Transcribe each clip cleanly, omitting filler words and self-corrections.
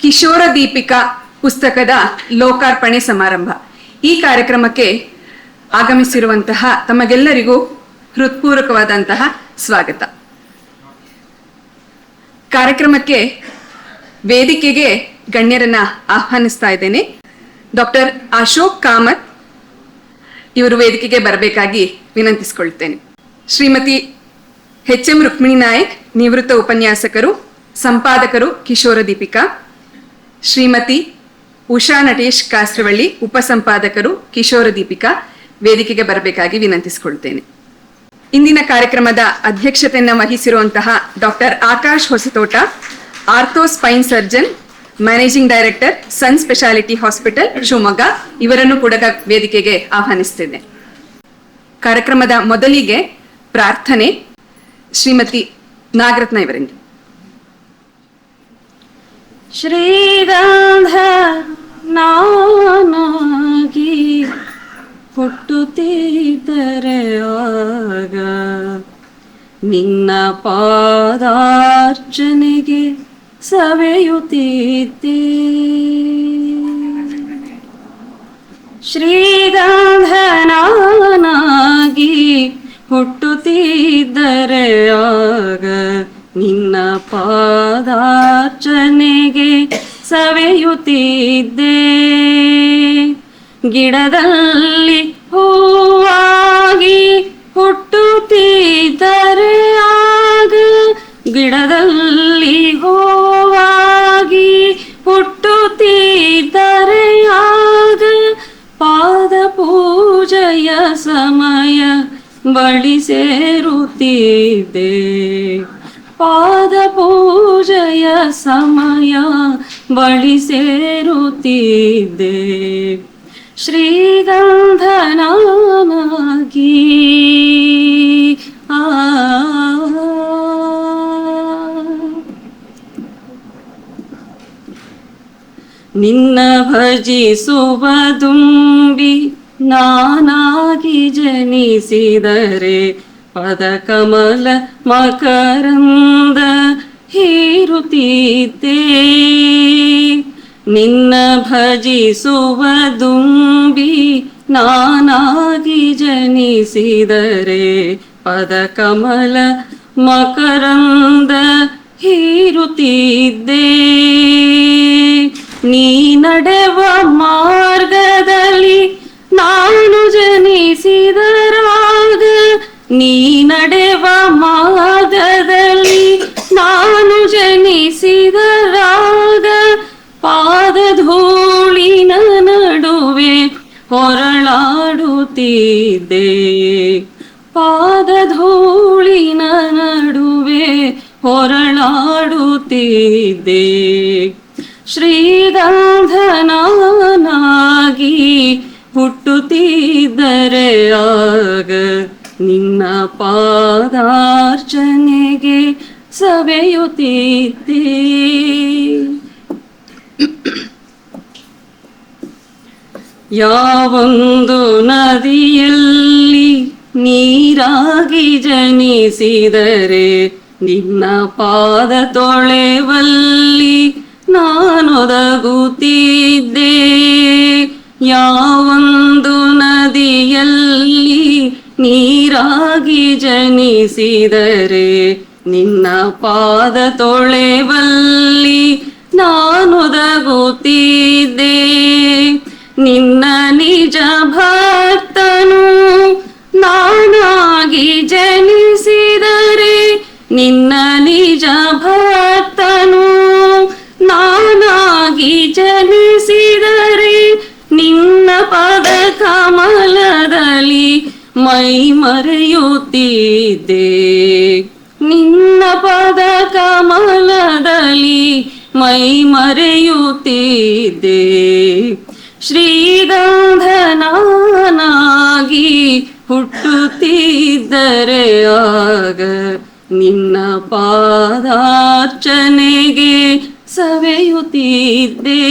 ಕಿಶೋರ ದೀಪಿಕಾ ಪುಸ್ತಕದ ಲೋಕಾರ್ಪಣೆ ಸಮಾರಂಭ. ಈ ಕಾರ್ಯಕ್ರಮಕ್ಕೆ ಆಗಮಿಸಿರುವಂತಹ ತಮಗೆಲ್ಲರಿಗೂ ಹೃತ್ಪೂರ್ವಕವಾದಂತಹ ಸ್ವಾಗತ. ಕಾರ್ಯಕ್ರಮಕ್ಕೆ ವೇದಿಕೆಗೆ ಗಣ್ಯರನ್ನ ಆಹ್ವಾನಿಸ್ತಾ ಇದ್ದೇನೆ. ಡಾಕ್ಟರ್ ಅಶೋಕ್ ಕಾಮತ್ ಇವರು ವೇದಿಕೆಗೆ ಬರಬೇಕಾಗಿ ವಿನಂತಿಸಿಕೊಳ್ತೇನೆ. ಶ್ರೀಮತಿ ಎಚ್.ಎಂ. ರುಕ್ಮಿಣಿ ನಾಯಕ್, ನಿವೃತ್ತ ಉಪನ್ಯಾಸಕರು, ಸಂಪಾದಕರು, ಕಿಶೋರ ದೀಪಿಕಾ. ಶ್ರೀಮತಿ ಉಷಾ ನಟೇಶ್ ಕಾಸ್ರವಳ್ಳಿ, ಉಪಸಂಪಾದಕರು, ಕಿಶೋರ ದೀಪಿಕಾ, ವೇದಿಕೆಗೆ ಬರಬೇಕಾಗಿ ವಿನಂತಿಸಿಕೊಳ್ತೇನೆ. ಇಂದಿನ ಕಾರ್ಯಕ್ರಮದ ಅಧ್ಯಕ್ಷತೆಯನ್ನು ವಹಿಸಿರುವಂತಹ doctor Akash Hosathota, ortho spine surgeon, managing director, sun speciality hospital, Shivamogga, ಇವರನ್ನು ಕೂಡ ವೇದಿಕೆಗೆ ಆಹ್ವಾನಿಸ್ತೇನೆ. ಕಾರ್ಯಕ್ರಮದ ಮೊದಲಿಗೆ ಪ್ರಾರ್ಥನೆ ಶ್ರೀಮತಿ ನಾಗರತ್ನ ಇವರಿಂದ. ಶ್ರೀಗಂಧ ನಾನಾಗಿ ಹುಟ್ಟುತ್ತಿದ್ದರೆ ಆಗ ನಿನ್ನ ಪಾದಾರ್ಚನೆಗೆ ಸವೆಯುತ್ತಿದ್ದೆ. ಶ್ರೀಗಂಧ ನಾನಾಗಿ ಹುಟ್ಟುತ್ತಿದ್ದರೆ ಆಗ ನಿನ್ನ ಪಾದಾರ್ಚನೆಗೆ ಸವೆಯುತ್ತಿದ್ದೆ. ಗಿಡದಲ್ಲಿ ಹೂವಾಗಿ ಹುಟ್ಟುತ್ತಿದ್ದರೆ ಆಗ ಗಿಡದಲ್ಲಿ ಹೂವಾಗಿ ಹುಟ್ಟುತ್ತಿದ್ದರೆ ಆಗ ಪಾದ ಪೂಜೆಯ ಸಮಯ ಬಳಿ ಸೇರುತ್ತಿದ್ದೆ. ಪಾದ ಪೂಜೆಯ ಸಮಯ ಬಳಿ ಸೇರುತ್ತಿದ್ದೆ. ಶ್ರೀಗಂಧ ನಾನಾಗಿ ನಿನ್ನ ಭಜಿಸುವ ದುಂಬಿ ನಾನಾಗಿ ಜನಿಸಿದರೆ ಪದಕಮಲ ಮಕರಂದ ಹೀರುತ್ತಿದ್ದೆ. ನಿನ್ನ ಭಜಿಸುವ ದುಂಬಿ ನಾನಾಗಿ ಜನಿಸಿದರೆ ಪದಕಮಲ ಮಕರಂದ ಹೀರುತ್ತಿದ್ದೆ. ನೀ ನಡೆವ ಮಾರ್ಗದಲ್ಲಿ ನಾನು ಜನಿಸಿದರಾಗ, ನೀ ನಡೆವ ಮಾರ್ಗದಲ್ಲಿ ನಾನು ಜನಿಸಿದರಾಗ ಪಾದಧೂಳಿನ ನಡುವೆ ಹೊರಳಾಡುತ್ತಿದ್ದೆ. ಪಾದಧೂಳಿನ ನಡುವೆ ಹೊರಳಾಡುತ್ತಿದ್ದೆ. ಶ್ರೀಗಂಧ ನಾನಾಗಿ ಹುಟ್ಟುತ್ತಿದ್ದರೆ ಆಗ ನಿನ್ನ ಪಾದಾರ್ಚನೆಗೆ ಸವೆಯುತ್ತಿದ್ದೆ. ಯಾವೊಂದು ನದಿಯಲ್ಲಿ ನೀರಾಗಿ ಜನಿಸಿದರೆ ನಿನ್ನ ಪಾದ ತೊಳೆವಲ್ಲಿ ನಾನೊದಗುತ್ತಿದ್ದೆ. ಯಾವೊಂದು ನದಿಯಲ್ಲಿ ನೀರಾಗಿ ಜನಿಸಿದರೆ ನಿನ್ನ ಪಾದ ತೊಳೆವಲ್ಲಿ ನಾನೊದಗುತ್ತಿದ್ದೆ. ನಿನ್ನ ನಿಜ ಭಕ್ತನು ನಾನಾಗಿ ಜನಿಸಿದರೆ, ನಿನ್ನ ನಿಜ ಭಕ್ತನು ನಾನಾಗಿ ಜನಿಸಿದರೆ ನಿನ್ನ ಪದ ಕಮಲದಲ್ಲಿ ಮೈ ಮರೆಯುತ್ತಿದ್ದೆ. ನಿನ್ನ ಪದ ಕಮಲದಲ್ಲಿ ಮೈ ಮರೆಯುತ್ತಿದ್ದೆ. ಶ್ರೀಗಂಧ ನಾನಾಗಿ ಹುಟ್ಟುತ್ತಿದ್ದರೆ ಆಗ ನಿನ್ನ ಪಾದಾರ್ಚನೆಗೆ ಸವೆಯುತ್ತಿದ್ದೆ.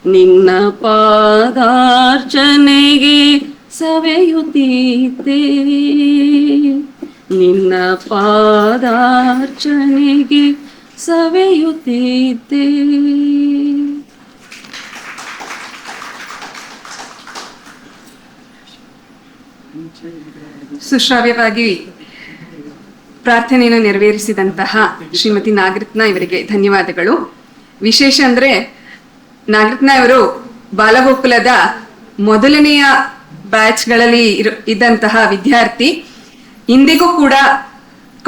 ನಿನ್ನ ಪಾದಾರ್ಚನೆಗೆ ಸವೆಯುತ್ತಿದ್ದೆ. ನಿನ್ನ ಪಾದಾರ್ಚನೆಗೆ ಸವೆಯುತ್ತಿದ್ದೆ. ಸುಶ್ರಾವ್ಯವಾಗಿ ಪ್ರಾರ್ಥನೆಯನ್ನು ನೆರವೇರಿಸಿದಂತಹ ಶ್ರೀಮತಿ ನಾಗರತ್ನ ಇವರಿಗೆ ಧನ್ಯವಾದಗಳು. ವಿಶೇಷ ಅಂದ್ರೆ ನಾಗರತ್ನ ಇವರು ಬಾಲಗೋಕುಲದ ಮೊದಲನೆಯ ಬ್ಯಾಚ್ಗಳಲ್ಲಿ ಇದ್ದಂತಹ ವಿದ್ಯಾರ್ಥಿ. ಇಂದಿಗೂ ಕೂಡ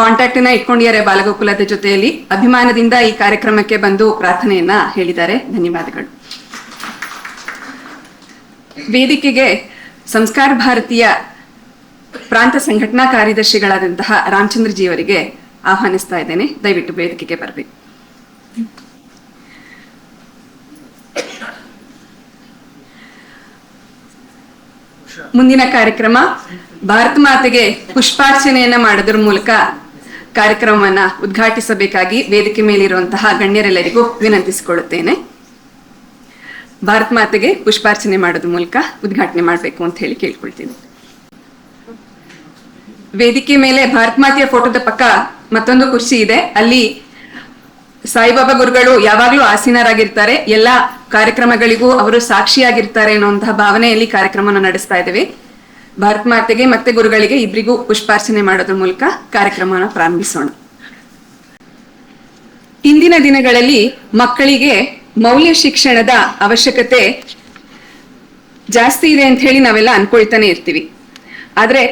ಕಾಂಟ್ಯಾಕ್ಟ್ ಅನ್ನ ಇಟ್ಕೊಂಡಿದ್ದಾರೆ ಬಾಲಗೋಕುಲದ ಜೊತೆಯಲ್ಲಿ. ಅಭಿಮಾನದಿಂದ ಈ ಕಾರ್ಯಕ್ರಮಕ್ಕೆ ಬಂದು ಪ್ರಾರ್ಥನೆಯನ್ನ ಹೇಳಿದ್ದಾರೆ. ಧನ್ಯವಾದಗಳು. ವೇದಿಕೆಗೆ ಸಂಸ್ಕಾರ ಭಾರತೀಯ ಪ್ರಾಂತ ಸಂಘಟನಾ ಕಾರ್ಯದರ್ಶಿಗಳಾದಂತಹ ರಾಮಚಂದ್ರಜಿ ಅವರಿಗೆ ಆಹ್ವಾನಿಸ್ತಾ ಇದ್ದೇನೆ. ದಯವಿಟ್ಟು ವೇದಿಕೆಗೆ ಬರಬೇಕು. ಮುಂದಿನ ಕಾರ್ಯಕ್ರಮ ಭಾರತ ಮಾತೆಗೆ ಪುಷ್ಪಾರ್ಚನೆಯನ್ನ ಮಾಡೋದ್ರ ಮೂಲಕ ಕಾರ್ಯಕ್ರಮವನ್ನ ಉದ್ಘಾಟಿಸಬೇಕಾಗಿ ವೇದಿಕೆ ಮೇಲಿರುವಂತಹ ಗಣ್ಯರೆಲ್ಲರಿಗೂ ವಿನಂತಿಸಿಕೊಳ್ಳುತ್ತೇನೆ. ಭಾರತ ಮಾತೆಗೆ ಪುಷ್ಪಾರ್ಚನೆ ಮಾಡೋದ್ರ ಮೂಲಕ ಉದ್ಘಾಟನೆ ಮಾಡಬೇಕು ಅಂತ ಹೇಳಿ ಕೇಳ್ಕೊಳ್ತೀನಿ. ವೇದಿಕೆ ಮೇಲೆ ಭಾರತ ಮಾತೆಯ ಫೋಟೋದ ಪಕ್ಕ ಮತ್ತೊಂದು ಕುರ್ಚಿ ಇದೆ. ಅಲ್ಲಿ ಸಾಯಿಬಾಬಾ ಗುರುಗಳು ಯಾವಾಗ್ಲೂ ಆಸೀನರಾಗಿರ್ತಾರೆ. ಎಲ್ಲ ಕಾರ್ಯಕ್ರಮಗಳಿಗೂ ಅವರು ಸಾಕ್ಷಿಯಾಗಿರ್ತಾರೆ ಅನ್ನುವಂತಹ ಭಾವನೆಯಲ್ಲಿ ಕಾರ್ಯಕ್ರಮವನ್ನು ನಡೆಸ್ತಾ ಇದ್ದೇವೆ. ಭಾರತ ಮಾತೆಗೆ ಮತ್ತೆ ಗುರುಗಳಿಗೆ ಇಬ್ಬರಿಗೂ ಪುಷ್ಪಾರ್ಚನೆ ಮಾಡೋದ್ರ ಮೂಲಕ ಕಾರ್ಯಕ್ರಮವನ್ನು ಪ್ರಾರಂಭಿಸೋಣ. ಇಂದಿನ ದಿನಗಳಲ್ಲಿ ಮಕ್ಕಳಿಗೆ ಮೌಲ್ಯ ಶಿಕ್ಷಣದ ಅವಶ್ಯಕತೆ ಜಾಸ್ತಿ ಇದೆ ಅಂತ ಹೇಳಿ ನಾವೆಲ್ಲ ಅನ್ಕೊಳ್ತಾನೆ ಇರ್ತೀವಿ. ಆದ್ರೆ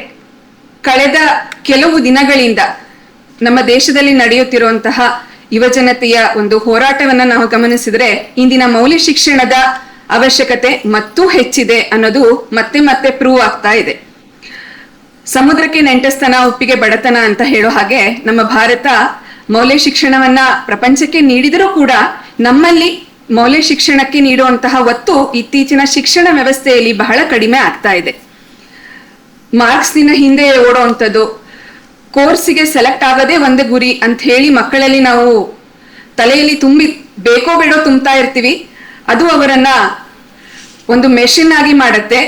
ಕಳೆದ ಕೆಲವು ದಿನಗಳಿಂದ ನಮ್ಮ ದೇಶದಲ್ಲಿ ನಡೆಯುತ್ತಿರುವಂತಹ ಯುವಜನತೆಯ ಒಂದು ಹೋರಾಟವನ್ನ ನಾವು ಗಮನಿಸಿದ್ರೆ ಇಂದಿನ ಮೌಲ್ಯ ಶಿಕ್ಷಣದ ಅವಶ್ಯಕತೆ ಮತ್ತೂ ಹೆಚ್ಚಿದೆ ಅನ್ನೋದು ಮತ್ತೆ ಮತ್ತೆ ಪ್ರೂವ್ ಆಗ್ತಾ ಇದೆ. ಸಮುದ್ರಕ್ಕೆ ನೆಂಟಸ್ತನ ಉಪ್ಪಿಗೆ ಬಡತನ ಅಂತ ಹೇಳೋ ಹಾಗೆ ನಮ್ಮ ಭಾರತ ಮೌಲ್ಯ ಶಿಕ್ಷಣವನ್ನ ಪ್ರಪಂಚಕ್ಕೆ ನೀಡಿದರೂ ಕೂಡ ನಮ್ಮಲ್ಲಿ ಮೌಲ್ಯ ಶಿಕ್ಷಣಕ್ಕೆ ನೀಡುವಂತಹ ಒತ್ತು ಇತ್ತೀಚಿನ ಶಿಕ್ಷಣ ವ್ಯವಸ್ಥೆಯಲ್ಲಿ ಬಹಳ ಕಡಿಮೆ ಆಗ್ತಾ ಇದೆ. ಮಾರ್ಕ್ಸ್ ದಿನ ಹಿಂದೆ ಓಡೋವಂಥದ್ದು, ಕೋರ್ಸಿಗೆ ಸೆಲೆಕ್ಟ್ ಆಗೋದೇ ಒಂದೇ ಗುರಿ ಅಂತ ಹೇಳಿ ಮಕ್ಕಳಲ್ಲಿ ನಾವು ತಲೆಯಲ್ಲಿ ಬೇಕೋ ಬೇಡೋ ತುಂಬ್ತಾ ಇರ್ತೀವಿ. ಅದು ಅವರನ್ನ ಒಂದು ಮೆಷಿನ್ ಆಗಿ ಮಾಡುತ್ತೆ.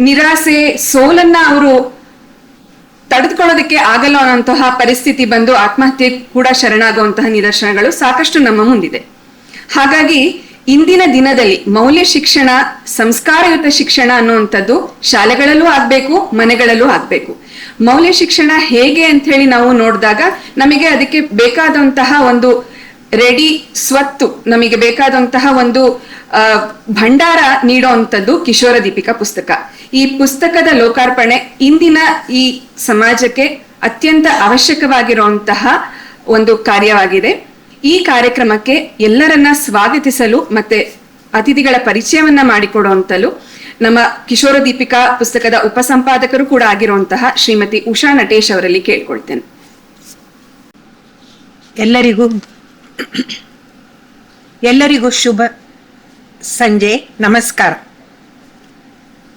ನಿರಾಸೆ, ಸೋಲನ್ನ ಅವರು ತಡೆದುಕೊಳ್ಳೋದಕ್ಕೆ ಆಗಲ್ಲ ಅನ್ನೋಂತಹ ಪರಿಸ್ಥಿತಿ ಬಂದು ಆತ್ಮಹತ್ಯೆ ಕೂಡ ಶರಣಾಗುವಂತಹ ನಿದರ್ಶನಗಳು ಸಾಕಷ್ಟು ನಮ್ಮ ಮುಂದಿದೆ. ಹಾಗಾಗಿ ಇಂದಿನ ದಿನದಲ್ಲಿ ಮೌಲ್ಯ ಶಿಕ್ಷಣ, ಸಂಸ್ಕಾರಯುತ ಶಿಕ್ಷಣ ಅನ್ನುವಂಥದ್ದು ಶಾಲೆಗಳಲ್ಲೂ ಆಗ್ಬೇಕು, ಮನೆಗಳಲ್ಲೂ ಆಗ್ಬೇಕು. ಮೌಲ್ಯ ಶಿಕ್ಷಣ ಹೇಗೆ ಅಂತ ಹೇಳಿ ನಾವು ನೋಡಿದಾಗ ನಮಗೆ ಅದಕ್ಕೆ ಬೇಕಾದಂತಹ ಒಂದು ರೆಡಿ ಸ್ವತ್ತು, ನಮಗೆ ಬೇಕಾದಂತಹ ಒಂದು ಭಂಡಾರ ನೀಡುವಂಥದ್ದು ಕಿಶೋರ ದೀಪಿಕಾ ಪುಸ್ತಕ. ಈ ಪುಸ್ತಕದ ಲೋಕಾರ್ಪಣೆ ಇಂದಿನ ಈ ಸಮಾಜಕ್ಕೆ ಅತ್ಯಂತ ಅವಶ್ಯಕವಾಗಿರುವಂತಹ ಒಂದು ಕಾರ್ಯವಾಗಿದೆ. ಈ ಕಾರ್ಯಕ್ರಮಕ್ಕೆ ಎಲ್ಲರನ್ನ ಸ್ವಾಗತಿಸಲು ಮತ್ತೆ ಅತಿಥಿಗಳ ಪರಿಚಯವನ್ನ ಮಾಡಿಕೊಡುವಂತಲೂ ನಮ್ಮ ಕಿಶೋರ ದೀಪಿಕಾ ಪುಸ್ತಕದ ಉಪಸಂಪಾದಕರು ಕೂಡ ಆಗಿರುವಂತಹ ಶ್ರೀಮತಿ ಉಷಾ ನಟೇಶ್ ಅವರಲ್ಲಿ ಕೇಳ್ಕೊಳ್ತೇನೆ. ಎಲ್ಲರಿಗೂ ಶುಭ ಸಂಜೆ, ನಮಸ್ಕಾರ.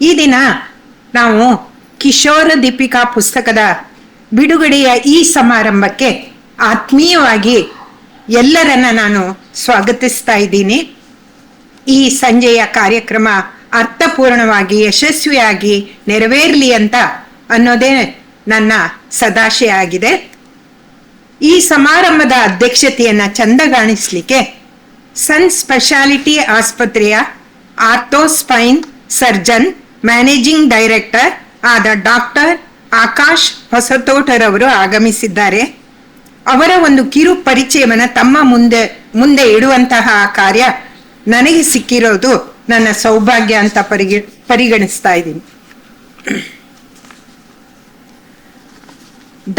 ಈ ದಿನ ನಾವು ಕಿಶೋರ ದೀಪಿಕಾ ಪುಸ್ತಕದ ಬಿಡುಗಡೆಯ ಈ ಸಮಾರಂಭಕ್ಕೆ ಆತ್ಮೀಯವಾಗಿ ಎಲ್ಲರನ್ನ ನಾನು ಸ್ವಾಗತಿಸ್ತಾ ಇದ್ದೀನಿ. ಈ ಸಂಜೆಯ ಕಾರ್ಯಕ್ರಮ ಅರ್ಥಪೂರ್ಣವಾಗಿ ಯಶಸ್ವಿಯಾಗಿ ನೆರವೇರಲಿ ಅಂತ ಅನ್ನೋದೇ ನನ್ನ ಸದಾಶಯ ಆಗಿದೆ. ಈ ಸಮಾರಂಭದ ಅಧ್ಯಕ್ಷತೆಯನ್ನ ಚಂದಗಾಣಿಸ್ಲಿಕ್ಕೆ ಸನ್ ಸ್ಪೆಷಾಲಿಟಿ ಆಸ್ಪತ್ರೆಯ ಆರ್ಥೋಸ್ಪೈನ್ ಸರ್ಜನ್ ಮ್ಯಾನೇಜಿಂಗ್ ಡೈರೆಕ್ಟರ್ ಆದ ಡಾಕ್ಟರ್ ಆಕಾಶ್ ಹೊಸತೋಟರವರು ಆಗಮಿಸಿದ್ದಾರೆ. ಅವರ ಒಂದು ಕಿರು ಪರಿಚಯವನ್ನ ತಮ್ಮ ಮುಂದೆ ಇಡುವಂತಹ ಕಾರ್ಯ ನನಗೆ ಸಿಕ್ಕಿರೋದು ನನ್ನ ಸೌಭಾಗ್ಯ ಅಂತ ಪರಿಗಣಿಸ್ತಾ ಇದ್ದೀನಿ.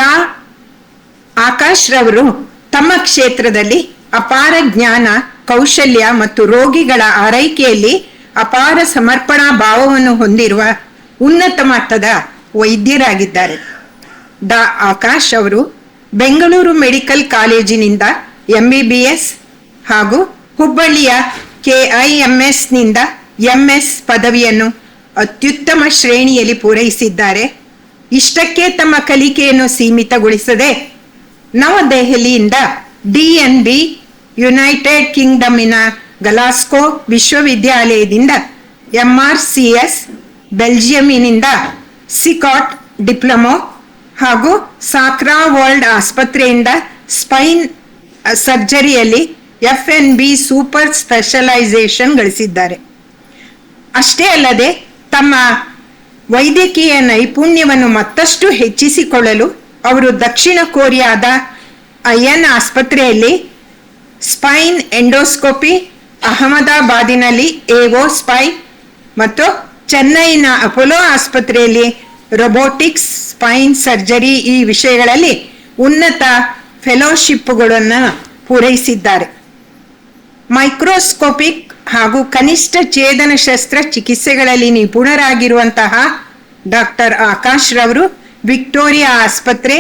ಡಾ ಆಕಾಶ್ ರವರು ತಮ್ಮ ಕ್ಷೇತ್ರದಲ್ಲಿ ಅಪಾರ ಜ್ಞಾನ, ಕೌಶಲ್ಯ ಮತ್ತು ರೋಗಿಗಳ ಆರೈಕೆಯಲ್ಲಿ ಅಪಾರ ಸಮರ್ಪಣಾ ಭಾವವನ್ನು ಹೊಂದಿರುವ ಉನ್ನತ ಮಟ್ಟದ ವೈದ್ಯರಾಗಿದ್ದಾರೆ. ಡಾ ಆಕಾಶ್ ಅವರು ಬೆಂಗಳೂರು ಮೆಡಿಕಲ್ ಕಾಲೇಜಿನಿಂದ MBBS ಹಾಗೂ ಹುಬ್ಬಳ್ಳಿಯ KIMS ನಿಂದ MS ಪದವಿಯನ್ನು ಅತ್ಯುತ್ತಮ ಶ್ರೇಣಿಯಲ್ಲಿ ಪೂರೈಸಿದ್ದಾರೆ. ಇಷ್ಟಕ್ಕೆ ತಮ್ಮ ಕಲಿಕೆಯನ್ನು ಸೀಮಿತಗೊಳಿಸದೆ ನವದೆಹಲಿಯಿಂದ DNB ಯುನೈಟೆಡ್ ಕಿಂಗ್ಡಮಿನ ಗ್ಲಾಸ್ಗೋ ವಿಶ್ವವಿದ್ಯಾಲಯದಿಂದ MRCS, ಬೆಲ್ಜಿಯಂನಿಂದ ಸಿಕಾಟ್ ಡಿಪ್ಲೊಮೊ ಹಾಗೂ ಸಾಕ್ರಾ ವರ್ಲ್ಡ್ ಆಸ್ಪತ್ರೆಯಿಂದ ಸ್ಪೈನ್ ಸರ್ಜರಿಯಲ್ಲಿ FNB ಸೂಪರ್ ಸ್ಪೆಷಲೈಸೇಷನ್ ಗಳಿಸಿದ್ದಾರೆ. ಅಷ್ಟೇ ಅಲ್ಲದೆ ತಮ್ಮ ವೈದ್ಯಕೀಯ ನೈಪುಣ್ಯವನ್ನು ಮತ್ತಷ್ಟು ಹೆಚ್ಚಿಸಿಕೊಳ್ಳಲು ಅವರು ದಕ್ಷಿಣ ಕೊರಿಯಾದ ಅಯನ್ ಆಸ್ಪತ್ರೆಯಲ್ಲಿ ಸ್ಪೈನ್ ಎಂಡೋಸ್ಕೋಪಿ, ಅಹಮದಾಬಾದಿನಲ್ಲಿ ಏವೋ ಸ್ಪೈ ಮತ್ತು ಚೆನ್ನೈನ ಅಪೋಲೋ ಆಸ್ಪತ್ರೆಯಲ್ಲಿ ರೊಬೋಟಿಕ್ಸ್ ಸ್ಪೈನ್ ಸರ್ಜರಿ ಈ ವಿಷಯಗಳಲ್ಲಿ ಉನ್ನತ ಫೆಲೋಶಿಪ್ಗಳನ್ನು ಪೂರೈಸಿದ್ದಾರೆ. ಮೈಕ್ರೋಸ್ಕೋಪಿಕ್ ಹಾಗೂ ಕನಿಷ್ಠ ಛೇದನ ಶಸ್ತ್ರ ಚಿಕಿತ್ಸೆಗಳಲ್ಲಿ ನಿಪುಣರಾಗಿರುವಂತಹ ಡಾಕ್ಟರ್ ಆಕಾಶ್ ರವರು ವಿಕ್ಟೋರಿಯಾ ಆಸ್ಪತ್ರೆ,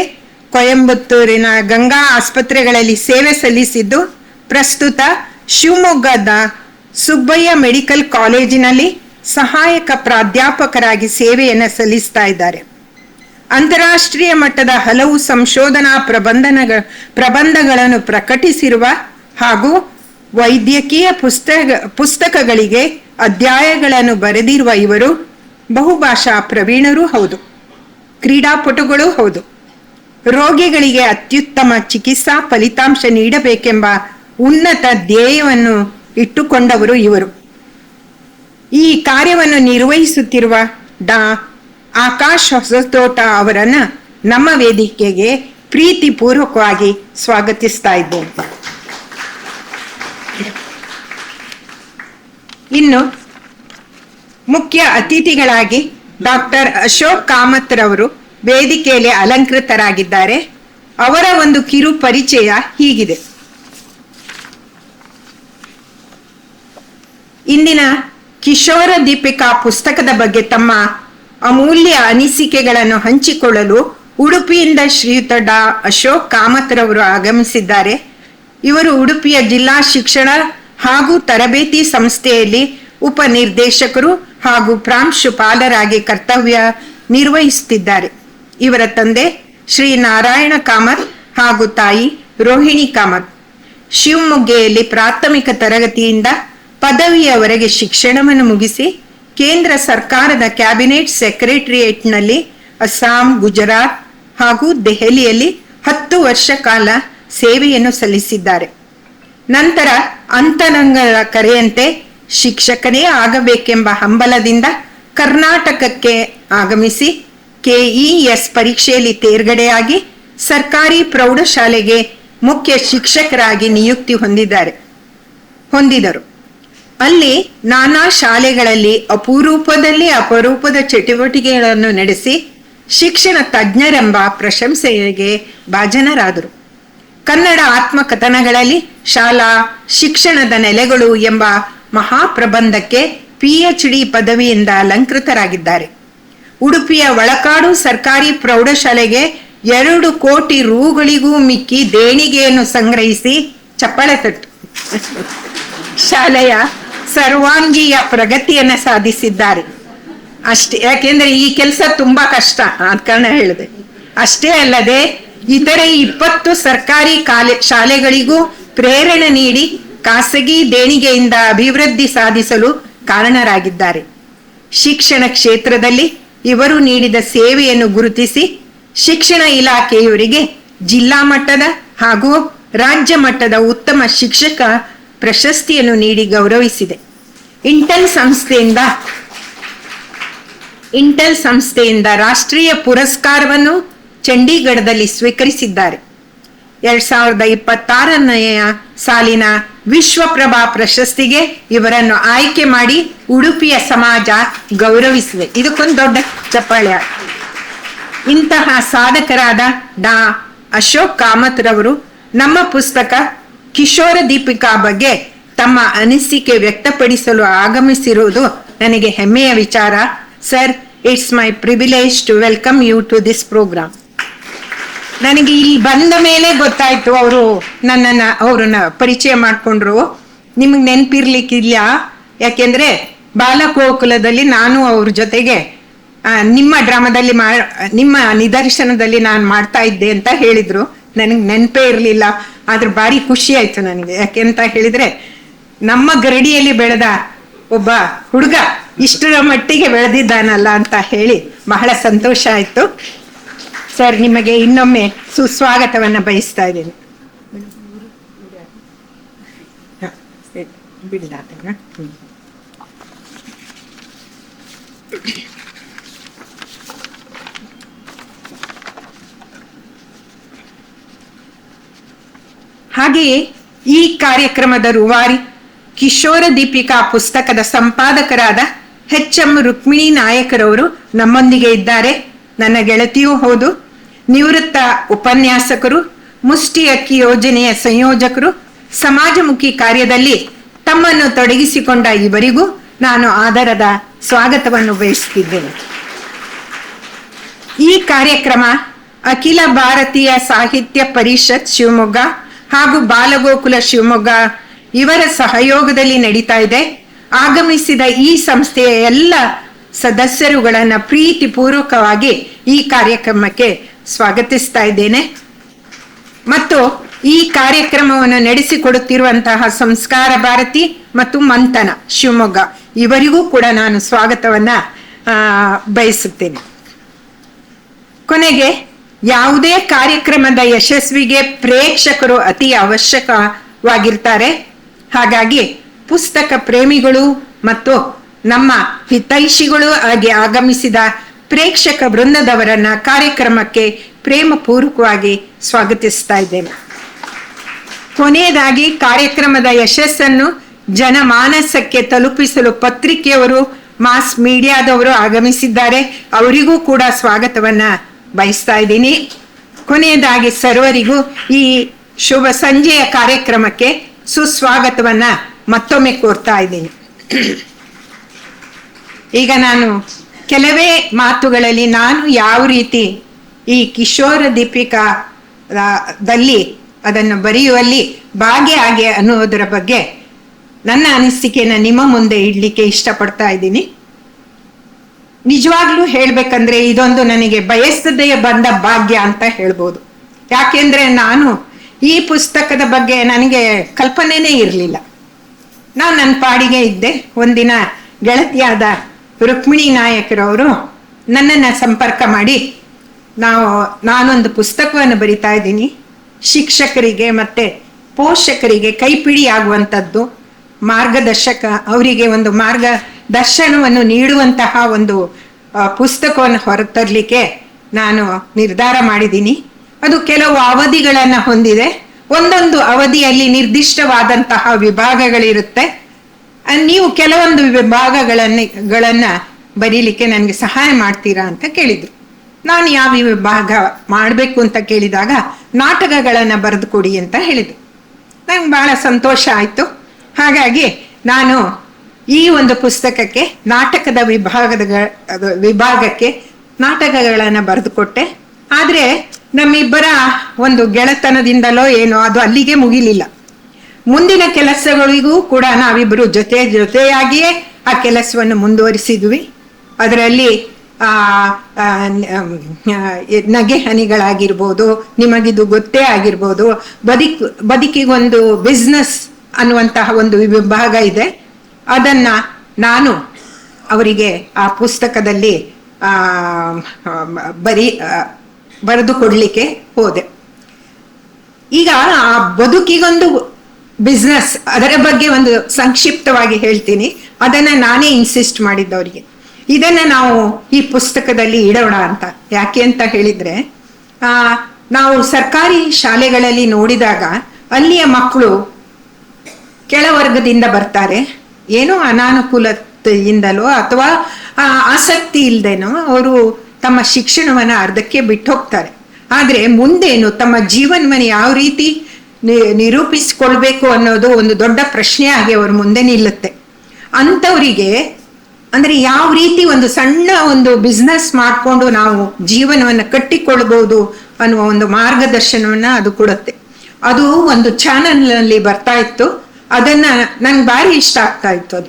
ಕೊಯಂಬತ್ತೂರಿನ ಗಂಗಾ ಆಸ್ಪತ್ರೆಗಳಲ್ಲಿ ಸೇವೆ ಸಲ್ಲಿಸಿದ್ದು ಪ್ರಸ್ತುತ ಶಿವಮೊಗ್ಗದ ಸುಬ್ಬಯ್ಯ ಮೆಡಿಕಲ್ ಕಾಲೇಜಿನಲ್ಲಿ ಸಹಾಯಕ ಪ್ರಾಧ್ಯಾಪಕರಾಗಿ ಸೇವೆಯನ್ನು ಸಲ್ಲಿಸ್ತಾ ಇದ್ದಾರೆ. ಅಂತಾರಾಷ್ಟ್ರೀಯ ಮಟ್ಟದ ಹಲವು ಸಂಶೋಧನಾ ಪ್ರಬಂಧಗಳನ್ನು ಪ್ರಕಟಿಸಿರುವ ಹಾಗೂ ವೈದ್ಯಕೀಯ ಪುಸ್ತಕಗಳಿಗೆ ಅಧ್ಯಾಯಗಳನ್ನು ಬರೆದಿರುವ ಇವರು ಬಹುಭಾಷಾ ಪ್ರವೀಣರೂ ಹೌದು, ಕ್ರೀಡಾಪಟುಗಳೂ ಹೌದು. ರೋಗಿಗಳಿಗೆ ಅತ್ಯುತ್ತಮ ಚಿಕಿತ್ಸಾ ಫಲಿತಾಂಶ ನೀಡಬೇಕೆಂಬ ಉನ್ನತ ಧ್ಯೇಯವನ್ನು ಇಟ್ಟುಕೊಂಡವರು ಇವರು. ಈ ಕಾರ್ಯವನ್ನು ನಿರ್ವಹಿಸುತ್ತಿರುವ ಆಕಾಶ್ ಹೊಸತೋಟ ಅವರನ್ನ ನಮ್ಮ ವೇದಿಕೆಗೆ ಪ್ರೀತಿಪೂರ್ವಕವಾಗಿ ಸ್ವಾಗತಿಸ್ತಾ ಇದ್ದೇನೆ. ಇನ್ನು ಮುಖ್ಯ ಅತಿಥಿಗಳಾಗಿ ಡಾಕ್ಟರ್ ಅಶೋಕ್ ಕಾಮತ್ ರವರು ವೇದಿಕೆಯಲ್ಲಿ ಅಲಂಕೃತರಾಗಿದ್ದಾರೆ. ಅವರ ಒಂದು ಕಿರು ಪರಿಚಯ ಹೀಗಿದೆ. ಇಂದಿನ ಕಿಶೋರ ದೀಪಿಕಾ ಪುಸ್ತಕದ ಬಗ್ಗೆ ತಮ್ಮ ಅಮೂಲ್ಯ ಅನಿಸಿಕೆಗಳನ್ನು ಹಂಚಿಕೊಳ್ಳಲು ಉಡುಪಿಯಿಂದ ಶ್ರೀಯುತ ಅಶೋಕ್ ಕಾಮತ್ ರವರು ಆಗಮಿಸಿದ್ದಾರೆ. ಇವರು ಉಡುಪಿಯ ಜಿಲ್ಲಾ ಶಿಕ್ಷಣ ಹಾಗೂ ತರಬೇತಿ ಸಂಸ್ಥೆಯಲ್ಲಿ ಉಪನಿರ್ದೇಶಕರು ಹಾಗೂ ಪ್ರಾಂಶುಪಾಲರಾಗಿ ಕರ್ತವ್ಯ ನಿರ್ವಹಿಸುತ್ತಿದ್ದಾರೆ. ಇವರ ತಂದೆ ಶ್ರೀ ನಾರಾಯಣ ಕಾಮತ್ ಹಾಗೂ ತಾಯಿ ರೋಹಿಣಿ ಕಾಮತ್ ಶಿವಮೊಗ್ಗೆಯಲ್ಲಿ ಪ್ರಾಥಮಿಕ ತರಗತಿಯಿಂದ ಪದವಿಯವರೆಗೆ ಶಿಕ್ಷಣವನ್ನು ಮುಗಿಸಿ ಕೇಂದ್ರ ಸರ್ಕಾರದ ಕ್ಯಾಬಿನೆಟ್ ಸೆಕ್ರೆಟರಿಯೇಟ್ನಲ್ಲಿ ಅಸ್ಸಾಂ, ಗುಜರಾತ್ ಹಾಗೂ ದೆಹಲಿಯಲ್ಲಿ 10 ವರ್ಷ ಕಾಲ ಸೇವೆಯನ್ನು ಸಲ್ಲಿಸಿದ್ದಾರೆ. ನಂತರ ಅಂತರಂಗದ ಕರೆಯಂತೆ ಶಿಕ್ಷಕನೇ ಆಗಬೇಕೆಂಬ ಹಂಬಲದಿಂದ ಕರ್ನಾಟಕಕ್ಕೆ ಆಗಮಿಸಿ KES ಪರೀಕ್ಷೆಯಲ್ಲಿ ತೇರ್ಗಡೆಯಾಗಿ ಸರ್ಕಾರಿ ಪ್ರೌಢಶಾಲೆಗೆ ಮುಖ್ಯ ಶಿಕ್ಷಕರಾಗಿ ನಿಯುಕ್ತಿ ಹೊಂದಿದರು. ಅಲ್ಲಿ ನಾನಾ ಶಾಲೆಗಳಲ್ಲಿ ಅಪರೂಪದ ಚಟುವಟಿಕೆಗಳನ್ನು ನಡೆಸಿ ಶಿಕ್ಷಣ ತಜ್ಞರೆಂಬ ಪ್ರಶಂಸೆಗೆ ಭಾಜನರಾದರು. ಕನ್ನಡ ಆತ್ಮಕಥನಗಳಲ್ಲಿ ಶಾಲಾ ಶಿಕ್ಷಣದ ನೆಲೆಗಳು ಎಂಬ ಮಹಾಪ್ರಬಂಧಕ್ಕೆ PhD ಪದವಿಯಿಂದ ಅಲಂಕೃತರಾಗಿದ್ದಾರೆ. ಉಡುಪಿಯ ಒಳಕಾಡು ಸರ್ಕಾರಿ ಪ್ರೌಢಶಾಲೆಗೆ 2 ಕೋಟಿ ರೂಗಳಿಗೂ ಮಿಕ್ಕಿ ದೇಣಿಗೆಯನ್ನು ಸಂಗ್ರಹಿಸಿ ಚಪ್ಪಾಳೆ ತಟ್ಟು ಶಾಲೆಯ ಸರ್ವಾಂಗೀಯ ಪ್ರಗತಿಯನ್ನ ಸಾಧಿಸಿದ್ದಾರೆ. ಅಷ್ಟೇ, ಯಾಕೆಂದ್ರೆ ಈ ಕೆಲಸ ತುಂಬಾ ಕಷ್ಟ ಆದ ಕಾರಣ ಹೇಳಿದೆ. ಅಷ್ಟೇ ಅಲ್ಲದೆ ಇತರೆ 20 ಸರ್ಕಾರಿ ಶಾಲೆಗಳಿಗೂ ಪ್ರೇರಣೆ ನೀಡಿ ಖಾಸಗಿ ದೇಣಿಗೆಯಿಂದ ಅಭಿವೃದ್ಧಿ ಸಾಧಿಸಲು ಕಾರಣರಾಗಿದ್ದಾರೆ. ಶಿಕ್ಷಣ ಕ್ಷೇತ್ರದಲ್ಲಿ ಇವರು ನೀಡಿದ ಸೇವೆಯನ್ನು ಗುರುತಿಸಿ ಶಿಕ್ಷಣ ಇಲಾಖೆಯವರಿಗೆ ಜಿಲ್ಲಾ ಮಟ್ಟದ ಹಾಗೂ ರಾಜ್ಯ ಮಟ್ಟದ ಉತ್ತಮ ಶಿಕ್ಷಕ ಪ್ರಶಸ್ತಿಯನ್ನು ನೀಡಿ ಗೌರವಿಸಿದೆ. ಇಂಟೆಲ್ ಸಂಸ್ಥೆಯಿಂದ ರಾಷ್ಟ್ರೀಯ ಪುರಸ್ಕಾರವನ್ನು ಚಂಡೀಗಢದಲ್ಲಿ ಸ್ವೀಕರಿಸಿದ್ದಾರೆ. 2026ನೇ ಸಾಲಿನ ವಿಶ್ವಪ್ರಭಾ ಪ್ರಶಸ್ತಿಗೆ ಇವರನ್ನು ಆಯ್ಕೆ ಮಾಡಿ ಉಡುಪಿಯ ಸಮಾಜ ಗೌರವಿಸಿದೆ. ಇದಕ್ಕೊಂದು ದೊಡ್ಡ ಚಪ್ಪಾಳೆ. ಇಂತಹ ಸಾಧಕರಾದ ಅಶೋಕ್ ಕಾಮತ್ ರವರು ನಮ್ಮ ಪುಸ್ತಕ ಕಿಶೋರ ದೀಪಿಕಾ ಬಗ್ಗೆ ತಮ್ಮ ಅನಿಸಿಕೆ ವ್ಯಕ್ತಪಡಿಸಲು ಆಗಮಿಸಿರುವುದು ನನಗೆ ಹೆಮ್ಮೆಯ ವಿಚಾರ. Sir, it's my privilege to welcome you to this programme. ನನಗೆ ಇಲ್ಲಿ ಬಂದ ಮೇಲೆ ಗೊತ್ತಾಯ್ತು ಅವ್ರನ್ನ ಪರಿಚಯ ಮಾಡ್ಕೊಂಡ್ರು. ನಿಮಗೆ ನೆನಪಿರ್ಲಿಕ್ಕಿಲ್ಲ, ಯಾಕೆಂದ್ರೆ ಬಾಲಗೋಕುಲದಲ್ಲಿ ನಾನು ಅವ್ರ ಜೊತೆಗೆ ನಿಮ್ಮ ಡ್ರಾಮಾದಲ್ಲಿ ನಿಮ್ಮ ನಿದರ್ಶನದಲ್ಲಿ ನಾನು ಮಾಡ್ತಾ ಇದ್ದೆ ಅಂತ ಹೇಳಿದ್ರು. ನನಗೆ ನೆನಪೇ ಇರಲಿಲ್ಲ. ಆದ್ರೆ ಭಾರಿ ಖುಷಿ ಆಯ್ತು ನನಗೆ. ಯಾಕೆಂತ ಹೇಳಿದ್ರೆ ನಮ್ಮ ಗರಡಿಯಲ್ಲಿ ಬೆಳೆದ ಒಬ್ಬ ಹುಡುಗ ಇಷ್ಟರ ಮಟ್ಟಿಗೆ ಬೆಳೆದಿದ್ದಾನಲ್ಲ ಅಂತ ಹೇಳಿ ಬಹಳ ಸಂತೋಷ ಆಯ್ತು. ಸರ್, ನಿಮಗೆ ಇನ್ನೊಮ್ಮೆ ಸುಸ್ವಾಗತವನ್ನ ಬಯಸ್ತಾ ಇದ್ದೀನಿ. ಬಿಡಲ ಅದನ್ನ. ಹಾಗೆಯೇ ಈ ಕಾರ್ಯಕ್ರಮದ ರೂವಾರಿ ಕಿಶೋರ ದೀಪಿಕಾ ಪುಸ್ತಕದ ಸಂಪಾದಕರಾದ ಎಚ್.ಎಂ. ರುಕ್ಮಿಣಿ ನಾಯಕರವರು ನಮ್ಮೊಂದಿಗೆ ಇದ್ದಾರೆ. ನನ್ನ ಗೆಳತಿಯೂ ಹೌದು. ನಿವೃತ್ತ ಉಪನ್ಯಾಸಕರು, ಮುಷ್ಟಿ ಅಕ್ಕಿ ಯೋಜನೆಯ ಸಂಯೋಜಕರು, ಸಮಾಜಮುಖಿ ಕಾರ್ಯದಲ್ಲಿ ತಮ್ಮನ್ನು ತೊಡಗಿಸಿಕೊಂಡ ಇವರಿಗೂ ನಾನು ಆದರದ ಸ್ವಾಗತವನ್ನು ಬಯಸುತ್ತಿದ್ದೇನೆ. ಈ ಕಾರ್ಯಕ್ರಮ ಅಖಿಲ ಭಾರತೀಯ ಸಾಹಿತ್ಯ ಪರಿಷತ್ ಶಿವಮೊಗ್ಗ ಹಾಗೂ ಬಾಲಗೋಕುಲ ಶಿವಮೊಗ್ಗ ಇವರ ಸಹಯೋಗದಲ್ಲಿ ನಡೀತಾ ಇದೆ. ಆಗಮಿಸಿದ ಈ ಸಂಸ್ಥೆಯ ಎಲ್ಲ ಸದಸ್ಯರುಗಳನ್ನ ಪ್ರೀತಿಪೂರ್ವಕವಾಗಿ ಈ ಕಾರ್ಯಕ್ರಮಕ್ಕೆ ಸ್ವಾಗತಿಸ್ತಾ ಇದ್ದೇನೆ. ಮತ್ತು ಈ ಕಾರ್ಯಕ್ರಮವನ್ನು ನಡೆಸಿಕೊಡುತ್ತಿರುವಂತಹ ಸಂಸ್ಕಾರ ಭಾರತಿ ಮತ್ತು ಮಂಥನ ಶಿವಮೊಗ್ಗ ಇವರಿಗೂ ಕೂಡ ನಾನು ಸ್ವಾಗತವನ್ನ ಬಯಸುತ್ತೇನೆ. ಕೊನೆಗೆ ಯಾವುದೇ ಕಾರ್ಯಕ್ರಮದ ಯಶಸ್ವಿಗೆ ಪ್ರೇಕ್ಷಕರು ಅತಿ ಅವಶ್ಯಕವಾಗಿರ್ತಾರೆ. ಹಾಗಾಗಿ ಪುಸ್ತಕ ಪ್ರೇಮಿಗಳು ಮತ್ತು ನಮ್ಮ ಹಿತೈಷಿಗಳು ಆಗಿ ಆಗಮಿಸಿದ ಪ್ರೇಕ್ಷಕ ವೃಂದದವರನ್ನ ಕಾರ್ಯಕ್ರಮಕ್ಕೆ ಪ್ರೇಮಪೂರ್ವಕವಾಗಿ ಸ್ವಾಗತಿಸ್ತಾ ಇದ್ದೇನೆ. ಕೊನೆಯದಾಗಿ ಕಾರ್ಯಕ್ರಮದ ಯಶಸ್ಸನ್ನು ಜನಮಾನಸಕ್ಕೆ ತಲುಪಿಸಲು ಪತ್ರಿಕೆಯವರು, ಮಾಸ್ ಮೀಡಿಯಾದವರು ಆಗಮಿಸಿದ್ದಾರೆ. ಅವರಿಗೂ ಕೂಡ ಸ್ವಾಗತವನ್ನ ಬಯಸ್ತಾ ಇದ್ದೀನಿ. ಕೊನೆಯದಾಗಿ ಸರ್ವರಿಗೂ ಈ ಶುಭ ಸಂಜೆಯ ಕಾರ್ಯಕ್ರಮಕ್ಕೆ ಸುಸ್ವಾಗತವನ್ನ ಮತ್ತೊಮ್ಮೆ ಕೋರ್ತಾ ಇದ್ದೀನಿ. ಈಗ ನಾನು ಕೆಲವೇ ಮಾತುಗಳಲ್ಲಿ ನಾನು ಯಾವ ರೀತಿ ಈ ಕಿಶೋರ ದೀಪಿಕಾ ದಲ್ಲಿ ಅದನ್ನು ಬರೆಯುವಲ್ಲಿ ಭಾಗಿಯಾಗಿ ಅನ್ನೋದರ ಬಗ್ಗೆ ನನ್ನ ಅನಿಸಿಕೆಯನ್ನು ನಿಮ್ಮ ಮುಂದೆ ಇಡ್ಲಿಕ್ಕೆ ಇಷ್ಟಪಡ್ತಾ ಇದ್ದೀನಿ. ನಿಜವಾಗ್ಲೂ ಹೇಳ್ಬೇಕಂದ್ರೆ ಇದೊಂದು ನನಗೆ ಬಯಸದೇ ಬಂದ ಭಾಗ್ಯ ಅಂತ ಹೇಳ್ಬೋದು. ಯಾಕೆಂದ್ರೆ ನಾನು ಈ ಪುಸ್ತಕದ ಬಗ್ಗೆ ನನಗೆ ಕಲ್ಪನೆನೇ ಇರಲಿಲ್ಲ. ನಾನು ನನ್ನ ಪಾಡಿಗೆ ಇದ್ದೆ. ಒಂದಿನ ಗೆಳತಿಯಾದ ರುಕ್ಮಿಣಿ ನಾಯಕರವರು ನನ್ನನ್ನು ಸಂಪರ್ಕ ಮಾಡಿ ನಾನೊಂದು ಪುಸ್ತಕವನ್ನು ಬರಿತಾ ಇದ್ದೀನಿ, ಶಿಕ್ಷಕರಿಗೆ ಮತ್ತೆ ಪೋಷಕರಿಗೆ ಕೈಪಿಡಿ ಆಗುವಂಥದ್ದು, ಮಾರ್ಗದರ್ಶಕ ಅವರಿಗೆ ಒಂದು ಮಾರ್ಗದರ್ಶನವನ್ನು ನೀಡುವಂತಹ ಒಂದು ಪುಸ್ತಕವನ್ನು ಹೊರತರಲಿಕ್ಕೆ ನಾನು ನಿರ್ಧಾರ ಮಾಡಿದ್ದೀನಿ. ಅದು ಕೆಲವು ಅವಧಿಗಳನ್ನು ಹೊಂದಿದೆ. ಒಂದೊಂದು ಅವಧಿಯಲ್ಲಿ ನಿರ್ದಿಷ್ಟವಾದಂತಹ ವಿಭಾಗಗಳಿರುತ್ತೆ. ನೀವು ಕೆಲವೊಂದು ವಿಭಾಗಗಳನ್ನ ಬರೀಲಿಕ್ಕೆ ನನಗೆ ಸಹಾಯ ಮಾಡ್ತೀರಾ ಅಂತ ಕೇಳಿದ್ರು. ನಾನು ಯಾವ ವಿಭಾಗ ಮಾಡಬೇಕು ಅಂತ ಕೇಳಿದಾಗ ನಾಟಕಗಳನ್ನು ಬರೆದು ಕೊಡಿ ಅಂತ ಹೇಳಿದ್ರು. ನಂಗೆ ಬಹಳ ಸಂತೋಷ ಆಯಿತು. ಹಾಗಾಗಿ ನಾನು ಈ ಒಂದು ಪುಸ್ತಕಕ್ಕೆ ನಾಟಕದ ವಿಭಾಗಕ್ಕೆ ನಾಟಕಗಳನ್ನು ಬರೆದು ಕೊಟ್ಟೆ. ಆದರೆ ನಮ್ಮಿಬ್ಬರ ಒಂದು ಗೆಳೆತನದಿಂದಲೋ ಏನೋ ಅದು ಅಲ್ಲಿಗೆ ಮುಗಿಲಿಲ್ಲ. ಮುಂದಿನ ಕೆಲಸಗಳಿಗೂ ಕೂಡ ನಾವಿಬ್ಬರು ಜೊತೆಯಾಗಿಯೇ ಆ ಕೆಲಸವನ್ನು ಮುಂದುವರಿಸಿದ್ವಿ. ಅದರಲ್ಲಿ ನಗೆ ಹನಿಗಳಾಗಿರ್ಬೋದು, ನಿಮಗಿದು ಗೊತ್ತೇ ಆಗಿರ್ಬೋದು, ಬದುಕಿಗೊಂದು ಬಿಸ್ನೆಸ್ ಅನ್ನುವಂತಹ ಒಂದು ವಿಭಾಗ ಇದೆ. ಅದನ್ನ ನಾನು ಅವರಿಗೆ ಆ ಪುಸ್ತಕದಲ್ಲಿ ಬರೆದು ಕೊಡ್ಲಿಕ್ಕೆ ಹೋದೆ. ಈಗ ಆ ಬದುಕಿಗೊಂದು ಬಿಸ್ನೆಸ್ ಅದರ ಬಗ್ಗೆ ಒಂದು ಸಂಕ್ಷಿಪ್ತವಾಗಿ ಹೇಳ್ತೀನಿ. ಅದನ್ನ ನಾನೇ ಇನ್ಸಿಸ್ಟ್ ಮಾಡಿದ್ದವರಿಗೆ, ಇದನ್ನ ನಾವು ಈ ಪುಸ್ತಕದಲ್ಲಿ ಇಡೋಣ ಅಂತ. ಯಾಕೆ ಅಂತ ಹೇಳಿದ್ರೆ ನಾವು ಸರ್ಕಾರಿ ಶಾಲೆಗಳಲ್ಲಿ ನೋಡಿದಾಗ ಅಲ್ಲಿಯ ಮಕ್ಕಳು ಕೆಳವರ್ಗದಿಂದ ಬರ್ತಾರೆ. ಏನೋ ಅನಾನುಕೂಲತೆಯಿಂದಲೋ ಅಥವಾ ಆಸಕ್ತಿ ಇಲ್ಲದೇನೋ ಅವರು ತಮ್ಮ ಶಿಕ್ಷಣವನ್ನ ಅರ್ಧಕ್ಕೆ ಬಿಟ್ಟು ಹೋಗ್ತಾರೆ. ಆದ್ರೆ ಮುಂದೇನು ತಮ್ಮ ಜೀವನವನ್ನು ಯಾವ ರೀತಿ ನಿರೂಪಿಸಿಕೊಳ್ಬೇಕು ಅನ್ನೋದು ಒಂದು ದೊಡ್ಡ ಪ್ರಶ್ನೆ ಆಗಿ ಅವ್ರ ಮುಂದೆ ನಿಲ್ಲುತ್ತೆ. ಅಂಥವರಿಗೆ ಅಂದ್ರೆ ಯಾವ ರೀತಿ ಒಂದು ಸಣ್ಣ ಒಂದು ಬಿಸ್ನೆಸ್ ಮಾಡಿಕೊಂಡು ನಾವು ಜೀವನವನ್ನು ಕಟ್ಟಿಕೊಳ್ಬಹುದು ಅನ್ನುವ ಒಂದು ಮಾರ್ಗದರ್ಶನವನ್ನ ಅದು ಕೊಡುತ್ತೆ. ಅದು ಒಂದು ಚಾನಲ್ನಲ್ಲಿ ಬರ್ತಾ ಇತ್ತು. ಅದನ್ನ ನಂಗೆ ಭಾರಿ ಇಷ್ಟ ಆಗ್ತಾ ಇತ್ತು.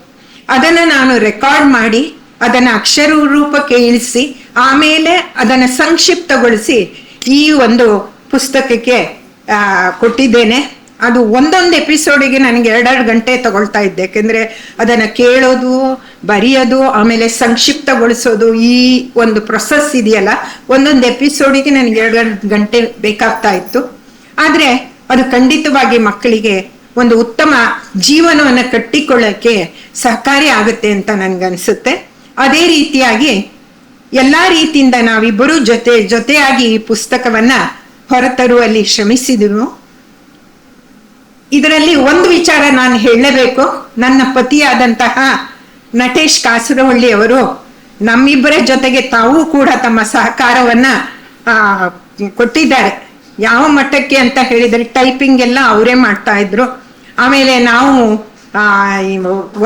ಅದನ್ನ ನಾನು ರೆಕಾರ್ಡ್ ಮಾಡಿ ಅದನ್ನ ಅಕ್ಷರ ರೂಪಕ್ಕೆ ಇಳಿಸಿ ಆಮೇಲೆ ಅದನ್ನ ಸಂಕ್ಷಿಪ್ತಗೊಳಿಸಿ ಈ ಒಂದು ಪುಸ್ತಕಕ್ಕೆ ಕೊಟ್ಟಿದ್ದೇನೆ. ಅದು ಒಂದೊಂದು ಎಪಿಸೋಡಿಗೆ ನನಗೆ 2 ಗಂಟೆ ತಗೊಳ್ತಾ ಇದ್ದೆ. ಯಾಕೆಂದ್ರೆ ಅದನ್ನ ಕೇಳೋದು, ಬರೆಯೋದು, ಆಮೇಲೆ ಸಂಕ್ಷಿಪ್ತಗೊಳಿಸೋದು, ಈ ಒಂದು ಪ್ರೊಸೆಸ್ ಇದೆಯಲ್ಲ, ಒಂದೊಂದು ಎಪಿಸೋಡಿಗೆ ನನಗೆ 2 ಗಂಟೆ ಬೇಕಾಗ್ತಾ ಇತ್ತು. ಆದ್ರೆ ಅದು ಖಂಡಿತವಾಗಿ ಮಕ್ಕಳಿಗೆ ಒಂದು ಉತ್ತಮ ಜೀವನವನ್ನು ಕಟ್ಟಿಕೊಳ್ಳಕ್ಕೆ ಸಹಕಾರಿ ಆಗುತ್ತೆ ಅಂತ ನನ್ಗನ್ಸುತ್ತೆ. ಅದೇ ರೀತಿಯಾಗಿ ಎಲ್ಲಾ ರೀತಿಯಿಂದ ನಾವಿಬ್ಬರು ಜೊತೆಯಾಗಿ ಈ ಪುಸ್ತಕವನ್ನ ಹೊರತರುವಲ್ಲಿ ಶ್ರಮಿಸಿದೆವು. ಇದರಲ್ಲಿ ಒಂದು ವಿಚಾರ ನಾನು ಹೇಳಲೇಬೇಕು. ನನ್ನ ಪತಿಯಾದಂತಹ ನಟೇಶ್ ಕಾಸರವಳ್ಳಿ ಅವರು ನಮ್ಮಿಬ್ಬರ ಜೊತೆಗೆ ತಾವು ಕೂಡ ತಮ್ಮ ಸಹಕಾರವನ್ನ ಕೊಟ್ಟಿದ್ದಾರೆ. ಯಾವ ಮಟ್ಟಕ್ಕೆ ಅಂತ ಹೇಳಿದರೆ ಟೈಪಿಂಗ್ ಎಲ್ಲ ಅವರೇ ಮಾಡ್ತಾ ಇದ್ರು. ಆಮೇಲೆ ನಾವು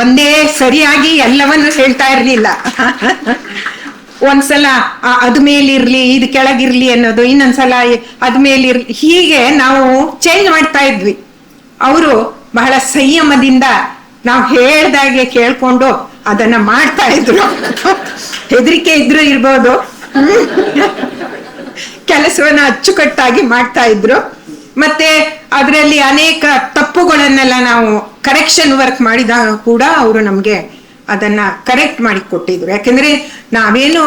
ಒಂದೇ ಸರಿಯಾಗಿ ಎಲ್ಲವನ್ನು ಹೇಳ್ತಾ ಇರ್ಲಿಲ್ಲ. ಒಂದ್ಸಲ ಅದ್ ಮೇಲಿರ್ಲಿ ಇದು ಕೆಳಗಿರ್ಲಿ ಅನ್ನೋದು, ಇನ್ನೊಂದ್ಸಲ ಅದ್ ಮೇಲಿರ್ಲಿ, ಹೀಗೆ ನಾವು ಚೇಂಜ್ ಮಾಡ್ತಾ ಇದ್ವಿ. ಅವರು ಬಹಳ ಸಂಯಮದಿಂದ ನಾವು ಹೇಳ್ದಾಗೆ ಕೇಳ್ಕೊಂಡು ಅದನ್ನ ಮಾಡ್ತಾ ಇದ್ರು. ಹೆದರಿಕೆ ಇದ್ರು ಇರ್ಬೋದು, ಕೆಲಸವನ್ನ ಅಚ್ಚುಕಟ್ಟಾಗಿ ಮಾಡ್ತಾ ಇದ್ರು. ಮತ್ತೆ ಅದರಲ್ಲಿ ಅನೇಕ ತಪ್ಪುಗಳನ್ನೆಲ್ಲ ನಾವು ಕರೆಕ್ಷನ್ ವರ್ಕ್ ಮಾಡಿದಾಗ ಕೂಡ ಅವರು ನಮ್ಗೆ ಅದನ್ನ ಕರೆಕ್ಟ್ ಮಾಡಿ ಕೊಟ್ಟಿದ್ರು. ಯಾಕೆಂದ್ರೆ ನಾವೇನು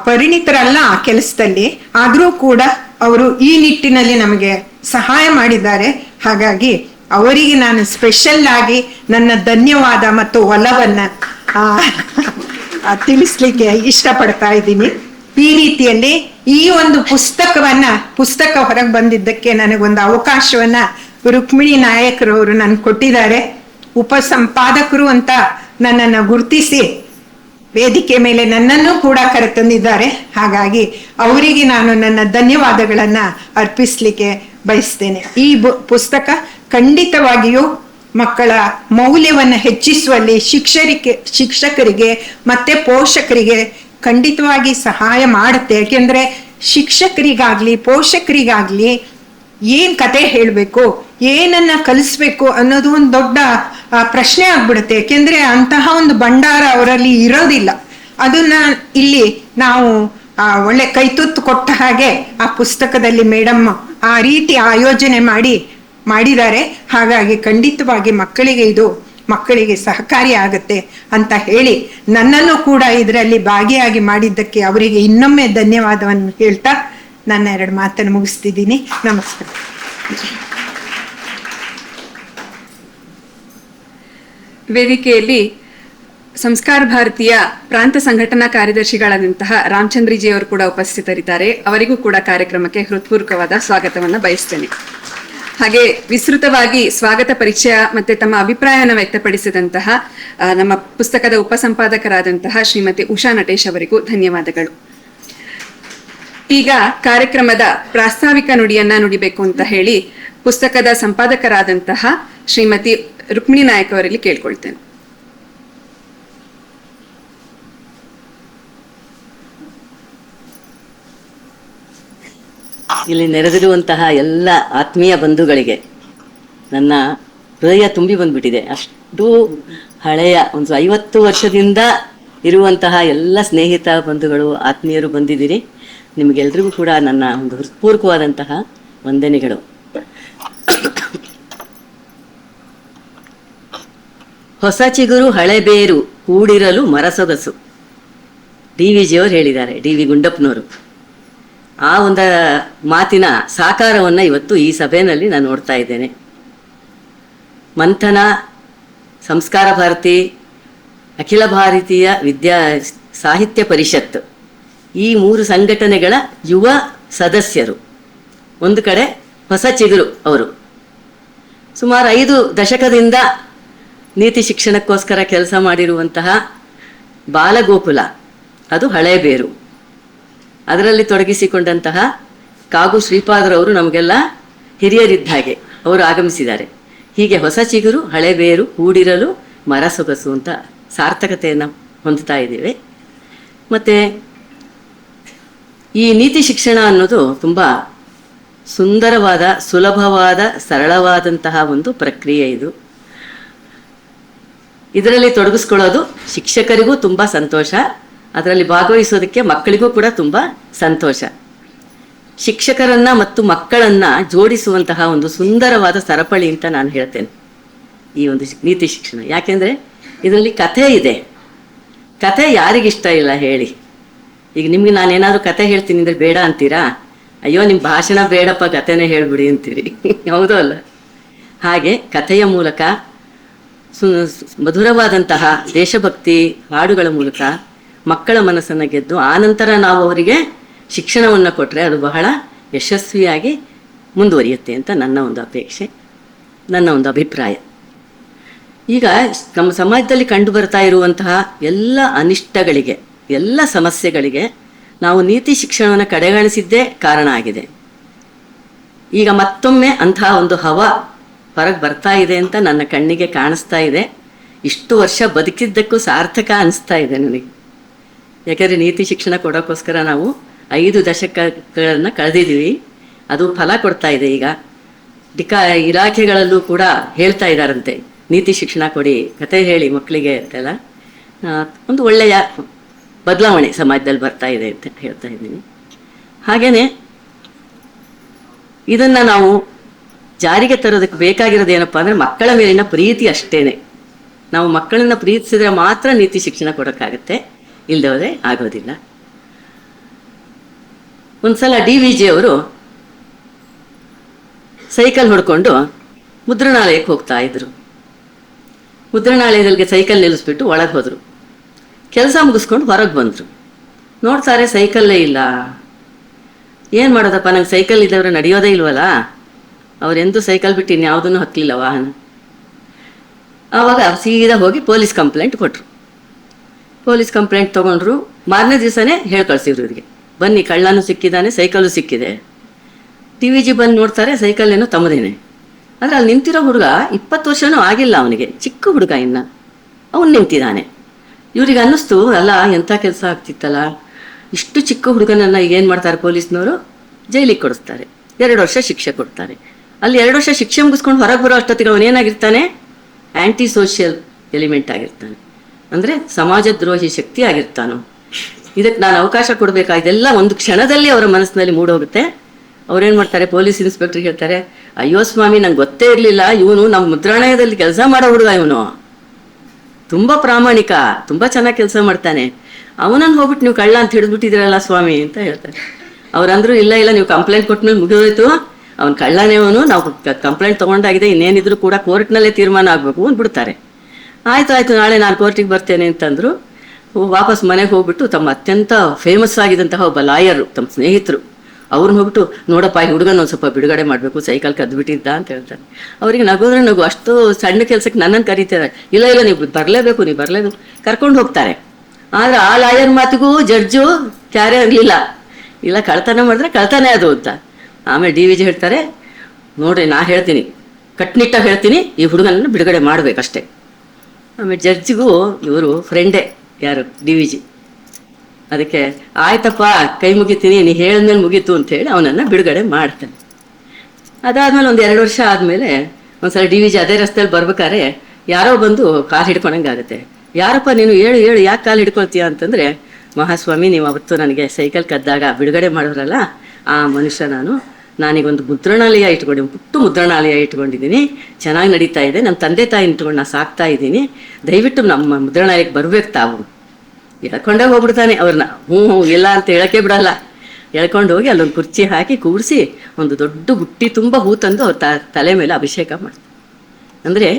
ಪರಿಣಿತರಲ್ಲ ಆ ಕೆಲಸದಲ್ಲಿ, ಆದ್ರೂ ಕೂಡ ಅವರು ಈ ನಿಟ್ಟಿನಲ್ಲಿ ನಮಗೆ ಸಹಾಯ ಮಾಡಿದ್ದಾರೆ. ಹಾಗಾಗಿ ಅವರಿಗೆ ನಾನು ಸ್ಪೆಷಲ್ ಆಗಿ ನನ್ನ ಧನ್ಯವಾದ ಮತ್ತು ಒಲವನ್ನ ತಿಳಿಸ್ಲಿಕ್ಕೆ ಇಷ್ಟಪಡ್ತಾ ಇದ್ದೀನಿ. ಈ ರೀತಿಯಲ್ಲಿ ಈ ಒಂದು ಪುಸ್ತಕ ಹೊರಗೆ ಬಂದಿದ್ದಕ್ಕೆ ನನಗೊಂದು ಅವಕಾಶವನ್ನ ರುಕ್ಮಿಣಿ ನಾಯಕರವರು ನನ್ಗೆ ಕೊಟ್ಟಿದ್ದಾರೆ. ಉಪಸಂಪಾದಕರು ಅಂತ ನನ್ನನ್ನು ಗುರುತಿಸಿ ವೇದಿಕೆ ಮೇಲೆ ನನ್ನನ್ನು ಕೂಡ ಕರೆತಂದಿದ್ದಾರೆ. ಹಾಗಾಗಿ ಅವರಿಗೆ ನಾನು ನನ್ನ ಧನ್ಯವಾದಗಳನ್ನ ಅರ್ಪಿಸ್ಲಿಕ್ಕೆ ಬಯಸ್ತೇನೆ. ಈ ಪುಸ್ತಕ ಖಂಡಿತವಾಗಿಯೂ ಮಕ್ಕಳ ಮೌಲ್ಯವನ್ನು ಹೆಚ್ಚಿಸುವಲ್ಲಿ ಶಿಕ್ಷಕರಿಗೆ ಮತ್ತೆ ಪೋಷಕರಿಗೆ ಖಂಡಿತವಾಗಿ ಸಹಾಯ ಮಾಡುತ್ತೆ. ಯಾಕೆಂದ್ರೆ ಶಿಕ್ಷಕರಿಗಾಗ್ಲಿ ಪೋಷಕರಿಗಾಗ್ಲಿ ಏನ್ ಕತೆ ಹೇಳ್ಬೇಕು, ಏನನ್ನ ಕಲಿಸ್ಬೇಕು ಅನ್ನೋದು ಒಂದು ದೊಡ್ಡ ಪ್ರಶ್ನೆ ಆಗ್ಬಿಡುತ್ತೆ. ಯಾಕೆಂದ್ರೆ ಅಂತಹ ಒಂದು ಭಂಡಾರ ಅವರಲ್ಲಿ ಇರೋದಿಲ್ಲ. ಅದನ್ನ ಇಲ್ಲಿ ನಾವು ಒಳ್ಳೆ ಕೈತುತ್ತು ಕೊಟ್ಟ ಹಾಗೆ ಆ ಪುಸ್ತಕದಲ್ಲಿ ಮೇಡಮ್ ಆ ರೀತಿ ಆಯೋಜನೆ ಮಾಡಿದ್ದಾರೆ. ಹಾಗಾಗಿ ಖಂಡಿತವಾಗಿ ಮಕ್ಕಳಿಗೆ ಸಹಕಾರಿ ಆಗತ್ತೆ ಅಂತ ಹೇಳಿ ನನ್ನನ್ನು ಕೂಡ ಇದರಲ್ಲಿ ಭಾಗಿಯಾಗಿ ಮಾಡಿದ್ದಕ್ಕೆ ಅವರಿಗೆ ಇನ್ನೊಮ್ಮೆ ಧನ್ಯವಾದವನ್ನು ಹೇಳ್ತಾ ನನ್ನ 2 ಮಾತನ್ನು ಮುಗಿಸ್ತಿದ್ದೀನಿ. ನಮಸ್ಕಾರ. ವೇದಿಕೆಯಲ್ಲಿ ಸಂಸ್ಕಾರ ಭಾರತೀಯ ಪ್ರಾಂತ ಸಂಘಟನಾ ಕಾರ್ಯದರ್ಶಿಗಳಾದಂತಹ ರಾಮಚಂದ್ರಿಜಿ ಅವರು ಕೂಡ ಉಪಸ್ಥಿತರಿದ್ದಾರೆ. ಅವರಿಗೂ ಕೂಡ ಕಾರ್ಯಕ್ರಮಕ್ಕೆ ಹೃತ್ಪೂರ್ವಕವಾದ ಸ್ವಾಗತವನ್ನು ಬಯಸ್ತೇನೆ. ಹಾಗೆ ವಿಸ್ತೃತವಾಗಿ ಸ್ವಾಗತ ಪರಿಚಯ ಮತ್ತೆ ತಮ್ಮ ಅಭಿಪ್ರಾಯವನ್ನು ವ್ಯಕ್ತಪಡಿಸಿದಂತಹ ನಮ್ಮ ಪುಸ್ತಕದ ಉಪಸಂಪಾದಕರಾದಂತಹ ಶ್ರೀಮತಿ ಉಷಾ ನಟೇಶ್ ಅವರಿಗೂ ಧನ್ಯವಾದಗಳು. ಈಗ ಕಾರ್ಯಕ್ರಮದ ಪ್ರಾಸ್ತಾವಿಕ ನುಡಿಯನ್ನ ನುಡಿಬೇಕು ಅಂತ ಹೇಳಿ ಪುಸ್ತಕದ ಸಂಪಾದಕರಾದಂತಹ ಶ್ರೀಮತಿ ರುಕ್ಮಿಣಿ ನಾಯಕ್ ಅವರಲ್ಲಿ ಕೇಳ್ಕೊಳ್ತೇನೆ. ಇಲ್ಲಿ ನೆರೆದಿರುವಂತಹ ಎಲ್ಲ ಆತ್ಮೀಯ ಬಂಧುಗಳಿಗೆ ನನ್ನ ಹೃದಯ ತುಂಬಿ ಬಂದ್ಬಿಟ್ಟಿದೆ. ಅಷ್ಟು ಹಳೆಯ ಒಂದು 50 ವರ್ಷದಿಂದ ಇರುವಂತಹ ಎಲ್ಲ ಸ್ನೇಹಿತ ಬಂಧುಗಳು ಆತ್ಮೀಯರು ಬಂದಿದ್ದೀರಿ. ನಿಮಗೆಲ್ರಿಗೂ ಕೂಡ ನನ್ನ ಒಂದು ಹೃತ್ಪೂರ್ವಕವಾದಂತಹ ವಂದನೆಗಳು. ಹೊಸ ಚಿಗುರು ಹಳೆ ಬೇರು ಕೂಡಿರಲು ಮರಸೊಗಸು, DVಜಿ ಅವರು ಹೇಳಿದ್ದಾರೆ, DV ಗುಂಡಪ್ಪನವರು. ಆ ಒಂದು ಮಾತಿನ ಸಾಕಾರವನ್ನು ಇವತ್ತು ಈ ಸಭೆಯಲ್ಲಿ ನಾನು ನೋಡ್ತಾ ಇದ್ದೇನೆ. ಮಂಥನ, ಸಂಸ್ಕಾರ ಭಾರತಿ, ಅಖಿಲ ಭಾರತೀಯ ಸಾಹಿತ್ಯ ಪರಿಷತ್, ಈ 3 ಸಂಘಟನೆಗಳ ಯುವ ಸದಸ್ಯರು. ಒಂದು ಕಡೆ ಹೊಸ ಚಿಗುರು ಅವರು ಸುಮಾರು 5 ದಶಕದಿಂದ ನೀತಿ ಶಿಕ್ಷಣಕ್ಕೋಸ್ಕರ ಕೆಲಸ ಮಾಡಿರುವಂತಹ ಬಾಲಗೋಕುಲ, ಅದು ಹಳೆ ಬೇರು. ಅದರಲ್ಲಿ ತೊಡಗಿಸಿಕೊಂಡಂತಹ ಕಾಗು ಶ್ರೀಪಾದರವರು ನಮಗೆಲ್ಲ ಹಿರಿಯರಿದ್ದ ಹಾಗೆ ಅವರು ಆಗಮಿಸಿದ್ದಾರೆ. ಹೀಗೆ ಹೊಸ ಚಿಗುರು ಹಳೆ ಬೇರು ಕೂಡಿರಲು ಮರ ಸೊಗಸು ಅಂತ ಸಾರ್ಥಕತೆಯನ್ನು ಹೊಂದುತ್ತಾ ಇದ್ದೇವೆ. ಮತ್ತು ಈ ನೀತಿ ಶಿಕ್ಷಣ ಅನ್ನೋದು ತುಂಬ ಸುಂದರವಾದ, ಸುಲಭವಾದ, ಸರಳವಾದಂತಹ ಒಂದು ಪ್ರಕ್ರಿಯೆ. ಇದರಲ್ಲಿ ತೊಡಗಿಸ್ಕೊಳ್ಳೋದು ಶಿಕ್ಷಕರಿಗೂ ತುಂಬ ಸಂತೋಷ, ಅದರಲ್ಲಿ ಭಾಗವಹಿಸೋದಕ್ಕೆ ಮಕ್ಕಳಿಗೂ ಕೂಡ ತುಂಬ ಸಂತೋಷ. ಶಿಕ್ಷಕರನ್ನ ಮತ್ತು ಮಕ್ಕಳನ್ನ ಜೋಡಿಸುವಂತಹ ಒಂದು ಸುಂದರವಾದ ಸರಪಳಿ ಅಂತ ನಾನು ಹೇಳ್ತೇನೆ ಈ ಒಂದು ನೀತಿ ಶಿಕ್ಷಣ. ಯಾಕೆಂದರೆ ಇದರಲ್ಲಿ ಕಥೆ ಇದೆ. ಕಥೆ ಯಾರಿಗಿಷ್ಟ ಇಲ್ಲ ಹೇಳಿ? ಈಗ ನಿಮ್ಗೆ ನಾನೇನಾದರೂ ಕತೆ ಹೇಳ್ತೀನಿ ಅಂದರೆ ಬೇಡ ಅಂತೀರಾ? ಅಯ್ಯೋ ನಿಮ್ಮ ಭಾಷಣ ಬೇಡಪ್ಪ, ಕಥೆನೇ ಹೇಳ್ಬಿಡಿ ಅಂತೀರಿ. ಹೌದೋ ಅಲ್ಲ? ಹಾಗೆ ಕಥೆಯ ಮೂಲಕ ಮಧುರವಾದಂತಹ ದೇಶಭಕ್ತಿ ಹಾಡುಗಳ ಮೂಲಕ ಮಕ್ಕಳ ಮನಸ್ಸನ್ನು ಗೆದ್ದು ಆನಂತರ ನಾವು ಅವರಿಗೆ ಶಿಕ್ಷಣವನ್ನು ಕೊಟ್ಟರೆ ಅದು ಬಹಳ ಯಶಸ್ವಿಯಾಗಿ ಮುಂದುವರಿಯುತ್ತೆ ಅಂತ ನನ್ನ ಒಂದು ಅಪೇಕ್ಷೆ, ನನ್ನ ಒಂದು ಅಭಿಪ್ರಾಯ. ಈಗ ನಮ್ಮ ಸಮಾಜದಲ್ಲಿ ಕಂಡು ಬರ್ತಾ ಇರುವಂತಹ ಎಲ್ಲ ಅನಿಷ್ಟಗಳಿಗೆ, ಎಲ್ಲ ಸಮಸ್ಯೆಗಳಿಗೆ ನಾವು ನೀತಿ ಶಿಕ್ಷಣವನ್ನು ಕಡೆಗಣಿಸಿದ್ದೇ ಕಾರಣ ಆಗಿದೆ. ಈಗ ಮತ್ತೊಮ್ಮೆ ಅಂತಹ ಒಂದು ಹವಾ ಹೊರಗೆ ಬರ್ತಾ ಇದೆ ಅಂತ ನನ್ನ ಕಣ್ಣಿಗೆ ಕಾಣಿಸ್ತಾ ಇದೆ. ಇಷ್ಟು ವರ್ಷ ಬದುಕಿದ್ದಕ್ಕೂ ಸಾರ್ಥಕ ಅನಿಸ್ತಾ ಇದೆ ನನಗೆ. ಯಾಕಂದರೆ ನೀತಿ ಶಿಕ್ಷಣ ಕೊಡೋಕ್ಕೋಸ್ಕರ ನಾವು 5 ದಶಕಗಳನ್ನು ಕಳೆದಿದ್ದೀವಿ. ಅದು ಫಲ ಕೊಡ್ತಾ ಇದೆ. ಈಗ ಇಲಾಖೆಗಳಲ್ಲೂ ಕೂಡ ಹೇಳ್ತಾ ಇದ್ದಾರಂತೆ, ನೀತಿ ಶಿಕ್ಷಣ ಕೊಡಿ, ಕತೆ ಹೇಳಿ ಮಕ್ಕಳಿಗೆ ಅಂತೆಲ್ಲ. ಒಂದು ಒಳ್ಳೆಯ ಬದಲಾವಣೆ ಸಮಾಜದಲ್ಲಿ ಬರ್ತಾ ಇದೆ ಅಂತ ಹೇಳ್ತಾ ಇದ್ದೀನಿ. ಹಾಗೆಯೇ ಇದನ್ನು ನಾವು ಜಾರಿಗೆ ತರೋದಕ್ಕೆ ಬೇಕಾಗಿರೋದು ಏನಪ್ಪ ಅಂದರೆ ಮಕ್ಕಳ ಮೇಲಿನ ಪ್ರೀತಿ ಅಷ್ಟೇನೆ. ನಾವು ಮಕ್ಕಳನ್ನು ಪ್ರೀತಿಸಿದ್ರೆ ಮಾತ್ರ ನೀತಿ ಶಿಕ್ಷಣ ಕೊಡೋಕ್ಕಾಗತ್ತೆ, ಇಲ್ಲದೆ ಆಗೋದಿಲ್ಲ. ಒಂದ್ಸಲ DVG ಅವರು ಸೈಕಲ್ ಹೊಡ್ಕೊಂಡು ಮುದ್ರಣಾಲಯಕ್ಕೆ ಹೋಗ್ತಾ ಇದ್ರು. ಮುದ್ರಣಾಲಯದಲ್ಲಿ ಸೈಕಲ್ ನಿಲ್ಲಿಸ್ಬಿಟ್ಟು ಒಳಗೆ ಹೋದರು. ಕೆಲಸ ಮುಗಿಸ್ಕೊಂಡು ಹೊರಗೆ ಬಂದರು. ನೋಡ್ತಾರೆ ಸೈಕಲ್ಲೇ ಇಲ್ಲ. ಏನು ಮಾಡೋದಪ್ಪ, ನಂಗೆ ಸೈಕಲ್ ಇದ್ದವರು ನಡೆಯೋದೇ ಇಲ್ವಲ್ಲ. ಅವರೆಂದು ಸೈಕಲ್ ಬಿಟ್ಟು ಇನ್ಯಾವುದನ್ನು ಹತ್ತಲಿಲ್ಲ ವಾಹನ. ಆವಾಗ ಸೀದಾ ಹೋಗಿ ಪೊಲೀಸ್ ಕಂಪ್ಲೇಂಟ್ ಕೊಟ್ಟರು. ಪೊಲೀಸ್ ಕಂಪ್ಲೇಂಟ್ ತೊಗೊಂಡ್ರು. ಮಾರನೇ ದಿವಸನೇ ಹೇಳಿ ಕಳಿಸಿದ್ರು ಇವರಿಗೆ, ಬನ್ನಿ ಕಳ್ಳನೂ ಸಿಕ್ಕಿದ್ದಾನೆ, ಸೈಕಲ್ಲು ಸಿಕ್ಕಿದೆ. DVG ಬಂದು ನೋಡ್ತಾರೆ ಸೈಕಲ್ ಏನೋ ತಮ್ಮದೇನೆ. ಆದರೆ ಅಲ್ಲಿ ನಿಂತಿರೋ ಹುಡುಗ 20 ವರ್ಷನೂ ಆಗಿಲ್ಲ ಅವನಿಗೆ, ಚಿಕ್ಕ ಹುಡುಗ ಇನ್ನು, ಅವನು ನಿಂತಿದ್ದಾನೆ. ಇವ್ರಿಗೆ ಅನ್ನಿಸ್ತು, ಅಲ್ಲ ಎಂಥ ಕೆಲಸ ಆಗ್ತಿತ್ತಲ್ಲ, ಇಷ್ಟು ಚಿಕ್ಕ ಹುಡುಗನನ್ನು ಏನು ಮಾಡ್ತಾರೆ ಪೊಲೀಸ್ನವರು, ಜೈಲಿಗೆ ಕೊಡಿಸ್ತಾರೆ, 2 ವರ್ಷ ಶಿಕ್ಷೆ ಕೊಡ್ತಾರೆ. ಅಲ್ಲಿ 2 ವರ್ಷ ಶಿಕ್ಷೆ ಮುಗಿಸ್ಕೊಂಡು ಹೊರಗೆ ಬರೋ ಅಷ್ಟೊತ್ತಿಗೆ ಅವನೇನಾಗಿರ್ತಾನೆ, ಆ್ಯಂಟಿ ಸೋಷಿಯಲ್ ಎಲಿಮೆಂಟ್ ಆಗಿರ್ತಾನೆ, ಅಂದರೆ ಸಮಾಜ ದ್ರೋಹಿ ಶಕ್ತಿ ಆಗಿರ್ತಾನೋ. ಇದಕ್ಕೆ ನಾನು ಅವಕಾಶ ಕೊಡಬೇಕಾ? ಇದೆಲ್ಲ ಒಂದು ಕ್ಷಣದಲ್ಲಿ ಅವರ ಮನಸ್ಸಿನಲ್ಲಿ ಮೂಡೋಗುತ್ತೆ. ಅವ್ರೇನು ಮಾಡ್ತಾರೆ, ಪೊಲೀಸ್ ಇನ್ಸ್ಪೆಕ್ಟ್ರಿಗೆ ಹೇಳ್ತಾರೆ, ಅಯ್ಯೋ ಸ್ವಾಮಿ ನಂಗೆ ಗೊತ್ತೇ ಇರಲಿಲ್ಲ, ಇವನು ನಮ್ಮ ಮುದ್ರಣಾಲಯದಲ್ಲಿ ಕೆಲಸ ಮಾಡೋ ಹುಡುಗ, ಇವನು ತುಂಬ ಪ್ರಾಮಾಣಿಕ, ತುಂಬ ಚೆನ್ನಾಗಿ ಕೆಲಸ ಮಾಡ್ತಾನೆ, ಅವನನ್ನು ಹೋಗ್ಬಿಟ್ಟು ನೀವು ಕಳ್ಳ ಅಂತ ಹಿಡಿದ್ಬಿಟ್ಟಿದ್ದೀರಲ್ಲ ಸ್ವಾಮಿ ಅಂತ ಹೇಳ್ತಾರೆ. ಅವ್ರಂದ್ರು, ಇಲ್ಲ ನೀವು ಕಂಪ್ಲೇಂಟ್ ಕೊಟ್ಟಮೇಲೆ ಮುಗಿದೋಯ್ತು, ಅವ್ನು ಕಳ್ಳನೇ, ಅವನು ನಾವು ಕಂಪ್ಲೇಂಟ್ ತೊಗೊಂಡಾಗಿದೆ, ಇನ್ನೇನಿದ್ರು ಕೂಡ ಕೋರ್ಟ್ನಲ್ಲೇ ತೀರ್ಮಾನ ಆಗಬೇಕು ಅಂದ್ಬಿಡ್ತಾರೆ. ಆಯಿತು ನಾಳೆ ನಾನು ಕೋರ್ಟಿಗೆ ಬರ್ತೇನೆ ಅಂತಂದರು. ವಾಪಸ್ ಮನೆಗೆ ಹೋಗ್ಬಿಟ್ಟು ತಮ್ಮ ಅತ್ಯಂತ ಫೇಮಸ್ ಆಗಿದ್ದಂತಹ ಒಬ್ಬ ಲಾಯರು, ತಮ್ಮ ಸ್ನೇಹಿತರು, ಅವ್ರನ್ನ ಹೋಗ್ಬಿಟ್ಟು, ನೋಡಪ್ಪ ಈ ಹುಡುಗನ ಒಂದು ಸ್ವಲ್ಪ ಬಿಡುಗಡೆ ಮಾಡಬೇಕು, ಸೈಕಲ್ ಕದ್ದುಬಿಟ್ಟಿದ್ದ ಅಂತ ಹೇಳ್ತಾರೆ. ಅವರಿಗೆ ನಗೋದ್ರೆ ನಗು, ಅಷ್ಟು ಸಣ್ಣ ಕೆಲಸಕ್ಕೆ ನನ್ನನ್ನು ಕರೀತಾರೆ. ಇಲ್ಲ ನೀವು ಬರಲೇಬೇಕು ಕರ್ಕೊಂಡು ಹೋಗ್ತಾರೆ. ಆದರೆ ಆ ಲಾಯರ್ ಮಾತಿಗೂ ಜಡ್ಜು ಕ್ಯಾರೇ ಇರಲಿಲ್ಲ. ಇಲ್ಲ ಕಳ್ತನ ಮಾಡಿದ್ರೆ ಕಳ್ತನೇ ಅದು ಅಂತ. ಆಮೇಲೆ DVG ಹೇಳ್ತಾರೆ, ನೋಡ್ರಿ ನಾ ಹೇಳ್ತೀನಿ, ಕಟ್ನಿಟ್ಟಾಗಿ ಹೇಳ್ತೀನಿ, ಈ ಹುಡುಗನನ್ನು ಬಿಡುಗಡೆ ಮಾಡಬೇಕಷ್ಟೆ. ಆಮೇಲೆ ಜಡ್ಜಿಗೂ ಇವರು ಫ್ರೆಂಡೇ, ಯಾರು DVG. ಅದಕ್ಕೆ ಆಯ್ತಪ್ಪ ಕೈ ಮುಗಿತೀನಿ, ನೀ ಹೇಳಿದ್ಮೇಲೆ ಮುಗೀತು ಅಂತ ಹೇಳಿ ಅವನನ್ನು ಬಿಡುಗಡೆ ಮಾಡ್ತಾನೆ. ಅದಾದ್ಮೇಲೆ ಒಂದು 2 ವರ್ಷ ಆದಮೇಲೆ ಒಂದ್ಸಲ DVG ಅದೇ ರಸ್ತೆಯಲ್ಲಿ ಬರ್ಬೇಕಾದ್ರೆ ಯಾರೋ ಬಂದು ಕಾಲು ಹಿಡ್ಕೊಂಡಂಗೆ ಆಗುತ್ತೆ. ಯಾರಪ್ಪ ನೀನು, ಹೇಳು ಯಾಕೆ ಕಾಲು ಹಿಡ್ಕೊಳ್ತೀಯ ಅಂತಂದರೆ, ಮಹಾಸ್ವಾಮಿ ನೀವು ಅವತ್ತು ನನಗೆ ಸೈಕಲ್ ಕದ್ದಾಗ ಬಿಡುಗಡೆ ಮಾಡೋರಲ್ಲ ಆ ಮನುಷ್ಯ ನಾನೀಗೊಂದು ಮುದ್ರಣಾಲಯ ಪುಟ್ಟು ಮುದ್ರಣಾಲಯ ಇಟ್ಕೊಂಡಿದ್ದೀನಿ, ಚೆನ್ನಾಗಿ ನಡೀತಾ ಇದೆ, ನಮ್ಮ ತಂದೆ ತಾಯಿ ಇಟ್ಕೊಂಡು ನಾನು ಸಾಕ್ತಾ ಇದ್ದೀನಿ, ದಯವಿಟ್ಟು ನಮ್ಮ ಮುದ್ರಣಾಲಯಕ್ಕೆ ಬರ್ಬೇಕು ತಾವು. ಎಳ್ಕೊಂಡೇ ಹೋಗ್ಬಿಡ್ತಾನೆ ಅವ್ರನ್ನ. ಹ್ಞೂ ಇಲ್ಲ ಅಂತ ಹೇಳೋಕ್ಕೆ ಬಿಡಲ್ಲ. ಎಳ್ಕೊಂಡು ಹೋಗಿ ಅಲ್ಲೊಂದು ಕುರ್ಚಿ ಹಾಕಿ ಕೂರಿಸಿ ಒಂದು ದೊಡ್ಡ ಬುಟ್ಟಿ ತುಂಬ ಹೂ ತಂದು ಅವ್ರ ತಲೆ ಮೇಲೆ ಅಭಿಷೇಕ ಮಾಡ್ತಾರೆ. ಅಂದರೆ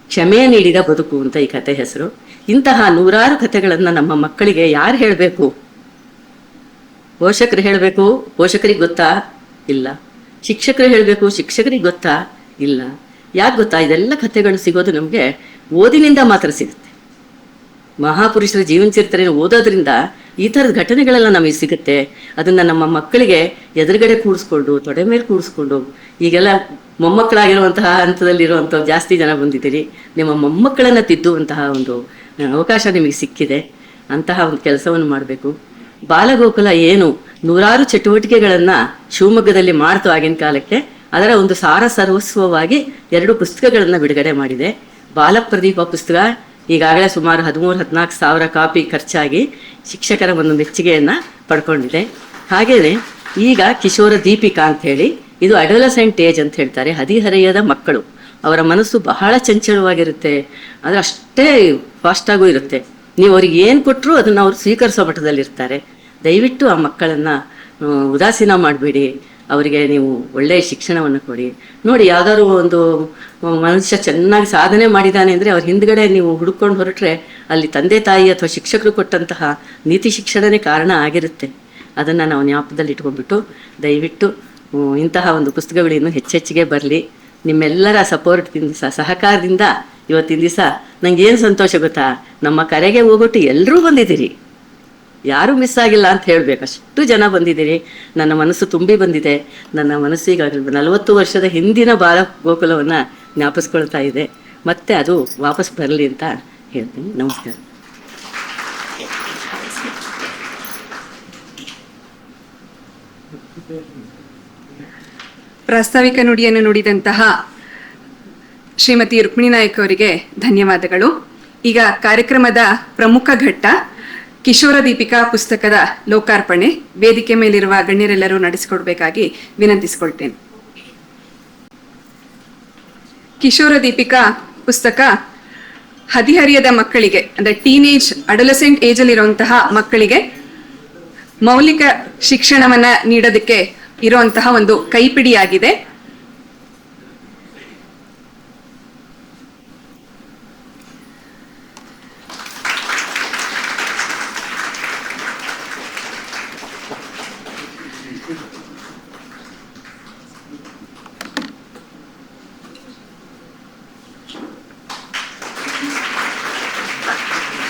ಕ್ಷಮೆ ನೀಡಿದ ಬದುಕು ಅಂತ ಈ ಕತೆ ಹೆಸರು. ಇಂತಹ 100 ಕಥೆಗಳನ್ನು ನಮ್ಮ ಮಕ್ಕಳಿಗೆ ಯಾರು ಹೇಳಬೇಕು? ಪೋಷಕರು ಹೇಳಬೇಕು, ಪೋಷಕರಿಗೆ ಗೊತ್ತಾ? ಇಲ್ಲ. ಶಿಕ್ಷಕರು ಹೇಳಬೇಕು, ಶಿಕ್ಷಕರಿಗೆ ಗೊತ್ತಾ? ಇಲ್ಲ. ಯಾಕೆ ಗೊತ್ತಾ? ಇದೆಲ್ಲ ಕಥೆಗಳು ಸಿಗೋದು ನಮಗೆ ಓದಿನಿಂದ ಮಾತ್ರ ಸಿಗುತ್ತೆ. ಮಹಾಪುರುಷರ ಜೀವನ ಚರಿತ್ರೆಯನ್ನು ಓದೋದ್ರಿಂದ ಈ ಥರದ ಘಟನೆಗಳೆಲ್ಲ ನಮಗೆ ಸಿಗುತ್ತೆ. ಅದನ್ನು ನಮ್ಮ ಮಕ್ಕಳಿಗೆ ಎದುರುಗಡೆ ಕೂಡಿಸ್ಕೊಂಡು, ತೊಡೆ ಮೇಲೆ ಕೂಡಿಸ್ಕೊಂಡು, ಈಗೆಲ್ಲ ಮೊಮ್ಮಕ್ಕಳಾಗಿರುವಂತಹ ಹಂತದಲ್ಲಿರುವಂಥ ಜಾಸ್ತಿ ಜನ ಬಂದಿದ್ದೀರಿ, ನಿಮ್ಮ ಮೊಮ್ಮಕ್ಕಳನ್ನು ತಿದ್ದುವಂತಹ ಒಂದು ಅವಕಾಶ ನಿಮಗೆ ಸಿಕ್ಕಿದೆ. ಅಂತಹ ಒಂದು ಕೆಲಸವನ್ನು ಮಾಡಬೇಕು. ಬಾಲಗೋಕುಲ ಏನು 100 ಚಟುವಟಿಕೆಗಳನ್ನು ಶಿವಮೊಗ್ಗದಲ್ಲಿ ಮಾಡ್ತು ಆಗಿನ ಕಾಲಕ್ಕೆ, ಅದರ ಒಂದು ಸಾರ ಸರ್ವಸ್ವವಾಗಿ 2 ಪುಸ್ತಕಗಳನ್ನು ಬಿಡುಗಡೆ ಮಾಡಿದೆ. ಬಾಲಪ್ರದೀಪ ಪುಸ್ತಕ ಈಗಾಗಲೇ ಸುಮಾರು 13-14 ಸಾವಿರ ಕಾಪಿ ಖರ್ಚಾಗಿ ಶಿಕ್ಷಕರ ಒಂದು ಮೆಚ್ಚುಗೆಯನ್ನು ಪಡ್ಕೊಂಡಿದೆ. ಹಾಗೆಯೇ ಈಗ ಕಿಶೋರ ದೀಪಿಕಾ ಅಂತ ಹೇಳಿ, ಇದು ಅಡೋಲಸೆಂಟ್ ಏಜ್ ಅಂತ ಹೇಳ್ತಾರೆ, ಹದಿಹರೆಯದ ಮಕ್ಕಳು. ಅವರ ಮನಸ್ಸು ಬಹಳ ಚಂಚಲವಾಗಿರುತ್ತೆ, ಆದರೆ ಅಷ್ಟೇ ಫಾಸ್ಟಾಗೂ ಇರುತ್ತೆ. ನೀವು ಅವ್ರಿಗೆ ಏನು ಕೊಟ್ಟರು ಅದನ್ನು ಅವ್ರು ಸ್ವೀಕರಿಸೋ ಮಟ್ಟದಲ್ಲಿರ್ತಾರೆ. ದಯವಿಟ್ಟು ಆ ಮಕ್ಕಳನ್ನು ಉದಾಸೀನ ಮಾಡಬೇಡಿ. ಅವರಿಗೆ ನೀವು ಒಳ್ಳೆಯ ಶಿಕ್ಷಣವನ್ನು ಕೊಡಿ. ನೋಡಿ, ಯಾವ್ದಾದ್ರು ಒಂದು ಮನುಷ್ಯ ಚೆನ್ನಾಗಿ ಸಾಧನೆ ಮಾಡಿದ್ದಾನೆ ಅಂದರೆ ಅವ್ರ ಹಿಂದ್ಗಡೆ ನೀವು ಹುಡುಕೊಂಡು ಹೊರಟ್ರೆ ಅಲ್ಲಿ ತಂದೆ ತಾಯಿ ಅಥವಾ ಶಿಕ್ಷಕರು ಕೊಟ್ಟಂತಹ ನೀತಿ ಶಿಕ್ಷಣನೇ ಕಾರಣ ಆಗಿರುತ್ತೆ. ಅದನ್ನು ನಾವು ಜ್ಞಾಪಕದಲ್ಲಿ ಇಟ್ಕೊಂಡ್ಬಿಟ್ಟು ದಯವಿಟ್ಟು ಇಂತಹ ಒಂದು ಪುಸ್ತಕಗಳು ಇನ್ನೂ ಹೆಚ್ಚೆಚ್ಚಿಗೆ ಬರಲಿ. ನಿಮ್ಮೆಲ್ಲರ ಸಪೋರ್ಟ್ದಿಂದ, ಸಹಕಾರದಿಂದ ಇವತ್ತಿನ ದಿವಸ ನಂಗೆ ಏನು ಸಂತೋಷ ಗೊತ್ತಾ, ನಮ್ಮ ಕರೆಗೆ ಹೋಗ್ಬಿಟ್ಟು ಎಲ್ಲರೂ ಬಂದಿದ್ದೀರಿ, ಯಾರೂ ಮಿಸ್ ಆಗಿಲ್ಲ ಅಂತ ಹೇಳಬೇಕು. ಅಷ್ಟು ಜನ ಬಂದಿದ್ದೀರಿ. ನನ್ನ ಮನಸ್ಸು ತುಂಬಿ ಬಂದಿದೆ. ನನ್ನ ಮನಸ್ಸೀಗ 40 ವರ್ಷದ ಹಿಂದಿನ ಬಾಲ ಗೋಕುಲವನ್ನು ಜ್ಞಾಪಿಸ್ಕೊಳ್ತಾ ಇದೆ. ಮತ್ತೆ ಅದು ವಾಪಸ್ ಬರಲಿ ಅಂತ ಹೇಳ್ತೀನಿ. ನಮಸ್ಕಾರ. ಪ್ರಾಸ್ತಾವಿಕ ನುಡಿಯನ್ನು ನುಡಿದಂತಹ ಶ್ರೀಮತಿ ರುಕ್ಮಿಣಿ ನಾಯಕ್ ಅವರಿಗೆ ಧನ್ಯವಾದಗಳು. ಈಗ ಕಾರ್ಯಕ್ರಮದ ಪ್ರಮುಖ ಘಟ್ಟ ಕಿಶೋರ ದೀಪಿಕಾ ಪುಸ್ತಕದ ಲೋಕಾರ್ಪಣೆ. ವೇದಿಕೆ ಮೇಲಿರುವ ಗಣ್ಯರೆಲ್ಲರೂ ನಡೆಸಿಕೊಡ್ಬೇಕಾಗಿ ವಿನಂತಿಸಿಕೊಳ್ತೇನೆ. ಕಿಶೋರ ದೀಪಿಕಾ ಪುಸ್ತಕ ಹದಿಹರಿಯದ ಮಕ್ಕಳಿಗೆ, ಅಂದರೆ ಟೀನೇಜ್ ಅಡೋಲೆಸೆಂಟ್ ಏಜ್ ಅಲ್ಲಿರುವಂತಹ ಮಕ್ಕಳಿಗೆ ಮೌಲಿಕ ಶಿಕ್ಷಣವನ್ನ ನೀಡೋದಕ್ಕೆ ಇರುವಂತಹ ಒಂದು ಕೈಪಿಡಿಯಾಗಿದೆ.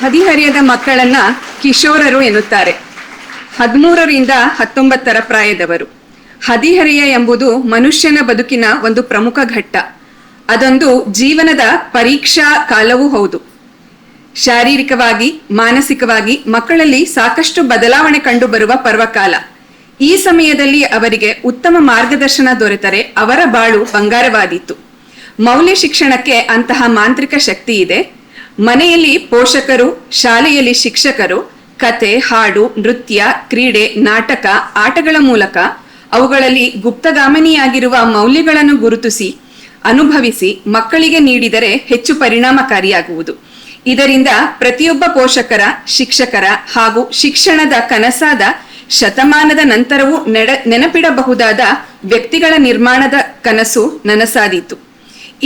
ಹದಿಹರಿಯದ ಮಕ್ಕಳನ್ನ ಕಿಶೋರರು ಎನ್ನುತ್ತಾರೆ. 13ರಿಂದ 19 ಪ್ರಾಯದವರು. ಹದಿಹರೆಯ ಎಂಬುದು ಮನುಷ್ಯನ ಬದುಕಿನ ಒಂದು ಪ್ರಮುಖ ಘಟ್ಟ. ಅದೊಂದು ಜೀವನದ ಪರೀಕ್ಷಾ ಕಾಲವೂ ಹೌದು. ಶಾರೀರಿಕವಾಗಿ, ಮಾನಸಿಕವಾಗಿ ಮಕ್ಕಳಲ್ಲಿ ಸಾಕಷ್ಟು ಬದಲಾವಣೆ ಕಂಡುಬರುವ ಪರ್ವಕಾಲ. ಈ ಸಮಯದಲ್ಲಿ ಅವರಿಗೆ ಉತ್ತಮ ಮಾರ್ಗದರ್ಶನ ದೊರೆತರೆ ಅವರ ಬಾಳು ಬಂಗಾರವಾದೀತು. ಮೌಲ್ಯ ಶಿಕ್ಷಣಕ್ಕೆ ಅಂತಹ ಮಾಂತ್ರಿಕ ಶಕ್ತಿ ಇದೆ. ಮನೆಯಲ್ಲಿ ಪೋಷಕರು, ಶಾಲೆಯಲ್ಲಿ ಶಿಕ್ಷಕರು ಕತೆ, ಹಾಡು, ನೃತ್ಯ, ಕ್ರೀಡೆ, ನಾಟಕ, ಆಟಗಳ ಮೂಲಕ ಅವುಗಳಲ್ಲಿ ಗುಪ್ತಗಾಮಿನಿಯಾಗಿರುವ ಮೌಲ್ಯಗಳನ್ನು ಗುರುತಿಸಿ ಅನುಭವಿಸಿ ಮಕ್ಕಳಿಗೆ ನೀಡಿದರೆ ಹೆಚ್ಚು ಪರಿಣಾಮಕಾರಿಯಾಗುವುದು. ಇದರಿಂದ ಪ್ರತಿಯೊಬ್ಬ ಪೋಷಕರ, ಶಿಕ್ಷಕರ ಹಾಗೂ ಶಿಕ್ಷಣದ ಕನಸಾದ ಶತಮಾನದ ನಂತರವೂ ನೆನಪಿಡಬಹುದಾದ ವ್ಯಕ್ತಿಗಳ ನಿರ್ಮಾಣದ ಕನಸು ನನಸಾದೀತು.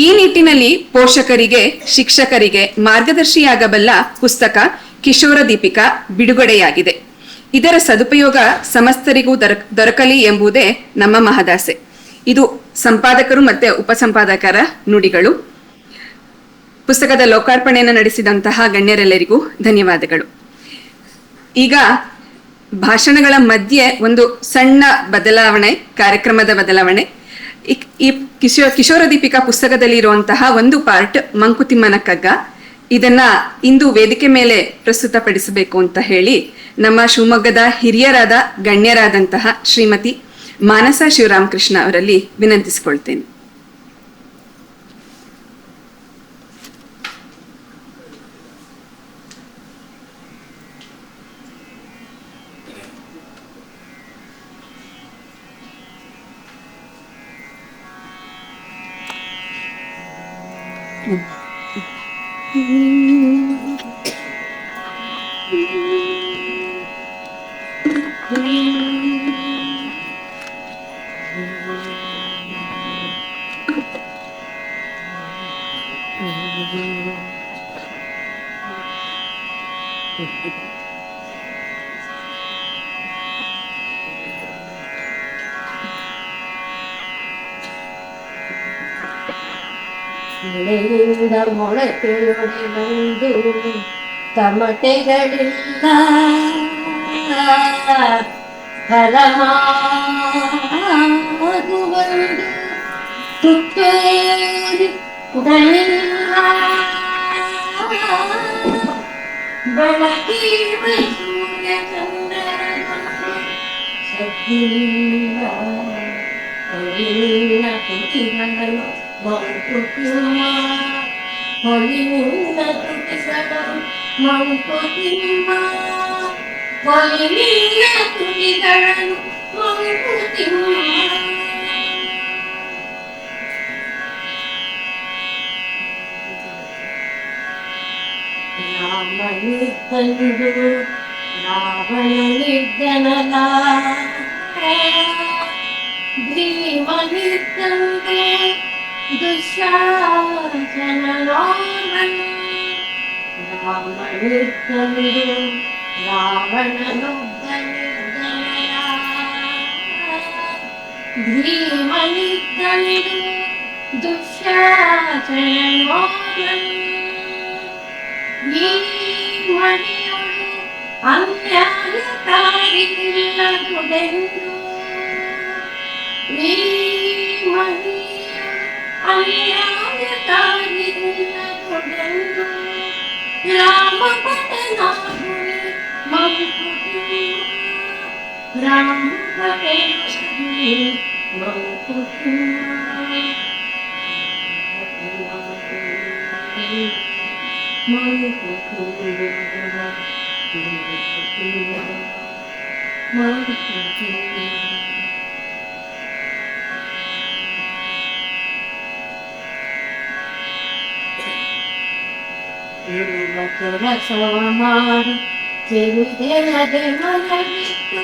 ಈ ನಿಟ್ಟಿನಲ್ಲಿ ಪೋಷಕರಿಗೆ, ಶಿಕ್ಷಕರಿಗೆ ಮಾರ್ಗದರ್ಶಿಯಾಗಬಲ್ಲ ಪುಸ್ತಕ ಕಿಶೋರ ದೀಪಿಕಾ ಬಿಡುಗಡೆಯಾಗಿದೆ. ಇದರ ಸದುಪಯೋಗ ಸಮಸ್ತರಿಗೂ ದೊರಕಲಿ ಎಂಬುದೇ ನಮ್ಮ ಮಹದಾಸೆ. ಇದು ಸಂಪಾದಕರು ಮತ್ತೆ ಉಪಸಂಪಾದಕರ ನುಡಿಗಳು. ಪುಸ್ತಕದ ಲೋಕಾರ್ಪಣೆಯನ್ನು ನಡೆಸಿದಂತಹ ಗಣ್ಯರೆಲ್ಲರಿಗೂ ಧನ್ಯವಾದಗಳು. ಈಗ ಭಾಷಣಗಳ ಮಧ್ಯೆ ಒಂದು ಸಣ್ಣ ಬದಲಾವಣೆ, ಕಾರ್ಯಕ್ರಮದ ಬದಲಾವಣೆ. ಈ ಕಿಶೋರ ದೀಪಿಕಾ ಪುಸ್ತಕದಲ್ಲಿ ಇರುವಂತಹ ಒಂದು ಪಾರ್ಟ್ ಮಂಕುತಿಮ್ಮನ ಕಗ್ಗ, ಇದನ್ನ ಇಂದು ವೇದಿಕೆ ಮೇಲೆ ಪ್ರಸ್ತುತಪಡಿಸಬೇಕು ಅಂತ ಹೇಳಿ ನಮ್ಮ ಶಿವಮೊಗ್ಗದ ಹಿರಿಯರಾದ ಗಣ್ಯರಾದಂತಹ ಶ್ರೀಮತಿ ಮಾನಸ ಶಿವರಾಮಕೃಷ್ಣ ಅವರಲ್ಲಿ ವಿನಂತಿಸಿಕೊಳ್ತೇನೆ. ಮಳೆಯಿಂದ ಮೊಳಕೆಯೊಡೆ ಬಂದು ತಮಟೆಗಳಿಲ್ಲ ಫಲಮಾಗುವಂದು ತುತ್ತೂರಿ ಉಡಲಿಲ್ಲ ಬೆಳಕಿವ ಸೂರ್ಯ ಚಂದ್ರನ ಸದ್ದಿಲ್ಲ ಹೊಲಿನ ತುಟಿಗಳು ಮಂಕುತಿಮ್ಮ ಹೊಲಿನ ತುಟಿಗಳು ಮಂಕುತಿಮ್ಮ ಹೊಲಿನ ತುಟಿಗಳನ್ನು ಮಂಕುತಿಮ್ಮ ರಾಮನಿದ್ದಂದು ರಾವಣನಿದ್ದನಲ್ಲ ಭೀಮನಿದ್ದಂತೆ ದುಶ್ಯಾಸನನೋರ್ವನು, ರಾಮನಿದ್ದಂತೆ ರಾವಣನೊಬ್ಬನಿದ್ದನೆಯ. ಭೀಮನಿದ್ದನಿದು ದುಶ್ಯಾಸನನೋರ್ವನು, ಈ ಮನೆಯೊಳು ಅನ್ಯಾಯಕಾರಿಯಿಲ್ಲದುದೆಂದು, ಈ ಮನೆಯೊಳು ಅನ್ಯಾಯಕಾರಿಯಿಲ್ಲದುದೆಂದು, ರಾಮಭಟನಾಗುವೆ ಮಂಕುತಿಮ್ಮ, ರಾಮಭಟನಾಗುವೆ ಮಂಕುತಿಮ್ಮ. ಕೆಲಸವ ಮಾಡು ತಿರುಗೇಳದೆ ಮನವಿಟ್ಟು,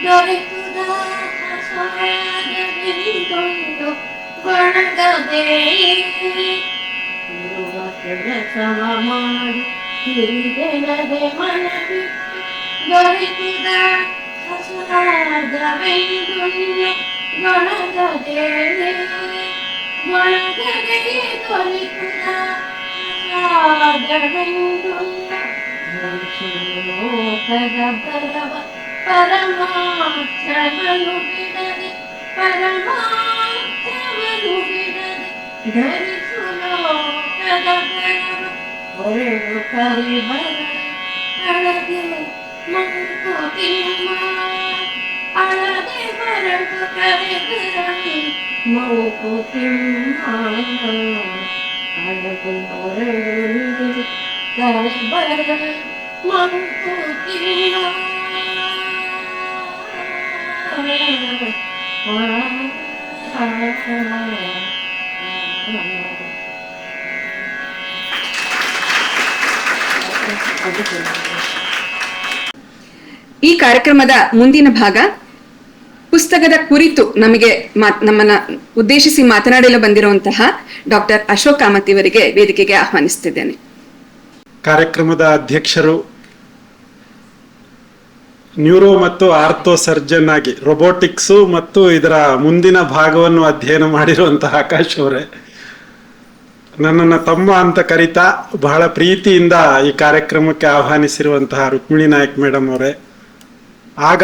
ದೊರೆತುದ ಹಸವಾದವೆಂದೊಂದು ಗೊಣಗದೆ. ಕೆಲಸವ ಮಾಡು ತಿರುಗೇಳದೆ ಮನವಿಟ್ಟು, ದೊರೆತುದ ಹಸವಾದವೆಂದೊಂದು ಗೊಣಗದೆ. ಗೊಣಗದೆ ದೊರೆತುದ ಲೋಕದ ಬಲವ ಪರಮಾರ್ಥವನ್ನು ಬಿಡದೆ, ಪರಮಾರ್ಥವನ್ನು ಬಿಡದೆ ಧರಿಸು ಲೋಕದ ಬಲವ ಹೊರಡು ಕರೆ ಬರಲು ಅಳದೆ ಮಂಕುತಿಮ್ಮ, ಅಳದೆ ಹೊರಡು ಕರೆ ಬರಲು ಮಂಕುತಿಮ್ಮ. ಅಳದೆ ಹೊರಡು ಕರೆ ಬರಲು ಮಂಕುತಿಮ್ಮ. ಈ ಕಾರ್ಯಕ್ರಮದ ಮುಂದಿನ ಭಾಗ ಪುಸ್ತಕದ ಕುರಿತು ನಮ್ಮನ್ನ ಉದ್ದೇಶಿಸಿ ಮಾತನಾಡಲು ಬಂದಿರುವಂತಹ ಡಾಕ್ಟರ್ ಅಶೋಕ್ ಕಾಮತ್ ಇವರಿಗೆ ವೇದಿಕೆಗೆ ಆಹ್ವಾನಿಸುತ್ತಿದ್ದೇನೆ. ಕಾರ್ಯಕ್ರಮದ ಅಧ್ಯಕ್ಷರು, ನ್ಯೂರೋ ಮತ್ತು ಆರ್ಥೋ ಸರ್ಜನ್ ಆಗಿ ರೊಬೋಟಿಕ್ಸು ಮತ್ತು ಇದರ ಮುಂದಿನ ಭಾಗವನ್ನು ಅಧ್ಯಯನ ಮಾಡಿರುವಂತಹ ಆಕಾಶ್ ಅವರೇ, ನನ್ನನ್ನು ತಮ್ಮ ಅಂತ ಕರಿತಾ ಬಹಳ ಪ್ರೀತಿಯಿಂದ ಈ ಕಾರ್ಯಕ್ರಮಕ್ಕೆ ಆಹ್ವಾನಿಸಿರುವಂತಹ ರುಕ್ಮಿಣಿ ನಾಯಕ್ ಮೇಡಮ್ ಅವರೇ, ಆಗ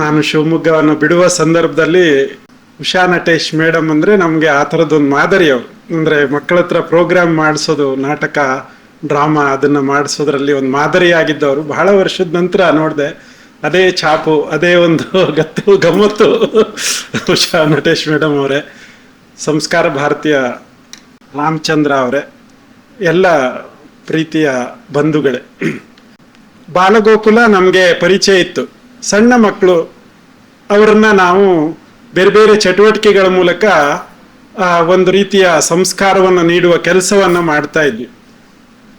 ನಾನು ಶಿವಮೊಗ್ಗವನ್ನು ಬಿಡುವ ಸಂದರ್ಭದಲ್ಲಿ ಉಷಾ ನಟೇಶ್ ಮೇಡಮ್ ಅಂದರೆ ನಮಗೆ ಆ ಥರದ್ದೊಂದು ಮಾದರಿಯವರು. ಅಂದರೆ ಮಕ್ಕಳ ಹತ್ರ ಪ್ರೋಗ್ರಾಮ್ ಮಾಡಿಸೋದು, ನಾಟಕ ಡ್ರಾಮಾ ಅದನ್ನು ಮಾಡಿಸೋದ್ರಲ್ಲಿ ಒಂದು ಮಾದರಿಯಾಗಿದ್ದವರು. ಬಹಳ ವರ್ಷದ ನಂತರ ನೋಡಿದೆ ಅದೇ ಛಾಪು, ಅದೇ ಒಂದು ಗಮ್ಮತ್ತು ಉಷಾ ನಟೇಶ್ ಮೇಡಮ್ ಅವರೇ, ಸಂಸ್ಕಾರ ಭಾರತೀಯ ರಾಮಚಂದ್ರ ಅವರೇ, ಎಲ್ಲ ಪ್ರೀತಿಯ ಬಂಧುಗಳೇ. ಬಾಲಗೋಕುಲ ನಮಗೆ ಪರಿಚಯ ಇತ್ತು. ಸಣ್ಣ ಮಕ್ಕಳು ಅವರನ್ನ ನಾವು ಬೇರೆ ಬೇರೆ ಚಟುವಟಿಕೆಗಳ ಮೂಲಕ ಒಂದು ರೀತಿಯ ಸಂಸ್ಕಾರವನ್ನು ನೀಡುವ ಕೆಲಸವನ್ನು ಮಾಡ್ತಾ ಇದ್ವಿ.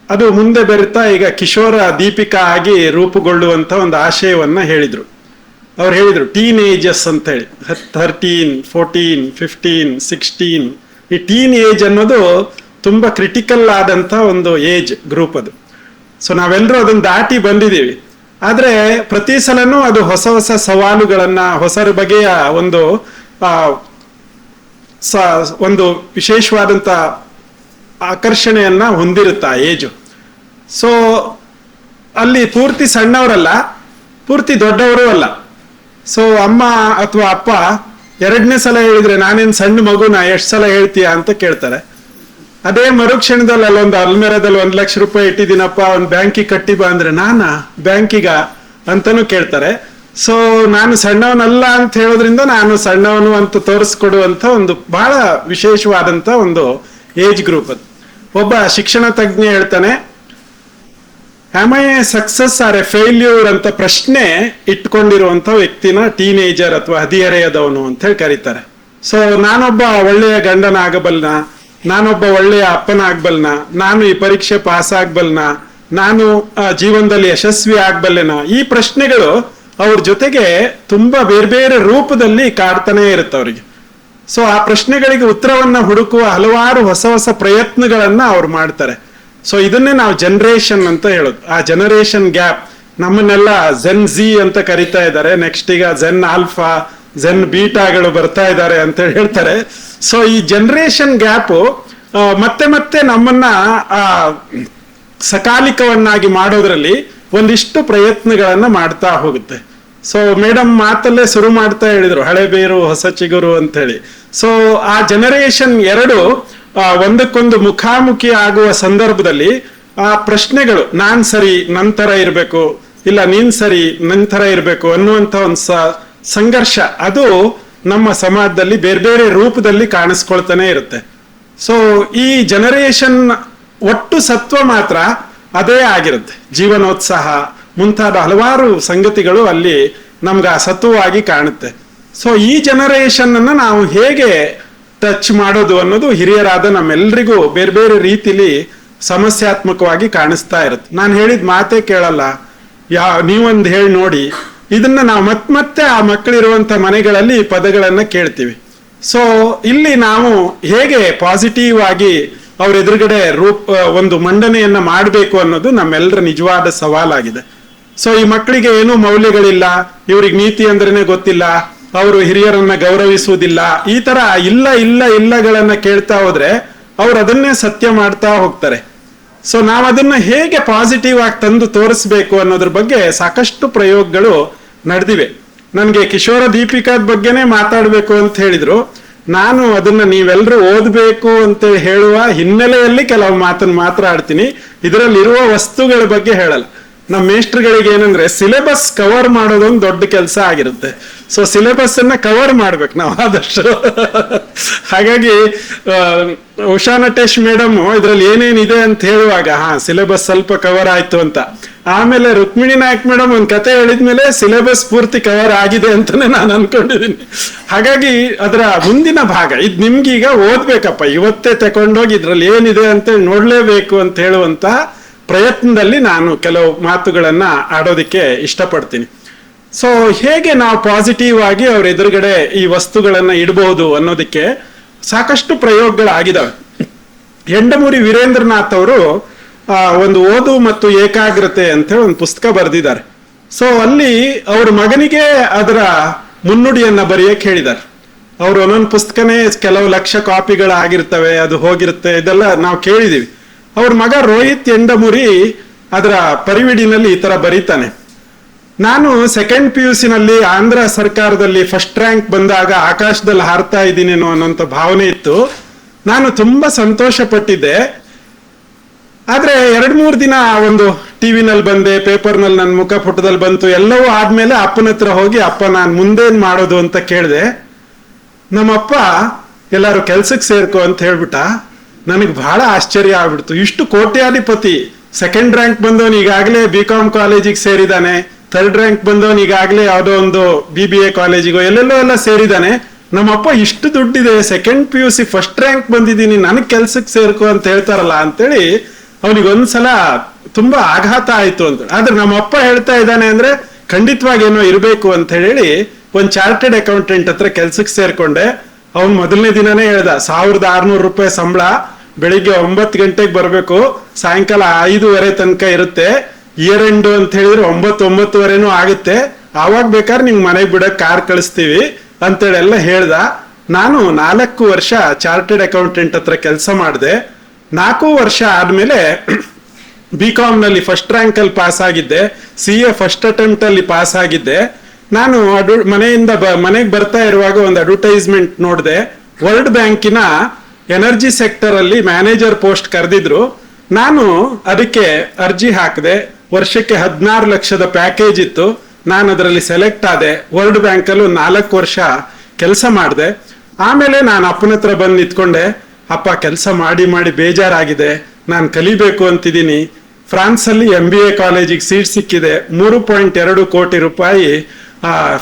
ಅದು ಮುಂದೆ ಬೆರೆತಾ ಈಗ ಕಿಶೋರ ದೀಪಿಕಾ ಆಗಿ ರೂಪುಗೊಳ್ಳುವಂಥ ಒಂದು ಆಶಯವನ್ನು ಹೇಳಿದರು. ಅವ್ರು ಹೇಳಿದರು ಟೀನ್ ಏಜಸ್ ಅಂತೇಳಿ, 13, 14, 15, 16. ಈ ಟೀನ್ ಏಜ್ ಅನ್ನೋದು ತುಂಬ ಕ್ರಿಟಿಕಲ್ ಆದಂಥ ಒಂದು ಏಜ್ ಗ್ರೂಪ್ ಅದು. ಸೊ ನಾವೆಲ್ಲರೂ ಅದನ್ನು ದಾಟಿ ಬಂದಿದ್ದೀವಿ. ಆದರೆ ಪ್ರತಿ ಸಲನೂ ಅದು ಹೊಸ ಹೊಸ ಸವಾಲುಗಳನ್ನು, ಹೊಸ ಬಗೆಯ ಒಂದು ವಿಶೇಷವಾದಂಥ ಆಕರ್ಷಣೆಯನ್ನು ಹೊಂದಿರುತ್ತೆ ಆ ಏಜು. ಸೊ ಅಲ್ಲಿ ಪೂರ್ತಿ ಸಣ್ಣವರಲ್ಲ, ಪೂರ್ತಿ ದೊಡ್ಡವರು ಅಲ್ಲ. ಸೊ ಅಮ್ಮ ಅಥವಾ ಅಪ್ಪ ಎರಡನೇ ಸಲ ಹೇಳಿದ್ರೆ ನಾನೇನು ಸಣ್ಣ ಮಗುನ ಎಷ್ಟು ಸಲ ಹೇಳ್ತೀಯಾ ಅಂತ ಕೇಳ್ತಾರೆ. ಅದೇ ಮರುಕ್ಷಣದಲ್ಲಿ ಅಲ್ಲೊಂದು ಅಲ್ಮೇರದಲ್ಲಿ 1 ಲಕ್ಷ ರೂಪಾಯಿ ಇಟ್ಟಿದ್ದೀನಪ್ಪ, ಒಂದು ಬ್ಯಾಂಕಿಗೆ ಕಟ್ಟಿ ಬಾ ಅಂದ್ರೆ ನಾನಾ ಬ್ಯಾಂಕಿಗ ಅಂತಾನು ಕೇಳ್ತಾರೆ. ಸೊ ನಾನು ಸಣ್ಣವನಲ್ಲ ಅಂತ ಹೇಳೋದ್ರಿಂದ ನಾನು ಸಣ್ಣವನು ಅಂತ ತೋರಿಸ್ಕೊಡುವಂಥ ಒಂದು ಬಹಳ ವಿಶೇಷವಾದಂಥ ಒಂದು ಏಜ್ ಗ್ರೂಪ್ ಅದು. ಒಬ್ಬ ಶಿಕ್ಷಣ ತಜ್ಞ ಹೇಳ್ತಾನೆ, am I a success or a failure ಅಂತ ಪ್ರಶ್ನೆ ಇಟ್ಕೊಂಡಿರುವಂಥ ವ್ಯಕ್ತಿನ ಟೀನೇಜರ್ ಅಥವಾ ಹದಿಹರೆಯದವನು ಅಂತ ಹೇಳಿ ಕರೀತಾರೆ. ಸೊ ನಾನೊಬ್ಬ ಒಳ್ಳೆಯ ಗಂಡನ ಆಗಬಲ್ನ, ನಾನೊಬ್ಬ ಒಳ್ಳೆಯ ಅಪ್ಪನ ಆಗ್ಬಲ್ನ, ನಾನು ಈ ಪರೀಕ್ಷೆ ಪಾಸ್ ಆಗ್ಬಲ್ನ, ನಾನು ಜೀವನದಲ್ಲಿ ಯಶಸ್ವಿ ಆಗ್ಬಲ್ಲೆನ, ಈ ಪ್ರಶ್ನೆಗಳು ಅವ್ರ ಜೊತೆಗೆ ತುಂಬಾ ಬೇರೆ ಬೇರೆ ರೂಪದಲ್ಲಿ ಕಾಡ್ತಾನೆ ಇರುತ್ತೆ ಅವರಿಗೆ. ಸೊ ಆ ಪ್ರಶ್ನೆಗಳಿಗೆ ಉತ್ತರವನ್ನ ಹುಡುಕುವ ಹಲವಾರು ಹೊಸ ಹೊಸ ಪ್ರಯತ್ನಗಳನ್ನ ಅವ್ರು ಮಾಡ್ತಾರೆ. ಸೊ ಇದನ್ನೇ ನಾವು ಜನರೇಷನ್ ಅಂತ ಹೇಳೋದು. ಆ ಜನರೇಷನ್ ಗ್ಯಾಪ್, ನಮ್ಮನ್ನೆಲ್ಲ ಜೆನ್ ಝಿ ಅಂತ ಕರಿತಾ ಇದ್ದಾರೆ, ನೆಕ್ಸ್ಟ್ ಈಗ ಜೆನ್ ಆಲ್ಫಾ, ಜೆನ್ ಬೀಟಾಗಳು ಬರ್ತಾ ಇದ್ದಾರೆ ಅಂತ ಹೇಳ್ತಾರೆ. ಸೊ ಈ ಜನರೇಷನ್ ಗ್ಯಾಪು ಮತ್ತೆ ಮತ್ತೆ ನಮ್ಮನ್ನ ಸಕಾಲಿಕವನ್ನಾಗಿ ಮಾಡೋದ್ರಲ್ಲಿ ಒಂದಿಷ್ಟು ಪ್ರಯತ್ನಗಳನ್ನ ಮಾಡ್ತಾ ಹೋಗುತ್ತೆ. ಸೊ ಮೇಡಮ್ ಮಾತಲ್ಲೇ ಶುರು ಮಾಡ್ತಾ ಹೇಳಿದ್ರು, ಹಳೆ ಬೇರು ಹೊಸ ಚಿಗುರು ಅಂತ ಹೇಳಿ. ಸೊ ಆ ಜನರೇಷನ್ 2 ಒಂದಕ್ಕೊಂದು ಮುಖಾಮುಖಿ ಆಗುವ ಸಂದರ್ಭದಲ್ಲಿ ಆ ಪ್ರಶ್ನೆಗಳು, ನಾನ್ ಸರಿ ನಂತರ ಇರಬೇಕು, ಇಲ್ಲ ನೀನ್ ಸರಿ ನಂತರ ಇರಬೇಕು ಅನ್ನುವಂಥ ಒಂದು ಸಂಘರ್ಷ, ಅದು ನಮ್ಮ ಸಮಾಜದಲ್ಲಿ ಬೇರೆ ಬೇರೆ ರೂಪದಲ್ಲಿ ಕಾಣಿಸ್ಕೊಳ್ತಾನೆ ಇರುತ್ತೆ. ಸೊ ಈ ಜನರೇಷನ್ ಒಟ್ಟು ಸತ್ವ ಮಾತ್ರ ಅದೇ ಆಗಿರುತ್ತೆ. ಜೀವನೋತ್ಸಾಹ ಮುಂತಾದ ಹಲವಾರು ಸಂಗತಿಗಳು ಅಲ್ಲಿ ನಮ್ಗೆ ಸತ್ವವಾಗಿ ಕಾಣುತ್ತೆ. ಸೊ ಈ ಜನರೇಷನ್ ಅನ್ನ ನಾವು ಹೇಗೆ ಟಚ್ ಮಾಡೋದು ಅನ್ನೋದು ಹಿರಿಯರಾದ ನಮ್ಮೆಲ್ರಿಗೂ ಬೇರೆ ಬೇರೆ ರೀತಿಲಿ ಸಮಸ್ಯಾತ್ಮಕವಾಗಿ ಕಾಣಿಸ್ತಾ ಇರುತ್ತೆ. ನಾನು ಹೇಳಿದ ಮಾತೇ ಕೇಳಲ್ಲ, ನೀವೊಂದು ಹೇಳಿ ನೋಡಿ. ಇದನ್ನ ನಾವು ಮತ್ತೆ ಆ ಮಕ್ಕಳಿರುವಂತ ಮನೆಗಳಲ್ಲಿ ಈ ಪದಗಳನ್ನ ಕೇಳ್ತೀವಿ. ಸೊ ಇಲ್ಲಿ ನಾವು ಹೇಗೆ ಪಾಸಿಟಿವ್ ಆಗಿ ಅವ್ರ ಎದುರುಗಡೆ ಒಂದು ಮಂಡನೆಯನ್ನ ಮಾಡಬೇಕು ಅನ್ನೋದು ನಮ್ಮೆಲ್ಲರ ನಿಜವಾದ ಸವಾಲಾಗಿದೆ. ಸೊ ಈ ಮಕ್ಕಳಿಗೆ ಏನೂ ಮೌಲ್ಯಗಳಿಲ್ಲ, ಇವ್ರಿಗೆ ನೀತಿ ಅಂದ್ರೇನೆ ಗೊತ್ತಿಲ್ಲ, ಅವರು ಹಿರಿಯರನ್ನ ಗೌರವಿಸುವುದಿಲ್ಲ, ಈ ತರ ಇಲ್ಲಗಳನ್ನ ಕೇಳ್ತಾ ಹೋದ್ರೆ ಅವ್ರು ಅದನ್ನೇ ಸತ್ಯ ಮಾಡ್ತಾ ಹೋಗ್ತಾರೆ. ಸೊ ನಾವು ಅದನ್ನ ಹೇಗೆ ಪಾಸಿಟಿವ್ ಆಗಿ ತಂದು ತೋರಿಸ್ಬೇಕು ಅನ್ನೋದ್ರ ಬಗ್ಗೆ ಸಾಕಷ್ಟು ಪ್ರಯೋಗಗಳು ನಡೆದಿವೆ. ನನಗೆ ಕಿಶೋರ ದೀಪಿಕಾದ ಬಗ್ಗೆನೇ ಮಾತಾಡ್ಬೇಕು ಅಂತ ಹೇಳಿದ್ರು. ನಾನು ಅದನ್ನ ನೀವೆಲ್ಲರೂ ಓದ್ಬೇಕು ಅಂತ ಹೇಳುವ ಹಿನ್ನೆಲೆಯಲ್ಲಿ ಕೆಲವು ಮಾತನ್ನು ಮಾತ್ರ ಆಡ್ತೀನಿ, ಇದರಲ್ಲಿರುವ ವಸ್ತುಗಳ ಬಗ್ಗೆ ಹೇಳಲ್ಲ. ನಮ್ಮ ಮೇಸ್ಟ್ರುಗಳಿಗೆ ಏನಂದ್ರೆ ಸಿಲೆಬಸ್ ಕವರ್ ಮಾಡೋದೊಂದು ದೊಡ್ಡ ಕೆಲಸ ಆಗಿರುತ್ತೆ. ಸೊ ಸಿಲೆಬಸ್ ಅನ್ನ ಕವರ್ ಮಾಡ್ಬೇಕು ನಾವು ಆದಷ್ಟು. ಹಾಗಾಗಿ ಉಷಾ ನಟೇಶ್ ಮೇಡಮ್ ಇದ್ರಲ್ಲಿ ಏನೇನಿದೆ ಅಂತ ಹೇಳುವಾಗ ಸಿಲೆಬಸ್ ಸ್ವಲ್ಪ ಕವರ್ ಆಯ್ತು ಅಂತ, ಆಮೇಲೆ ರುಕ್ಮಿಣಿ ನಾಯಕ್ ಮೇಡಮ್ ಒಂದ್ ಕತೆ ಹೇಳಿದ್ಮೇಲೆ ಸಿಲೆಬಸ್ ಪೂರ್ತಿ ಕವರ್ ಆಗಿದೆ ಅಂತಾನೆ ನಾನು ಅನ್ಕೊಂಡಿದ್ದೀನಿ. ಹಾಗಾಗಿ ಅದರ ಮುಂದಿನ ಭಾಗ ಇದು ನಿಮ್ಗೀಗ ಓದ್ಬೇಕಪ್ಪ, ಇವತ್ತೇ ತಕೊಂಡೋಗಿ ಇದ್ರಲ್ಲಿ ಏನಿದೆ ಅಂತ ನೋಡ್ಲೇಬೇಕು ಅಂತ ಹೇಳುವಂತ ಪ್ರಯತ್ನದಲ್ಲಿ ನಾನು ಕೆಲವು ಮಾತುಗಳನ್ನ ಆಡೋದಿಕ್ಕೆ ಇಷ್ಟಪಡ್ತೀನಿ. ಸೊ ಹೇಗೆ ನಾವು ಪಾಸಿಟಿವ್ ಆಗಿ ಅವ್ರ ಎದುರುಗಡೆ ಈ ವಸ್ತುಗಳನ್ನ ಇಡಬಹುದು ಅನ್ನೋದಕ್ಕೆ ಸಾಕಷ್ಟು ಪ್ರಯೋಗಗಳಾಗಿದ್ದಾವೆ. ಎಂಡಮೂರಿ ವೀರೇಂದ್ರನಾಥ್ ಅವರು ಒಂದು ಓದು ಮತ್ತು ಏಕಾಗ್ರತೆ ಅಂತ ಒಂದು ಪುಸ್ತಕ ಬರೆದಿದ್ದಾರೆ. ಸೊ ಅಲ್ಲಿ ಅವ್ರ ಮಗನಿಗೆ ಅದರ ಮುನ್ನುಡಿಯನ್ನ ಬರೆಯಕ್ಕೆ ಹೇಳಿದ್ದಾರೆ. ಅವ್ರು ಒಂದೊಂದು ಪುಸ್ತಕನೇ ಕೆಲವು ಲಕ್ಷ ಕಾಪಿಗಳಾಗಿರ್ತವೆ, ಅದು ಹೋಗಿರುತ್ತೆ, ಇದೆಲ್ಲ ನಾವು ಕೇಳಿದೀವಿ. ಅವ್ರ ಮಗ ರೋಹಿತ್ ಎಂಡಮುರಿ ಅದರ ಪರಿವಿಡಿನಲ್ಲಿ ಈ ತರ ಬರೀತಾನೆ, ನಾನು ಸೆಕೆಂಡ್ PUC ನಲ್ಲಿ ಆಂಧ್ರ ಸರ್ಕಾರದಲ್ಲಿ ಫಸ್ಟ್ ರ್ಯಾಂಕ್ ಬಂದಾಗ ಆಕಾಶದಲ್ಲಿ ಹಾರ್ತಾ ಇದ್ದೀನೇನೋ ಅನ್ನೋಂಥ ಭಾವನೆ ಇತ್ತು. ನಾನು ತುಂಬಾ ಸಂತೋಷ ಪಟ್ಟಿದ್ದೆ. ಆದ್ರೆ 2-3 ದಿನ ಒಂದು ಟಿವಿನಲ್ಲಿ ಬಂದೆ, ಪೇಪರ್ನಲ್ಲಿ ನನ್ನ ಮುಖ ಪುಟದಲ್ಲಿ ಬಂತು, ಎಲ್ಲವೂ ಆದ್ಮೇಲೆ ಅಪ್ಪನ ಹತ್ರ ಹೋಗಿ, ಅಪ್ಪ ನಾನು ಮುಂದೇನ್ ಮಾಡೋದು ಅಂತ ಕೇಳಿದೆ. ನಮ್ಮಪ್ಪ ಎಲ್ಲಾರು ಕೆಲ್ಸಕ್ಕೆ ಸೇರ್ಕೋ ಅಂತ ಹೇಳ್ಬಿಟ್ಟ. ನನಗೆ ಬಹಳ ಆಶ್ಚರ್ಯ ಆಗ್ಬಿಡ್ತು. ಇಷ್ಟು ಕೋಟ್ಯಾಧಿಪತಿ, ಸೆಕೆಂಡ್ ರ್ಯಾಂಕ್ ಬಂದವನು ಈಗಾಗಲೇ BCom ಕಾಲೇಜಿಗೆ ಸೇರಿದಾನೆ, ಥರ್ಡ್ ರ್ಯಾಂಕ್ ಬಂದವನು ಈಗಾಗಲೇ ಯಾವುದೋ ಒಂದು BBA ಕಾಲೇಜಿಗೋ ಎಲ್ಲೆಲ್ಲೋ ಸೇರಿದಾನೆ. ನಮ್ಮಪ್ಪ ಇಷ್ಟು ದುಡ್ಡಿದೆ, ಸೆಕೆಂಡ್ PUC ಫಸ್ಟ್ ರ್ಯಾಂಕ್ ಬಂದಿದ್ದೀನಿ, ನನಗೆ ಕೆಲ್ಸಕ್ಕೆ ಸೇರ್ಕೋ ಅಂತ ಹೇಳ್ತಾರಲ್ಲ ಅಂತೇಳಿ ಅವನಿಗೊಂದ್ಸಲ ತುಂಬಾ ಆಘಾತ ಆಯ್ತು ಅಂತ. ಆದ್ರೆ ನಮ್ಮಪ್ಪ ಹೇಳ್ತಾ ಇದ್ದಾನೆ ಅಂದ್ರೆ ಖಂಡಿತವಾಗಿ ಏನೋ ಇರಬೇಕು ಅಂತ ಹೇಳಿ ಒಂದು ಚಾರ್ಟೆಡ್ ಅಕೌಂಟೆಂಟ್ ಹತ್ರ ಕೆಲ್ಸಕ್ಕೆ ಸೇರ್ಕೊಂಡೆ. ಅವ್ನು ಮೊದಲನೇ ದಿನನೇ ಹೇಳ್ದ, 1600 ರೂಪಾಯಿ ಸಂಬಳ, ಬೆಳಿಗ್ಗೆ 9 ಗಂಟೆಗೆ ಬರಬೇಕು, ಸಾಯಂಕಾಲ 5:30 ತನಕ ಇರುತ್ತೆ, ಇಯರ್ ಎಂಡ್ ಅಂತ ಹೇಳಿದ್ರೆ 9-9:30 ಆಗುತ್ತೆ, ಆವಾಗ ಬೇಕಾದ್ರೆ ನಿಮ್ಗೆ ಮನೆಗೆ ಬಿಡಕ್ ಕಾರ್ ಕಳಿಸ್ತೀವಿ ಅಂತೇಳಿ ಎಲ್ಲ ಹೇಳ್ದ. ನಾನು 4 ವರ್ಷ ಚಾರ್ಟೆಡ್ ಅಕೌಂಟೆಂಟ್ ಹತ್ರ ಕೆಲಸ ಮಾಡಿದೆ. 4 ವರ್ಷ ಆದ್ಮೇಲೆ BCom ನಲ್ಲಿ ಫಸ್ಟ್ ರ್ಯಾಂಕ್ ಅಲ್ಲಿ ಪಾಸ್ ಆಗಿದ್ದೆ, CA ಫಸ್ಟ್ ಅಟೆಂಪ್ಟ್ ಅಲ್ಲಿ ಪಾಸ್ ಆಗಿದ್ದೆ. ನಾನು ಮನೆಗೆ ಬರ್ತಾ ಇರುವಾಗ ಒಂದು ಅಡ್ವರ್ಟೈಸ್ಮೆಂಟ್ ನೋಡಿದೆ. ವರ್ಲ್ಡ್ ಬ್ಯಾಂಕಿನ ಎನರ್ಜಿ ಸೆಕ್ಟರ್ ಅಲ್ಲಿ ಮ್ಯಾನೇಜರ್ ಪೋಸ್ಟ್ ಕರೆದಿದ್ರು. ನಾನು ಅದಕ್ಕೆ ಅರ್ಜಿ ಹಾಕಿದೆ. ವರ್ಷಕ್ಕೆ 16 ಲಕ್ಷದ ಪ್ಯಾಕೇಜ್ ಇತ್ತು. ನಾನು ಅದರಲ್ಲಿ ಸೆಲೆಕ್ಟ್ ಆದೆ. ವರ್ಲ್ಡ್ ಬ್ಯಾಂಕ್ ಅಲ್ಲಿ 4 ವರ್ಷ ಕೆಲಸ ಮಾಡಿದೆ. ಆಮೇಲೆ ನಾನು ಅಪ್ಪನ ಹತ್ರ ಬಂದು ನಿಂತ್ಕೊಂಡೆ, ಅಪ್ಪ ಕೆಲಸ ಮಾಡಿ ಮಾಡಿ ಬೇಜಾರಾಗಿದೆ, ನಾನು ಕಲಿಬೇಕು ಅಂತಿದ್ದೀನಿ. ಫ್ರಾನ್ಸ್ ಅಲ್ಲಿ MBA ಕಾಲೇಜಿಗೆ ಸೀಟ್ ಸಿಕ್ಕಿದೆ, 3.2 ಕೋಟಿ ರೂಪಾಯಿ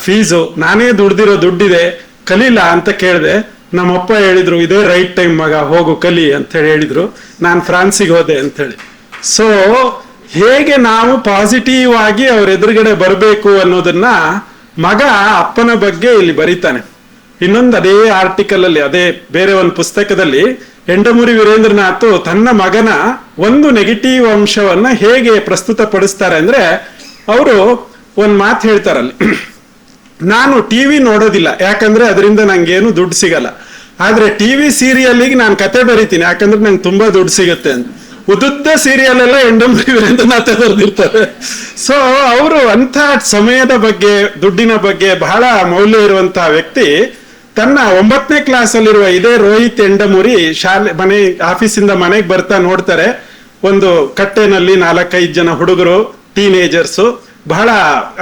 ಫೀಸು, ನಾನೇ ದುಡ್ದಿರೋ ದುಡ್ಡಿದೆ, ಕಲೀಲ ಅಂತ ಕೇಳಿದೆ. ನಮ್ಮಪ್ಪ ಹೇಳಿದ್ರು, ಇದೇ ರೈಟ್ ಟೈಮ್ ಮಗ, ಹೋಗು ಕಲಿ ಅಂತ ಹೇಳಿದ್ರು. ನಾನು ಫ್ರಾನ್ಸಿಗೆ ಹೋದೆ ಅಂತ ಹೇಳಿ. ಸೊ ಹೇಗೆ ನಾವು ಪಾಸಿಟಿವ್ ಆಗಿ ಅವ್ರ ಎದುರುಗಡೆ ಬರಬೇಕು ಅನ್ನೋದನ್ನ ಮಗ ಅಪ್ಪನ ಬಗ್ಗೆ ಇಲ್ಲಿ ಬರೀತಾನೆ. ಇನ್ನೊಂದು ಅದೇ ಆರ್ಟಿಕಲ್ ಅಲ್ಲಿ, ಅದೇ ಬೇರೆ ಒಂದು ಪುಸ್ತಕದಲ್ಲಿ ಎಂಡಮೂರಿ ವೀರೇಂದ್ರನಾಥ್ ತನ್ನ ಮಗನ ಒಂದು ನೆಗೆಟಿವ್ ಅಂಶವನ್ನ ಹೇಗೆ ಪ್ರಸ್ತುತಪಡಿಸ್ತಾರೆ ಅಂದ್ರೆ, ಅವರು ಒಂದ್ ಮಾತು ಹೇಳ್ತಾರಲ್ಲಿ, ನಾನು ಟಿವಿ ನೋಡೋದಿಲ್ಲ ಯಾಕಂದ್ರೆ ಅದರಿಂದ ನಂಗೇನು ದುಡ್ಡು ಸಿಗಲ್ಲ, ಆದ್ರೆ ಟಿವಿ ಸೀರಿಯಲ್ಗೆ ನಾನು ಕತೆ ಬರೀತೀನಿ ಯಾಕಂದ್ರೆ ನಂಗೆ ತುಂಬಾ ದುಡ್ಡು ಸಿಗುತ್ತೆ ಅಂತ. ಉದ್ದುದ್ದ ಸೀರಿಯಲ್ ಎಲ್ಲ ಎಂಡಮೂರಿ ವೀರೇಂದ್ರನಾಥ್ ಬರೆದಿರ್ತಾರೆ. ಸೊ ಅವರು ಅಂಥ ಸಮಯದ ಬಗ್ಗೆ, ದುಡ್ಡಿನ ಬಗ್ಗೆ ಬಹಳ ಮೌಲ್ಯ ಇರುವಂತಹ ವ್ಯಕ್ತಿ ತನ್ನ 9ನೇ ಕ್ಲಾಸಲ್ಲಿರುವ ಇದೇ ರೋಹಿತ್ ಎಂಡಮೂರಿ ಮನೆ ಆಫೀಸಿಂದ ಮನೆಗೆ ಬರ್ತಾ ನೋಡ್ತಾರೆ, ಒಂದು ಕಟ್ಟೆನಲ್ಲಿ 4-5 ಜನ ಹುಡುಗರು, ಟೀನೇಜರ್ಸು ಬಹಳ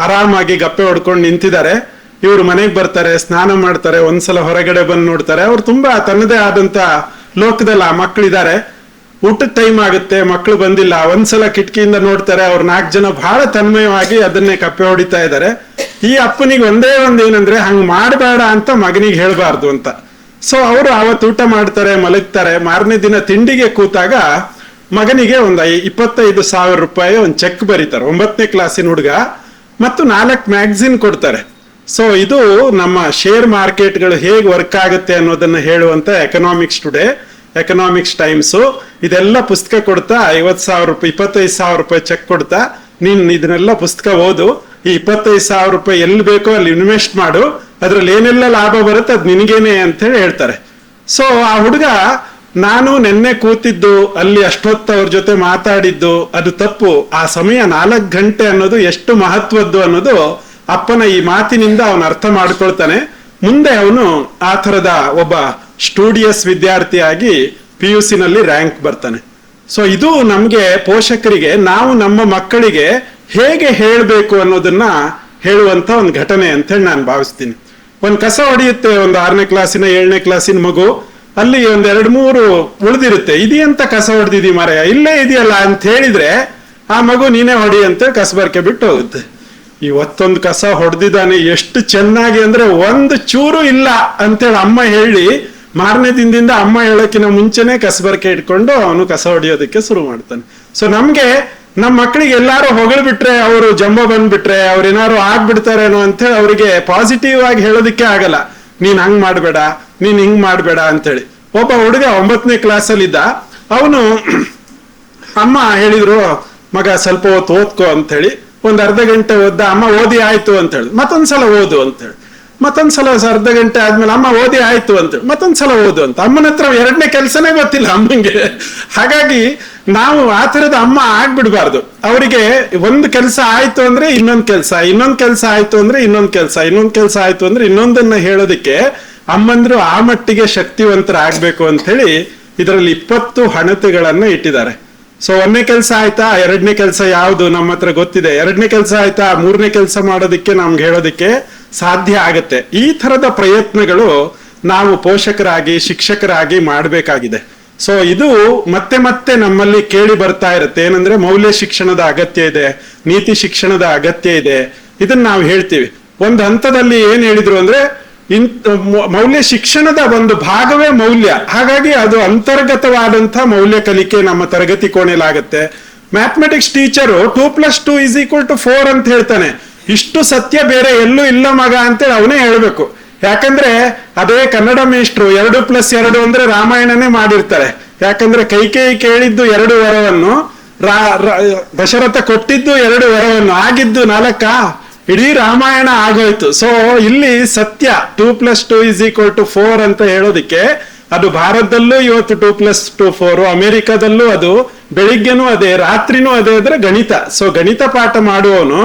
ಆರಾಮಾಗಿ ಗಪ್ಪೆ ಹೊಡ್ಕೊಂಡು ನಿಂತಿದ್ದಾರೆ. ಇವರು ಮನೆಗೆ ಬರ್ತಾರೆ, ಸ್ನಾನ ಮಾಡ್ತಾರೆ, ಒಂದ್ಸಲ ಹೊರಗಡೆ ಬಂದು ನೋಡ್ತಾರೆ. ಅವ್ರು ತುಂಬಾ ತನ್ನದೇ ಆದಂತ ಲೋಕದಲ್ಲಿ ಆ ಮಕ್ಕಳಿದ್ದಾರೆ. ಊಟದ ಟೈಮ್ ಆಗುತ್ತೆ, ಮಕ್ಕಳು ಬಂದಿಲ್ಲ. ಒಂದ್ಸಲ ಕಿಟಕಿಯಿಂದ ನೋಡ್ತಾರೆ, ಅವ್ರು 4 ಜನ ಬಹಳ ತನ್ಮಯವಾಗಿ ಅದನ್ನೇ ಕಪ್ಪೆ ಹೊಡಿತಾ ಇದ್ದಾರೆ. ಈ ಅಪ್ಪನಿಗೆ ಒಂದೇ ಏನಂದ್ರೆ, ಹಂಗ್ ಮಾಡಬೇಡ ಅಂತ ಮಗನಿಗೆ ಹೇಳ್ಬಾರ್ದು ಅಂತ. ಸೊ ಅವರು ಅವತ್ತು ಊಟ ಮಾಡ್ತಾರೆ, ಮಲಗ್ತಾರೆ. ಮಾರನೇ ದಿನ ತಿಂಡಿಗೆ ಕೂತಾಗ ಮಗನಿಗೆ ಒಂದು 25,000 ರೂಪಾಯಿ ಒಂದು ಚೆಕ್ ಬರೀತಾರೆ, 9ನೇ ಕ್ಲಾಸಿನ ಹುಡುಗ, ಮತ್ತು 4 ಮ್ಯಾಗಝಿನ್ ಕೊಡ್ತಾರೆ. ಸೊ ಇದು ನಮ್ಮ ಶೇರ್ ಮಾರ್ಕೆಟ್ಗಳು ಹೇಗೆ ವರ್ಕ್ ಆಗುತ್ತೆ ಅನ್ನೋದನ್ನ ಹೇಳುವಂತ ಎಕನಾಮಿಕ್ಸ್ ಟುಡೇ, ಎಕನಾಮಿಕ್ಸ್ ಟೈಮ್ಸು ಇದೆಲ್ಲ ಪುಸ್ತಕ ಕೊಡ್ತಾ 50,000 ರೂಪಾಯಿ 25,000 ರೂಪಾಯಿ ಚೆಕ್ ಕೊಡ್ತಾ, ನೀನ್ ಇದನ್ನೆಲ್ಲ ಪುಸ್ತಕ ಓದು, ಈ 25,000 ರೂಪಾಯಿ ಎಲ್ಲಿ ಬೇಕೋ ಅಲ್ಲಿ ಇನ್ವೆಸ್ಟ್ ಮಾಡು, ಅದ್ರಲ್ಲಿ ಏನೆಲ್ಲ ಲಾಭ ಬರುತ್ತೆ ಅದು ನಿನಗೇನೆ ಅಂತ ಹೇಳಿ ಹೇಳ್ತಾರೆ. ಸೊ ಆ ಹುಡುಗ, ನಾನು ನೆನ್ನೆ ಕೂತಿದ್ದು ಅಲ್ಲಿ ಅಷ್ಟೊತ್ತು ಅವ್ರ ಜೊತೆ ಮಾತಾಡಿದ್ದು ಅದು ತಪ್ಪು, ಆ ಸಮಯ 4 ಗಂಟೆ ಅನ್ನೋದು ಎಷ್ಟು ಮಹತ್ವದ್ದು ಅನ್ನೋದು ಅಪ್ಪನ ಈ ಮಾತಿನಿಂದ ಅವನು ಅರ್ಥ ಮಾಡ್ಕೊಳ್ತಾನೆ. ಮುಂದೆ ಅವನು ಆ ಥರದ ಒಬ್ಬ ಸ್ಟೂಡಿಯಸ್ ವಿದ್ಯಾರ್ಥಿಯಾಗಿ PUC ನಲ್ಲಿ ರ್ಯಾಂಕ್ ಬರ್ತಾನೆ. ಸೊ ಇದು ನಮ್ಗೆ ಪೋಷಕರಿಗೆ ನಾವು ನಮ್ಮ ಮಕ್ಕಳಿಗೆ ಹೇಗೆ ಹೇಳಬೇಕು ಅನ್ನೋದನ್ನ ಹೇಳುವಂತ ಒಂದು ಘಟನೆ ಅಂತ ಹೇಳಿ ನಾನು ಭಾವಿಸ್ತೀನಿ. ಒಂದು ಕಸ ಹೊಡೆಯುತ್ತೆ ಒಂದು 6ನೇ ಕ್ಲಾಸಿನ 7ನೇ ಕ್ಲಾಸಿನ ಮಗು, ಅಲ್ಲಿ ಒಂದ್ 2-3 ಉಳಿದಿರುತ್ತೆ. ಇದೆಂತ ಕಸ ಹೊಡೆದಿದಿ ಮಾರಾಯ, ಇಲ್ಲೇ ಇದೆಯಲ್ಲ ಅಂತ ಹೇಳಿದ್ರೆ ಆ ಮಗು ನೀನೇ ಹೊಡಿ ಅಂತ ಕಸಬರ್ಕೆ ಬಿಟ್ಟು ಹೋಗುತ್ತೆ. ಇವತ್ತೊಂದು ಕಸ ಹೊಡೆದಿದ್ದಾನೆ, ಎಷ್ಟು ಚೆನ್ನಾಗಿ ಅಂದ್ರೆ ಒಂದು ಚೂರು ಇಲ್ಲ ಅಂತೇಳಿ ಅಮ್ಮ ಹೇಳಿ, ಮಾರನೇ ದಿನದಿಂದ ಅಮ್ಮ ಹೇಳೋಕಿನ ಮುಂಚೆನೆ ಕಸಬರ್ಕೆ ಇಟ್ಕೊಂಡು ಅವನು ಕಸ ಹೊಡಿಯೋದಕ್ಕೆ ಶುರು ಮಾಡ್ತಾನೆ. ಸೊ ನಮ್ಗೆ ನಮ್ಮ ಮಕ್ಕಳಿಗೆ ಎಲ್ಲಾರು ಹೊಗಳ್ಬಿಟ್ರೆ, ಅವರು ಜಂಬ ಬಂದ್ಬಿಟ್ರೆ, ಅವ್ರು ಏನಾರು ಆಗ್ಬಿಡ್ತಾರೇನೋ ಅಂತೇಳಿ ಅವರಿಗೆ ಪಾಸಿಟಿವ್ ಆಗಿ ಹೇಳೋದಕ್ಕೆ ಆಗಲ್ಲ. ನೀನ್ ಹಂಗ್ ಮಾಡ್ಬೇಡ, ನೀನ್ ಹಿಂಗ್ ಮಾಡ್ಬೇಡ ಅಂತೇಳಿ. ಒಬ್ಬ ಹುಡುಗ 9ನೇ ಕ್ಲಾಸಲ್ಲಿ ಇದ್ದ, ಅವನು ಅಮ್ಮ ಹೇಳಿದ್ರು, ಮಗ ಸ್ವಲ್ಪ ಹೊತ್ತು ಓದ್ಕೋ ಅಂತ ಹೇಳಿ ಒಂದ್ ಅರ್ಧ ಗಂಟೆ ಓದ್ದ. ಅಮ್ಮ ಓದಿ ಆಯ್ತು ಅಂತ ಹೇಳಿ ಮತ್ತೊಂದ್ಸಲ ಓದು ಅಂತ ಹೇಳಿ, ಮತ್ತೊಂದ್ಸಲ ಅರ್ಧ ಗಂಟೆ ಆದ್ಮೇಲೆ ಅಮ್ಮ ಓದಿ ಆಯ್ತು ಅಂತೇಳಿ ಮತ್ತೊಂದ್ಸಲ ಓದು ಅಂತ. ಅಮ್ಮನ ಹತ್ರ 2ನೇ ಕೆಲಸನೇ ಗೊತ್ತಿಲ್ಲ ಅಮ್ಮಂಗೆ. ಹಾಗಾಗಿ ನಾವು ಆ ತರದ ಅಮ್ಮ ಆಗ್ಬಿಡ್ಬಾರ್ದು. ಅವರಿಗೆ ಒಂದು ಕೆಲಸ ಆಯ್ತು ಅಂದ್ರೆ ಇನ್ನೊಂದ್ ಕೆಲಸ, ಇನ್ನೊಂದ್ ಕೆಲಸ ಆಯ್ತು ಅಂದ್ರೆ ಇನ್ನೊಂದ್ ಕೆಲಸ, ಇನ್ನೊಂದ್ ಕೆಲಸ ಆಯ್ತು ಅಂದ್ರೆ ಇನ್ನೊಂದನ್ನ ಹೇಳೋದಕ್ಕೆ ಅಮ್ಮಂದ್ರು ಆ ಮಟ್ಟಿಗೆ ಶಕ್ತಿವಂತರಾಗ್ಬೇಕು ಅಂತ ಹೇಳಿ ಇದರಲ್ಲಿ 20 ಹಣತೆಗಳನ್ನ ಇಟ್ಟಿದ್ದಾರೆ. ಸೊ 1ನೇ ಕೆಲಸ ಆಯ್ತಾ, 2ನೇ ಕೆಲಸ ಯಾವುದು ನಮ್ಮ ಹತ್ರ ಗೊತ್ತಿದೆ, 2ನೇ ಕೆಲಸ ಆಯ್ತಾ, 3ನೇ ಕೆಲಸ ಮಾಡೋದಿಕ್ಕೆ ನಮ್ಗೆ ಹೇಳೋದಿಕ್ಕೆ ಸಾಧ್ಯ ಆಗತ್ತೆ. ಈ ತರದ ಪ್ರಯತ್ನಗಳು ನಾವು ಪೋಷಕರಾಗಿ ಶಿಕ್ಷಕರಾಗಿ ಮಾಡಬೇಕಾಗಿದೆ. ಸೊ ಇದು ಮತ್ತೆ ಮತ್ತೆ ನಮ್ಮಲ್ಲಿ ಕೇಳಿ ಬರ್ತಾ ಇರುತ್ತೆ. ಏನಂದ್ರೆ ಮೌಲ್ಯ ಶಿಕ್ಷಣದ ಅಗತ್ಯ ಇದೆ, ನೀತಿ ಶಿಕ್ಷಣದ ಅಗತ್ಯ ಇದೆ. ಇದನ್ನ ನಾವು ಹೇಳ್ತೀವಿ. ಒಂದು ಹಂತದಲ್ಲಿ ಏನ್ ಹೇಳಿದ್ರು ಅಂದ್ರೆ, ಮೌಲ್ಯ ಶಿಕ್ಷಣದ ಒಂದು ಭಾಗವೇ ಮೌಲ್ಯ, ಹಾಗಾಗಿ ಅದು ಅಂತರ್ಗತವಾದಂಥ ಮೌಲ್ಯ ಕಲಿಕೆ ನಮ್ಮ ತರಗತಿ ಕೋಣೆಲಾಗತ್ತೆ. ಮ್ಯಾಥಮೆಟಿಕ್ಸ್ ಟೀಚರು 2+2 = 4 ಅಂತ ಹೇಳ್ತಾನೆ. ಇಷ್ಟು ಸತ್ಯ ಬೇರೆ ಎಲ್ಲೂ ಇಲ್ಲ ಮಗ ಅಂತೇಳಿ ಅವನೇ ಹೇಳ್ಬೇಕು. ಯಾಕಂದ್ರೆ ಅದೇ ಕನ್ನಡ ಮೇಷ್ಟ್ರು 2+2 ಅಂದ್ರೆ ರಾಮಾಯಣನೇ ಮಾಡಿರ್ತಾರೆ. ಯಾಕಂದ್ರೆ ಕೈಕೇಯಿ ಕೇಳಿದ್ದು 2 ವರವನ್ನು, ದಶರಥ ಕೊಟ್ಟಿದ್ದು 2 ವರವನ್ನು, ಆಗಿದ್ದು 4, ಇಡೀ ರಾಮಾಯಣ ಆಗೋಯ್ತು. ಸೊ ಇಲ್ಲಿ ಸತ್ಯ 2+2 = 4 ಅಂತ ಹೇಳೋದಿಕ್ಕೆ, ಅದು ಭಾರತದಲ್ಲೂ ಇವತ್ತು 2+2 4, ಅಮೆರಿಕದಲ್ಲೂ ಅದು ಬೆಳಿಗ್ಗೆನೂ ಅದೇ, ರಾತ್ರಿನೂ ಅದೇ ಅಂದ್ರೆ ಗಣಿತ. ಸೊ ಗಣಿತ ಪಾಠ ಮಾಡುವವನು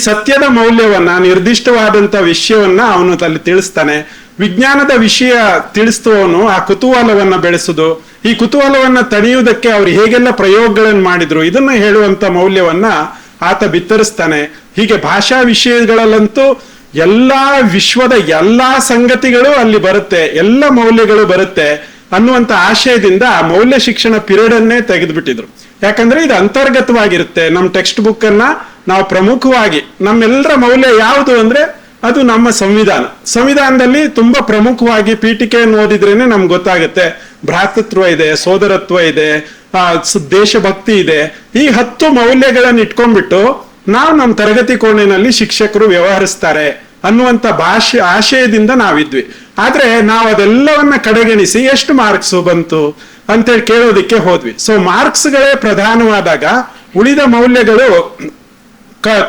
ಸತ್ಯದ ಮೌಲ್ಯವನ್ನ, ನಿರ್ದಿಷ್ಟವಾದಂತ ವಿಷಯವನ್ನ ಅವನು ಅಲ್ಲಿ ತಿಳಿಸ್ತಾನೆ. ವಿಜ್ಞಾನದ ವಿಷಯ ತಿಳಿಸ್ತುವವನು ಆ ಕುತೂಹಲವನ್ನ ಬೆಳೆಸುದು, ಈ ಕುತೂಹಲವನ್ನ ತಡೆಯುವುದಕ್ಕೆ ಅವ್ರು ಹೇಗೆಲ್ಲ ಪ್ರಯೋಗಗಳನ್ನು ಮಾಡಿದ್ರು ಇದನ್ನ ಹೇಳುವಂತ ಮೌಲ್ಯವನ್ನ ಆತ ಬಿತ್ತರಿಸ್ತಾನೆ. ಹೀಗೆ ಭಾಷಾ ವಿಷಯಗಳಲ್ಲಂತೂ ಎಲ್ಲಾ ವಿಶ್ವದ ಎಲ್ಲಾ ಸಂಗತಿಗಳು ಅಲ್ಲಿ ಬರುತ್ತೆ, ಎಲ್ಲ ಮೌಲ್ಯಗಳು ಬರುತ್ತೆ ಅನ್ನುವಂತ ಆಶಯದಿಂದ ಆ ಮೌಲ್ಯ ಶಿಕ್ಷಣ ಪಿರಿಯಡ್ ಅನ್ನೇ ತೆಗೆದುಬಿಟ್ಟಿದ್ರು. ಯಾಕಂದ್ರೆ ಇದು ಅಂತರ್ಗತವಾಗಿರುತ್ತೆ. ನಮ್ಮ ಟೆಕ್ಸ್ಟ್ ಬುಕ್ ಅನ್ನ ನಾವು ಪ್ರಮುಖವಾಗಿ, ನಮ್ಮೆಲ್ಲರ ಮೌಲ್ಯ ಯಾವುದು ಅಂದ್ರೆ ಅದು ನಮ್ಮ ಸಂವಿಧಾನದಲ್ಲಿ ತುಂಬಾ ಪ್ರಮುಖವಾಗಿ ಪೀಠಿಕೆಯನ್ನು ಓದಿದ್ರೇನೆ ನಮ್ಗೆ ಗೊತ್ತಾಗುತ್ತೆ. ಭ್ರಾತೃತ್ವ ಇದೆ, ಸೋದರತ್ವ ಇದೆ, ದೇಶಭಕ್ತಿ ಇದೆ. ಈ 10 ಮೌಲ್ಯಗಳನ್ನು ಇಟ್ಕೊಂಡ್ಬಿಟ್ಟು ನಾವು ನಮ್ಮ ತರಗತಿ ಕೋಣೆನಲ್ಲಿ ಶಿಕ್ಷಕರು ವ್ಯವಹರಿಸ್ತಾರೆ ಅನ್ನುವಂಥ ಆಶಯದಿಂದ ನಾವಿದ್ವಿ. ಆದ್ರೆ ನಾವು ಅದೆಲ್ಲವನ್ನ ಕಡೆಗಣಿಸಿ ಎಷ್ಟು ಮಾರ್ಕ್ಸ್ ಬಂತು ಅಂತೇಳಿ ಕೇಳೋದಿಕ್ಕೆ ಹೋದ್ವಿ. ಸೊ ಮಾರ್ಕ್ಸ್ಗಳೇ ಪ್ರಧಾನವಾದಾಗ ಉಳಿದ ಮೌಲ್ಯಗಳು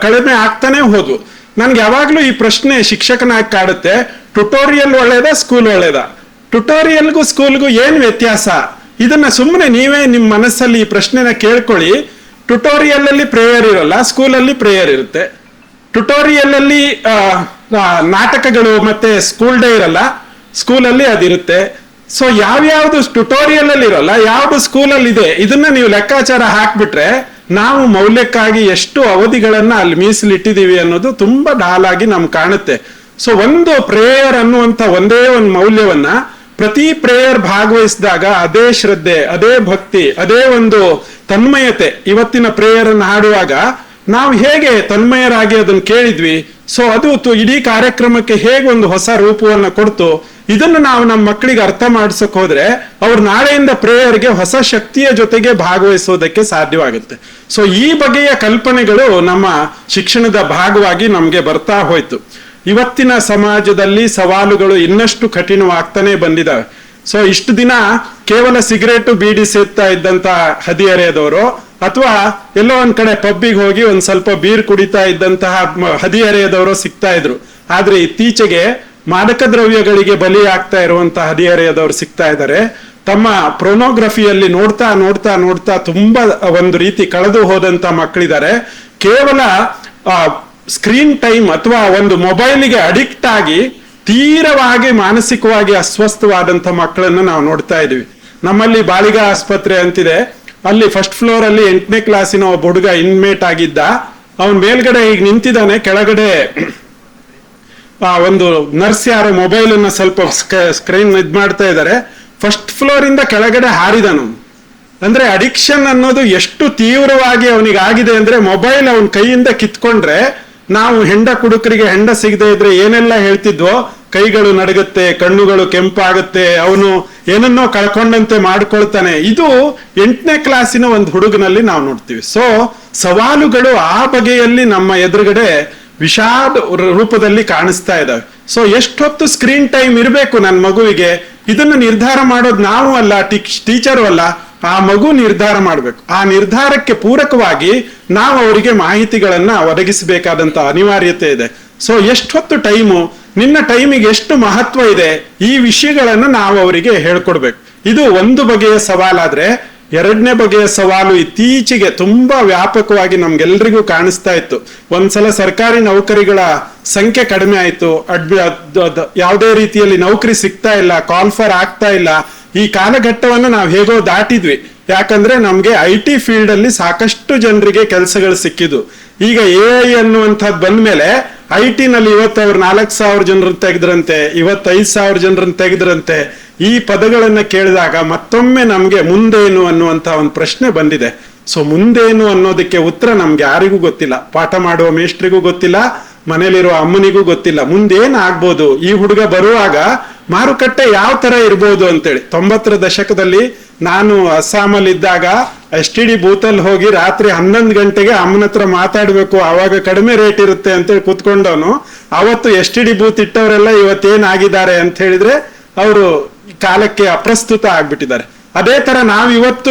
ಕಡಿಮೆ ಆಗ್ತಾನೆ ಹೋದ್ವು. ನನ್ಗೆ ಯಾವಾಗ್ಲೂ ಈ ಪ್ರಶ್ನೆ ಶಿಕ್ಷಕನಾಗಿ ಕಾಡುತ್ತೆ, ಟ್ಯುಟೋರಿಯಲ್ ಒಳ್ಳೇದಾ ಸ್ಕೂಲ್ ಒಳ್ಳೇದಾ? ಟ್ಯುಟೋರಿಯಲ್ಗೂ ಸ್ಕೂಲ್ಗೂ ಏನ್ ವ್ಯತ್ಯಾಸ? ಇದನ್ನ ಸುಮ್ಮನೆ ನೀವೇ ನಿಮ್ಮ ಮನಸ್ಸಲ್ಲಿ ಈ ಪ್ರಶ್ನೆನ ಕೇಳ್ಕೊಳ್ಳಿ. ಟ್ಯುಟೋರಿಯಲ್ ಅಲ್ಲಿ ಪ್ರೇಯರ್ ಇರಲ್ಲ, ಸ್ಕೂಲಲ್ಲಿ ಪ್ರೇಯರ್ ಇರುತ್ತೆ. ಟ್ಯುಟೋರಿಯಲ್ ಅಲ್ಲಿ ನಾಟಕಗಳು ಮತ್ತೆ ಸ್ಕೂಲ್ ಡೇ ಇರಲ್ಲ, ಸ್ಕೂಲಲ್ಲಿ ಅದಿರುತ್ತೆ. ಸೊ ಯಾವ್ಯಾವ್ದು ಟ್ಯುಟೋರಿಯಲ್ ಅಲ್ಲಿ ಇರಲ್ಲ, ಯಾವ್ದು ಸ್ಕೂಲಲ್ಲಿ ಇದೆ, ಇದನ್ನ ನೀವು ಲೆಕ್ಕಾಚಾರ ಹಾಕ್ಬಿಟ್ರೆ ನಾವು ಮೌಲ್ಯಕ್ಕಾಗಿ ಎಷ್ಟು ಅವಧಿಗಳನ್ನ ಅಲ್ಲಿ ಮೀಸಲಿಟ್ಟಿದೀವಿ ಅನ್ನೋದು ತುಂಬಾ ಢಾಲಾಗಿ ನಮ್ಗೆ ಕಾಣುತ್ತೆ. ಸೊ ಒಂದು ಪ್ರೇಯರ್ ಅನ್ನುವಂಥ ಒಂದೇ ಒಂದು ಮೌಲ್ಯವನ್ನ ಪ್ರತಿ ಪ್ರೇಯರ್ ಭಾಗವಹಿಸಿದಾಗ ಅದೇ ಶ್ರದ್ಧೆ, ಅದೇ ಭಕ್ತಿ, ಅದೇ ಒಂದು ತನ್ಮಯತೆ, ಇವತ್ತಿನ ಪ್ರೇಯರ್ ಅನ್ನು ಹಾಡುವಾಗ ನಾವು ಹೇಗೆ ತನ್ಮಯರಾಗಿ ಅದನ್ನು ಕೇಳಿದ್ವಿ, ಸೊ ಅದು ಇಡೀ ಕಾರ್ಯಕ್ರಮಕ್ಕೆ ಹೇಗೆ ಒಂದು ಹೊಸ ರೂಪವನ್ನು ಕೊಡ್ತು, ಇದನ್ನು ನಾವು ನಮ್ಮ ಮಕ್ಕಳಿಗೆ ಅರ್ಥ ಮಾಡಿಸಕ್ ಹೋದ್ರೆ ಅವ್ರು ನಾಳೆಯಿಂದ ಪ್ರೇಯರ್ಗೆ ಹೊಸ ಶಕ್ತಿಯ ಜೊತೆಗೆ ಭಾಗವಹಿಸೋದಕ್ಕೆ ಸಾಧ್ಯವಾಗುತ್ತೆ. ಸೊ ಈ ಬಗೆಯ ಕಲ್ಪನೆಗಳು ನಮ್ಮ ಶಿಕ್ಷಣದ ಭಾಗವಾಗಿ ನಮ್ಗೆ ಬರ್ತಾ ಹೋಯ್ತು. ಇವತ್ತಿನ ಸಮಾಜದಲ್ಲಿ ಸವಾಲುಗಳು ಇನ್ನಷ್ಟು ಕಠಿಣವಾಗ್ತಾನೆ ಬಂದಿದ್ದಾವೆ. ಸೊ ಇಷ್ಟು ದಿನ ಕೇವಲ ಸಿಗರೇಟು ಬೀಡಿ ಸೇರ್ತಾ ಇದ್ದಂತ ಹದಿಹರೆಯದವರು ಅಥವಾ ಎಲ್ಲೋ ಒಂದ್ ಕಡೆ ಪಬ್ಬಿಗೆ ಹೋಗಿ ಒಂದ್ ಸ್ವಲ್ಪ ಬೀರ್ ಕುಡಿತಾ ಇದ್ದಂತಹ ಹದಿಹರೆಯದವರು ಸಿಗ್ತಾ ಇದ್ರು. ಆದ್ರೆ ಇತ್ತೀಚೆಗೆ ಮಾದಕ ದ್ರವ್ಯಗಳಿಗೆ ಬಲಿ ಆಗ್ತಾ ಇರುವಂತಹ ಹದಿಹರೆಯದವರು ಸಿಗ್ತಾ ಇದ್ದಾರೆ. ತಮ್ಮ ಪ್ರೊನೋಗ್ರಫಿಯಲ್ಲಿ ನೋಡ್ತಾ ನೋಡ್ತಾ ನೋಡ್ತಾ ತುಂಬಾ ಒಂದು ರೀತಿ ಕಳೆದು ಹೋದಂತ ಮಕ್ಕಳಿದ್ದಾರೆ. ಕೇವಲ ಸ್ಕ್ರೀನ್ ಟೈಮ್ ಅಥವಾ ಒಂದು ಮೊಬೈಲಿಗೆ ಅಡಿಕ್ಟ್ ಆಗಿ ತೀವ್ರವಾಗಿ ಮಾನಸಿಕವಾಗಿ ಅಸ್ವಸ್ಥವಾದಂತ ಮಕ್ಕಳನ್ನು ನಾವು ನೋಡ್ತಾ ಇದೀವಿ. ನಮ್ಮಲ್ಲಿ ಬಾಳಿಗ ಆಸ್ಪತ್ರೆ ಅಂತಿದೆ, ಅಲ್ಲಿ ಫಸ್ಟ್ ಫ್ಲೋರ್ ಅಲ್ಲಿ 8ನೇ ಕ್ಲಾಸಿನ ಒಬ್ಬ ಹುಡುಗ ಇನ್ಮೇಟ್ ಆಗಿದ್ದ. ಅವನ್ ಮೇಲ್ಗಡೆ ಈಗ ನಿಂತಿದ್ದಾನೆ, ಕೆಳಗಡೆ ಒಂದು ನರ್ಸ್ ಯಾರೋ ಮೊಬೈಲ್ ಅನ್ನ ಸ್ವಲ್ಪ ಸ್ಕ್ರೀನ್ ಇದ್ ಮಾಡ್ತಾ ಇದ್ದಾರೆ. ಫಸ್ಟ್ ಫ್ಲೋರ್ ಇಂದ ಕೆಳಗಡೆ ಹಾರಿದನು. ಅಂದ್ರೆ ಅಡಿಕ್ಷನ್ ಅನ್ನೋದು ಎಷ್ಟು ತೀವ್ರವಾಗಿ ಅವನಿಗೆ ಆಗಿದೆ ಅಂದ್ರೆ, ಮೊಬೈಲ್ ಅವನ ಕೈಯಿಂದ ಕಿತ್ಕೊಂಡ್ರೆ ನಾವು ಹೆಂಡ ಕುಡುಕರಿಗೆ ಹೆಂಡ ಸಿಗದೆ ಇದ್ರೆ ಏನೆಲ್ಲ ಹೇಳ್ತಿದ್ವೋ, ಕೈಗಳು ನಡಗುತ್ತೆ, ಕಣ್ಣುಗಳು ಕೆಂಪಾಗುತ್ತೆ, ಅವನು ಏನನ್ನೋ ಕಳ್ಕೊಂಡಂತೆ ಮಾಡ್ಕೊಳ್ತಾನೆ. ಇದು 8ನೇ ಕ್ಲಾಸಿನ ಒಂದು ಹುಡುಗನಲ್ಲಿ ನಾವು ನೋಡ್ತೀವಿ. ಸೊ ಸವಾಲುಗಳು ಆ ಬಗೆಯಲ್ಲಿ ನಮ್ಮ ಎದುರುಗಡೆ ವಿಷಾದ ರೂಪದಲ್ಲಿ ಕಾಣಿಸ್ತಾ ಇದ್ದಾವೆ. ಸೊ ಎಷ್ಟೊತ್ತು ಸ್ಕ್ರೀನ್ ಟೈಮ್ ಇರಬೇಕು ನನ್ನ ಮಗುವಿಗೆ, ಇದನ್ನು ನಿರ್ಧಾರ ಮಾಡೋದು ನಾವು ಅಲ್ಲ, ಟೀಚರು ಅಲ್ಲ, ಆ ಮಗು ನಿರ್ಧಾರ ಮಾಡಬೇಕು. ಆ ನಿರ್ಧಾರಕ್ಕೆ ಪೂರಕವಾಗಿ ನಾವು ಅವರಿಗೆ ಮಾಹಿತಿಗಳನ್ನ ಒದಗಿಸಬೇಕಾದಂತ ಅನಿವಾರ್ಯತೆ ಇದೆ. ಸೊ ಎಷ್ಟೊತ್ತು ಟೈಮು, ನಿನ್ನ ಟೈಮಿಗೆ ಎಷ್ಟು ಮಹತ್ವ ಇದೆ, ಈ ವಿಷಯಗಳನ್ನು ನಾವು ಅವರಿಗೆ ಹೇಳ್ಕೊಡ್ಬೇಕು. ಇದು ಒಂದು ಬಗೆಯ ಸವಾಲಾದ್ರೆ, ಎರಡನೇ ಬಗೆಯ ಸವಾಲು ಇತ್ತೀಚೆಗೆ ತುಂಬಾ ವ್ಯಾಪಕವಾಗಿ ನಮ್ಗೆಲ್ರಿಗೂ ಕಾಣಿಸ್ತಾ ಇತ್ತು. ಒಂದ್ಸಲ ಸರ್ಕಾರಿ ನೌಕರಿಗಳ ಸಂಖ್ಯೆ ಕಡಿಮೆ ಆಯ್ತು, ಯಾವುದೇ ರೀತಿಯಲ್ಲಿ ನೌಕರಿ ಸಿಗ್ತಾ ಇಲ್ಲ, ಕಾಲ್ಫರ್ ಆಗ್ತಾ ಇಲ್ಲ. ಈ ಕಾಲಘಟ್ಟವನ್ನು ನಾವು ಹೇಗೋ ದಾಟಿದ್ವಿ. ಯಾಕಂದ್ರೆ ನಮ್ಗೆ IT ಫೀಲ್ಡ್ ಅಲ್ಲಿ ಸಾಕಷ್ಟು ಜನರಿಗೆ ಕೆಲಸಗಳು ಸಿಕ್ಕಿದ್ವು. ಈಗ AI ಅನ್ನುವಂಥದ್ದು ಬಂದ್ಮೇಲೆ IT ನಲ್ಲಿ ಇವತ್ತು ಅವ್ರು 4,000 ಜನರನ್ನು ತೆಗೆದ್ರಂತೆ, 5,000 ಜನರನ್ನು ತೆಗೆದ್ರಂತೆ. ಈ ಪದಗಳನ್ನ ಕೇಳಿದಾಗ ಮತ್ತೊಮ್ಮೆ ನಮ್ಗೆ ಮುಂದೇನು ಅನ್ನುವಂತ ಒಂದು ಪ್ರಶ್ನೆ ಬಂದಿದೆ. ಸೊ ಮುಂದೇನು ಅನ್ನೋದಕ್ಕೆ ಉತ್ತರ ನಮ್ಗೆ ಯಾರಿಗೂ ಗೊತ್ತಿಲ್ಲ. ಪಾಠ ಮಾಡುವ ಮೇಷ್ಟ್ರಿಗೂ ಗೊತ್ತಿಲ್ಲ, ಮನೇಲಿರುವ ಅಮ್ಮನಿಗೂ ಗೊತ್ತಿಲ್ಲ ಮುಂದೇನ್ ಆಗ್ಬೋದು. ಈ ಹುಡುಗ ಬರುವಾಗ ಮಾರುಕಟ್ಟೆ ಯಾವ ತರ ಇರ್ಬೋದು ಅಂತೇಳಿ. 90ರ ದಶಕದಲ್ಲಿ ನಾನು ಅಸ್ಸಾಮಲ್ಲಿ ಇದ್ದಾಗ STD ಬೂತಲ್ಲಿ ಹೋಗಿ ರಾತ್ರಿ 11 ಗಂಟೆಗೆ ಅಮ್ಮನ ಹತ್ರ ಮಾತಾಡ್ಬೇಕು, ಆವಾಗ ಕಡಿಮೆ ರೇಟ್ ಇರುತ್ತೆ ಅಂತೇಳಿ ಕೂತ್ಕೊಂಡವನು. ಅವತ್ತು STD ಬೂತ್ ಇಟ್ಟವರೆಲ್ಲ ಇವತ್ತೇನಾಗಿದ್ದಾರೆ ಅಂತ ಹೇಳಿದ್ರೆ ಅವರು ಕಾಲಕ್ಕೆ ಅಪ್ರಸ್ತುತ ಆಗ್ಬಿಟ್ಟಿದ್ದಾರೆ. ಅದೇ ತರ ನಾವು ಇವತ್ತು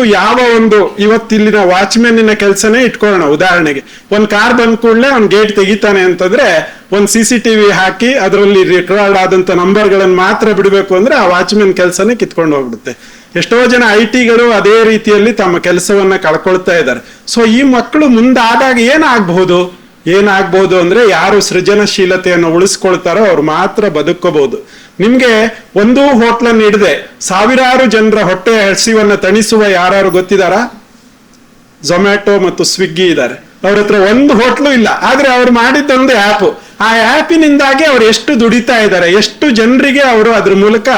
ಇವತ್ತಿಲ್ಲಿನ ವಾಚ್ಮೆನ್ನಿನ ಕೆಲಸನೇ ಇಟ್ಕೊಳ್ಳೋಣ. ಉದಾಹರಣೆಗೆ ಒಂದ್ ಕಾರ್ ಬಂದ್ ಕೂಡಲೇ ಅವ್ನ್ ಗೇಟ್ ತೆಗಿತಾನೆ ಅಂತಂದ್ರೆ ಒಂದ್ CCTV ಹಾಕಿ ಅದರಲ್ಲಿ ರೆಕಾರ್ಡ್ ಆದಂತ ನಂಬರ್ಗಳನ್ನು ಮಾತ್ರ ಬಿಡಬೇಕು ಅಂದ್ರೆ ಆ ವಾಚ್ಮೆನ್ ಕೆಲಸನೇ ಕಿತ್ಕೊಂಡು ಹೋಗ್ಬಿಡುತ್ತೆ. ಎಷ್ಟೋ ಜನ IT-ಗಳು ಅದೇ ರೀತಿಯಲ್ಲಿ ತಮ್ಮ ಕೆಲಸವನ್ನ ಕಳ್ಕೊಳ್ತಾ ಇದ್ದಾರೆ. ಸೊ ಈ ಮಕ್ಕಳು ಮುಂದಾದಾಗ ಏನಾಗಬಹುದು ಅಂದ್ರೆ, ಯಾರು ಸೃಜನಶೀಲತೆಯನ್ನು ಉಳಿಸ್ಕೊಳ್ತಾರೋ ಅವ್ರು ಮಾತ್ರ ಬದುಕೋಬಹುದು. ನಿಮ್ಗೆ ಒಂದು ಹೋಟ್ಲನ್ನು ಹಿಡದೆ ಸಾವಿರಾರು ಜನರ ಹೊಟ್ಟೆ ಹಸಿವನ್ನ ತಣಿಸುವ ಯಾರು ಗೊತ್ತಿದಾರ? ಝೊಮ್ಯಾಟೊ ಮತ್ತು ಸ್ವಿಗ್ಗಿ ಇದ್ದಾರೆ. ಅವ್ರ ಹತ್ರ ಒಂದು ಹೋಟ್ಲು ಇಲ್ಲ, ಆದ್ರೆ ಅವ್ರು ಮಾಡಿದ್ದೊಂದು ಆ್ಯಪ್. ಆ ಆ್ಯಪಿನಿಂದಾಗಿ ಅವ್ರು ಎಷ್ಟು ದುಡಿತಾ ಇದ್ದಾರೆ, ಎಷ್ಟು ಜನರಿಗೆ ಅವರು ಅದ್ರ ಮೂಲಕ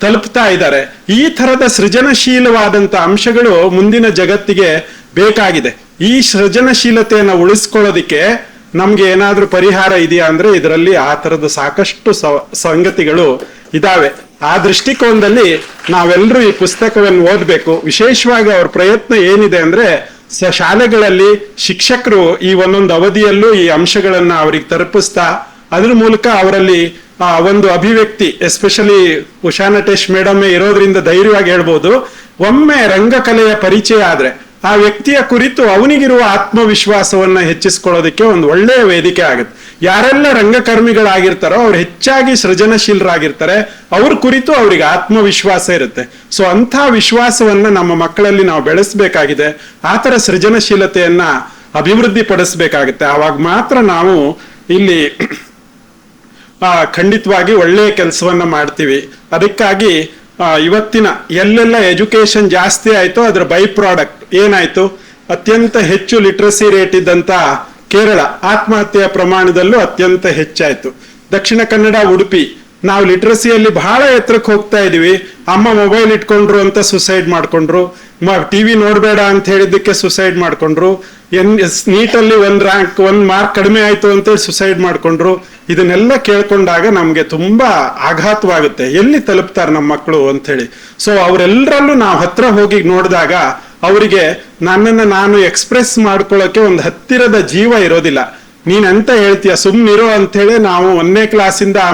ತಲುಪ್ತಾ ಇದ್ದಾರೆ. ಈ ತರದ ಸೃಜನಶೀಲವಾದಂತ ಅಂಶಗಳು ಮುಂದಿನ ಜಗತ್ತಿಗೆ ಬೇಕಾಗಿದೆ. ಈ ಸೃಜನಶೀಲತೆಯನ್ನು ಉಳಿಸ್ಕೊಳ್ಳೋದಿಕ್ಕೆ ನಮ್ಗೆ ಏನಾದ್ರೂ ಪರಿಹಾರ ಇದೆಯಾ ಅಂದ್ರೆ ಇದರಲ್ಲಿ ಆ ತರದ ಸಾಕಷ್ಟು ಸಂಗತಿಗಳು ಇದಾವೆ. ಆ ದೃಷ್ಟಿಕೋನದಲ್ಲಿ ನಾವೆಲ್ಲರೂ ಈ ಪುಸ್ತಕವನ್ನು ಓದಬೇಕು. ವಿಶೇಷವಾಗಿ ಅವ್ರ ಪ್ರಯತ್ನ ಏನಿದೆ ಅಂದ್ರೆ ಶಾಲೆಗಳಲ್ಲಿ ಶಿಕ್ಷಕರು ಈ ಒಂದೊಂದು ಅವಧಿಯಲ್ಲೂ ಈ ಅಂಶಗಳನ್ನ ಅವ್ರಿಗೆ ತಲುಪಿಸ್ತಾ ಅದ್ರ ಮೂಲಕ ಅವರಲ್ಲಿ ಒಂದು ಅಭಿವ್ಯಕ್ತಿ, ಎಸ್ಪೆಷಲಿ ಉಷಾ ನಟೇಶ್ ಮೇಡಮ್ ಇರೋದ್ರಿಂದ ಧೈರ್ಯವಾಗಿ ಹೇಳ್ಬೋದು, ಒಮ್ಮೆ ರಂಗಕಲೆಯ ಪರಿಚಯ ಆದ್ರೆ ಆ ವ್ಯಕ್ತಿಯ ಕುರಿತು ಅವನಿಗಿರುವ ಆತ್ಮವಿಶ್ವಾಸವನ್ನ ಹೆಚ್ಚಿಸ್ಕೊಳ್ಳೋದಕ್ಕೆ ಒಂದು ಒಳ್ಳೆಯ ವೇದಿಕೆ ಆಗುತ್ತೆ. ಯಾರೆಲ್ಲ ರಂಗಕರ್ಮಿಗಳಾಗಿರ್ತಾರೋ ಅವ್ರು ಹೆಚ್ಚಾಗಿ ಸೃಜನಶೀಲರಾಗಿರ್ತಾರೆ, ಅವ್ರ ಕುರಿತು ಅವ್ರಿಗೆ ಆತ್ಮವಿಶ್ವಾಸ ಇರುತ್ತೆ. ಸೊ ಅಂಥ ವಿಶ್ವಾಸವನ್ನ ನಮ್ಮ ಮಕ್ಕಳಲ್ಲಿ ನಾವು ಬೆಳೆಸ್ಬೇಕಾಗಿದೆ. ಆ ಥರ ಸೃಜನಶೀಲತೆಯನ್ನ ಅಭಿವೃದ್ಧಿ ಪಡಿಸ್ಬೇಕಾಗುತ್ತೆ. ಆವಾಗ ಮಾತ್ರ ನಾವು ಇಲ್ಲಿ ಖಂಡಿತವಾಗಿ ಒಳ್ಳೆಯ ಕೆಲಸವನ್ನ ಮಾಡ್ತೀವಿ. ಅದಕ್ಕಾಗಿ ಇವತ್ತಿನ ಎಲ್ಲೆಲ್ಲ ಎಜುಕೇಶನ್ ಜಾಸ್ತಿ ಆಯ್ತು, ಅದರ ಬೈ ಪ್ರಾಡಕ್ಟ್ ಏನಾಯ್ತು, ಅತ್ಯಂತ ಹೆಚ್ಚು ಲಿಟ್ರಸಿ ರೇಟ್ ಇದ್ದಂತ ಕೇರಳ ಆತ್ಮಹತ್ಯೆಯ ಪ್ರಮಾಣದಲ್ಲೂ ಅತ್ಯಂತ ಹೆಚ್ಚಾಯ್ತು. ದಕ್ಷಿಣ ಕನ್ನಡ, ಉಡುಪಿ ನಾವು ಲಿಟ್ರಸಿಯಲ್ಲಿ ಬಹಳ ಎತ್ತರಕ್ಕೆ ಹೋಗ್ತಾ ಇದೀವಿ. ಅಮ್ಮ ಮೊಬೈಲ್ ಇಟ್ಕೊಂಡ್ರು ಅಂತ ಸುಸೈಡ್ ಮಾಡ್ಕೊಂಡ್ರು, ಟಿವಿ ನೋಡ್ಬೇಡ ಅಂತ ಹೇಳಿದ್ದಕ್ಕೆ ಸುಸೈಡ್ ಮಾಡ್ಕೊಂಡ್ರು, ನೀಟಲ್ಲಿ ಒಂದ್ ಮಾರ್ಕ್ ಕಡಿಮೆ ಆಯ್ತು ಅಂತೇಳಿ ಸುಸೈಡ್ ಮಾಡ್ಕೊಂಡ್ರು. ಇದನ್ನೆಲ್ಲ ಕೇಳ್ಕೊಂಡಾಗ ನಮ್ಗೆ ತುಂಬಾ ಆಘಾತವಾಗುತ್ತೆ, ಎಲ್ಲಿ ತಲುಪ್ತಾರೆ ನಮ್ಮ ಮಕ್ಕಳು ಅಂತ ಹೇಳಿ. ಸೊ ಅವರೆಲ್ಲರಲ್ಲೂ ನಾವು ಹತ್ರ ಹೋಗಿ ನೋಡಿದಾಗ ಅವರಿಗೆ ನನ್ನನ್ನು ನಾನು ಎಕ್ಸ್ಪ್ರೆಸ್ ಮಾಡ್ಕೊಳ್ಳೋಕೆ ಒಂದು ಹತ್ತಿರದ ಜೀವ ಇರೋದಿಲ್ಲ. ನೀನಂತ ಹೇಳ್ತೀಯ ಸುಮ್ನಿರೋ ಅಂತ ಹೇಳಿ ನಾವು 1ನೇ ಕ್ಲಾಸಿಂದ ಆ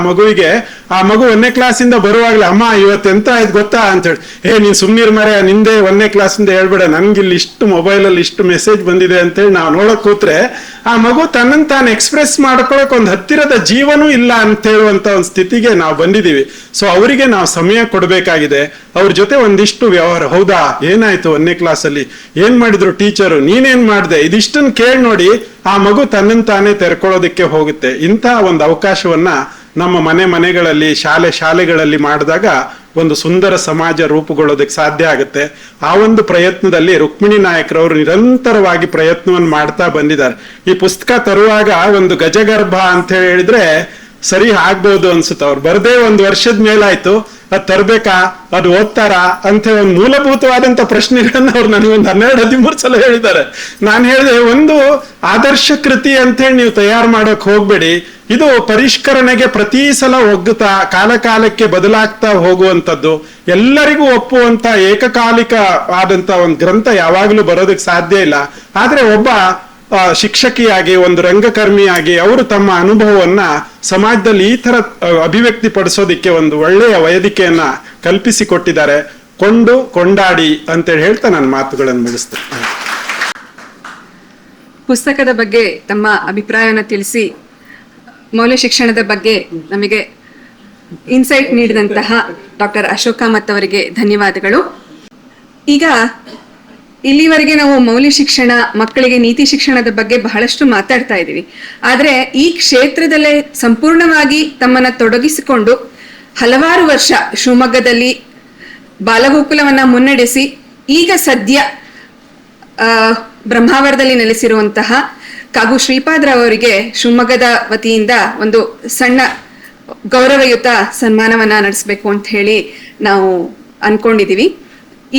ಮಗು 1ನೇ ಕ್ಲಾಸಿಂದ ಬರುವಾಗ್ಲೇ ಅಮ್ಮ ಇವತ್ತೆಂತ ಆಯ್ತು ಗೊತ್ತಾ ಅಂತ ಹೇಳಿ, ನೀನ್ ಸುಮ್ನಿರ್ ಮರೆ, ನಿಂದೆ 1ನೇ ಕ್ಲಾಸಿಂದ ಹೇಳ್ಬೇಡ, ನನ್ಗಿಲ್ಲಿ ಇಷ್ಟು ಮೊಬೈಲಲ್ಲಿ ಇಷ್ಟು ಮೆಸೇಜ್ ಬಂದಿದೆ ಅಂತೇಳಿ ನಾವು ನೋಡಕ್ ಕೂತ್ರೆ ಆ ಮಗು ತನ್ನನ್ನು ತಾನು ಎಕ್ಸ್ಪ್ರೆಸ್ ಮಾಡ್ಕೊಳಕ್ ಒಂದು ಹತ್ತಿರದ ಜೀವನೂ ಇಲ್ಲ ಅಂತ ಹೇಳುವಂತ ಒಂದು ಸ್ಥಿತಿಗೆ ನಾವು ಬಂದಿದೀವಿ. ಸೊ ಅವರಿಗೆ ನಾವು ಸಮಯ ಕೊಡ್ಬೇಕಾಗಿದೆ, ಅವ್ರ ಜೊತೆ ಒಂದಿಷ್ಟು ವ್ಯವಹಾರ. ಹೌದಾ, ಏನಾಯ್ತು 1ನೇ ಕ್ಲಾಸಲ್ಲಿ, ಏನ್ ಮಾಡಿದ್ರು ಟೀಚರು, ನೀನೇನ್ ಮಾಡ್ದೆ, ಇದಿಷ್ಟನ್ನು ಕೇಳಿ ನೋಡಿ ಆ ಮಗು ತನ್ನನ್ನು ತಾನೇ ತೆರ್ಕೊಳ್ಳೋದಕ್ಕೆ ಹೋಗುತ್ತೆ. ಇಂತಹ ಒಂದು ಅವಕಾಶವನ್ನ ನಮ್ಮ ಮನೆಗಳಲ್ಲಿ, ಶಾಲೆಗಳಲ್ಲಿ ಮಾಡಿದಾಗ ಒಂದು ಸುಂದರ ಸಮಾಜ ರೂಪುಗೊಳ್ಳೋದಕ್ಕೆ ಸಾಧ್ಯ ಆಗುತ್ತೆ. ಆ ಒಂದು ಪ್ರಯತ್ನದಲ್ಲಿ ರುಕ್ಮಿಣಿ ನಾಯಕರವರು ನಿರಂತರವಾಗಿ ಪ್ರಯತ್ನವನ್ನು ಮಾಡ್ತಾ ಬಂದಿದ್ದಾರೆ. ಈ ಪುಸ್ತಕ ತರುವಾಗ ಒಂದು ಗಜಗರ್ಭ ಅಂತ ಹೇಳಿದ್ರೆ ಸರಿ ಆಗ್ಬೋದು ಅನ್ಸುತ್ತೆ. ಅವ್ರು ಬರ್ದೇ 1 ವರ್ಷದ ಮೇಲಾಯ್ತು, ಅದು ತರ್ಬೇಕಾ, ಅದು ಓದ್ತಾರಾ ಅಂತ ಒಂದು ಮೂಲಭೂತವಾದಂತ ಪ್ರಶ್ನೆಗಳನ್ನ ಅವ್ರು ನನಗೊಂದು 12-13 ಸಲ ಹೇಳಿದ್ದಾರೆ. ನಾನು ಹೇಳಿದೆ, ಒಂದು ಆದರ್ಶ ಕೃತಿ ಅಂತ ಹೇಳಿ ನೀವು ತಯಾರು ಮಾಡೋಕ್ ಹೋಗ್ಬೇಡಿ, ಇದು ಪರಿಷ್ಕರಣೆಗೆ ಪ್ರತಿ ಸಲ ಒಗ್ಗುತ್ತಾ ಕಾಲಕ್ಕೆ ಬದಲಾಗ್ತಾ ಹೋಗುವಂಥದ್ದು, ಎಲ್ಲರಿಗೂ ಒಪ್ಪುವಂತ ಏಕಕಾಲಿಕ ಆದಂತ ಒಂದು ಗ್ರಂಥ ಯಾವಾಗಲೂ ಬರೋದಕ್ಕೆ ಸಾಧ್ಯ ಇಲ್ಲ. ಆದ್ರೆ ಒಬ್ಬ ಶಿಕ್ಷಕಿಯಾಗಿ, ಒಂದು ರಂಗಕರ್ಮಿಯಾಗಿ ಅವರು ತಮ್ಮ ಅನುಭವವನ್ನ ಸಮಾಜದಲ್ಲಿ ಈ ತರ ಅಭಿವ್ಯಕ್ತಿ ಪಡಿಸೋದಿಕ್ಕೆ ಒಂದು ಒಳ್ಳೆಯ ವೇದಿಕೆಯನ್ನ ಕಲ್ಪಿಸಿಕೊಟ್ಟಿದ್ದಾರೆ. ಕೊಂಡಾಡಿ ಅಂತೇಳಿ ಹೇಳ್ತಾ ನನ್ನ ಮಾತುಗಳನ್ನು ಮುಗಿಸ್ತೇನೆ. ಪುಸ್ತಕದ ಬಗ್ಗೆ ತಮ್ಮ ಅಭಿಪ್ರಾಯವನ್ನು ತಿಳಿಸಿ ಮೌಲ್ಯ ಶಿಕ್ಷಣದ ಬಗ್ಗೆ ನಮಗೆ ಇನ್ಸೈಟ್ ನೀಡಿದಂತಹ ಡಾಕ್ಟರ್ ಅಶೋಕ್ ಕಾಮತ್ ಅವರಿಗೆ ಧನ್ಯವಾದಗಳು. ಈಗ ಇಲ್ಲಿವರೆಗೆ ನಾವು ಮೌಲ್ಯ ಶಿಕ್ಷಣ, ಮಕ್ಕಳಿಗೆ ನೀತಿ ಶಿಕ್ಷಣದ ಬಗ್ಗೆ ಬಹಳಷ್ಟು ಮಾತಾಡ್ತಾ ಇದ್ದೀವಿ. ಆದರೆ ಈ ಕ್ಷೇತ್ರದಲ್ಲೇ ಸಂಪೂರ್ಣವಾಗಿ ತಮ್ಮನ್ನ ತೊಡಗಿಸಿಕೊಂಡು ಹಲವಾರು ವರ್ಷ ಶಿವಮೊಗ್ಗದಲ್ಲಿ ಬಾಲಗೋಕುಲವನ್ನ ಮುನ್ನಡೆಸಿ ಈಗ ಸದ್ಯ ಬ್ರಹ್ಮಾವರದಲ್ಲಿ ನೆಲೆಸಿರುವಂತಹ ಕಾಗು ಶ್ರೀಪಾದರಾವ್ ಅವರಿಗೆ ಶಿವಮೊಗ್ಗದ ವತಿಯಿಂದ ಒಂದು ಸಣ್ಣ ಗೌರವಯುತ ಸನ್ಮಾನವನ್ನ ನಡೆಸಬೇಕು ಅಂತ ಹೇಳಿ ನಾವು ಅನ್ಕೊಂಡಿದೀವಿ.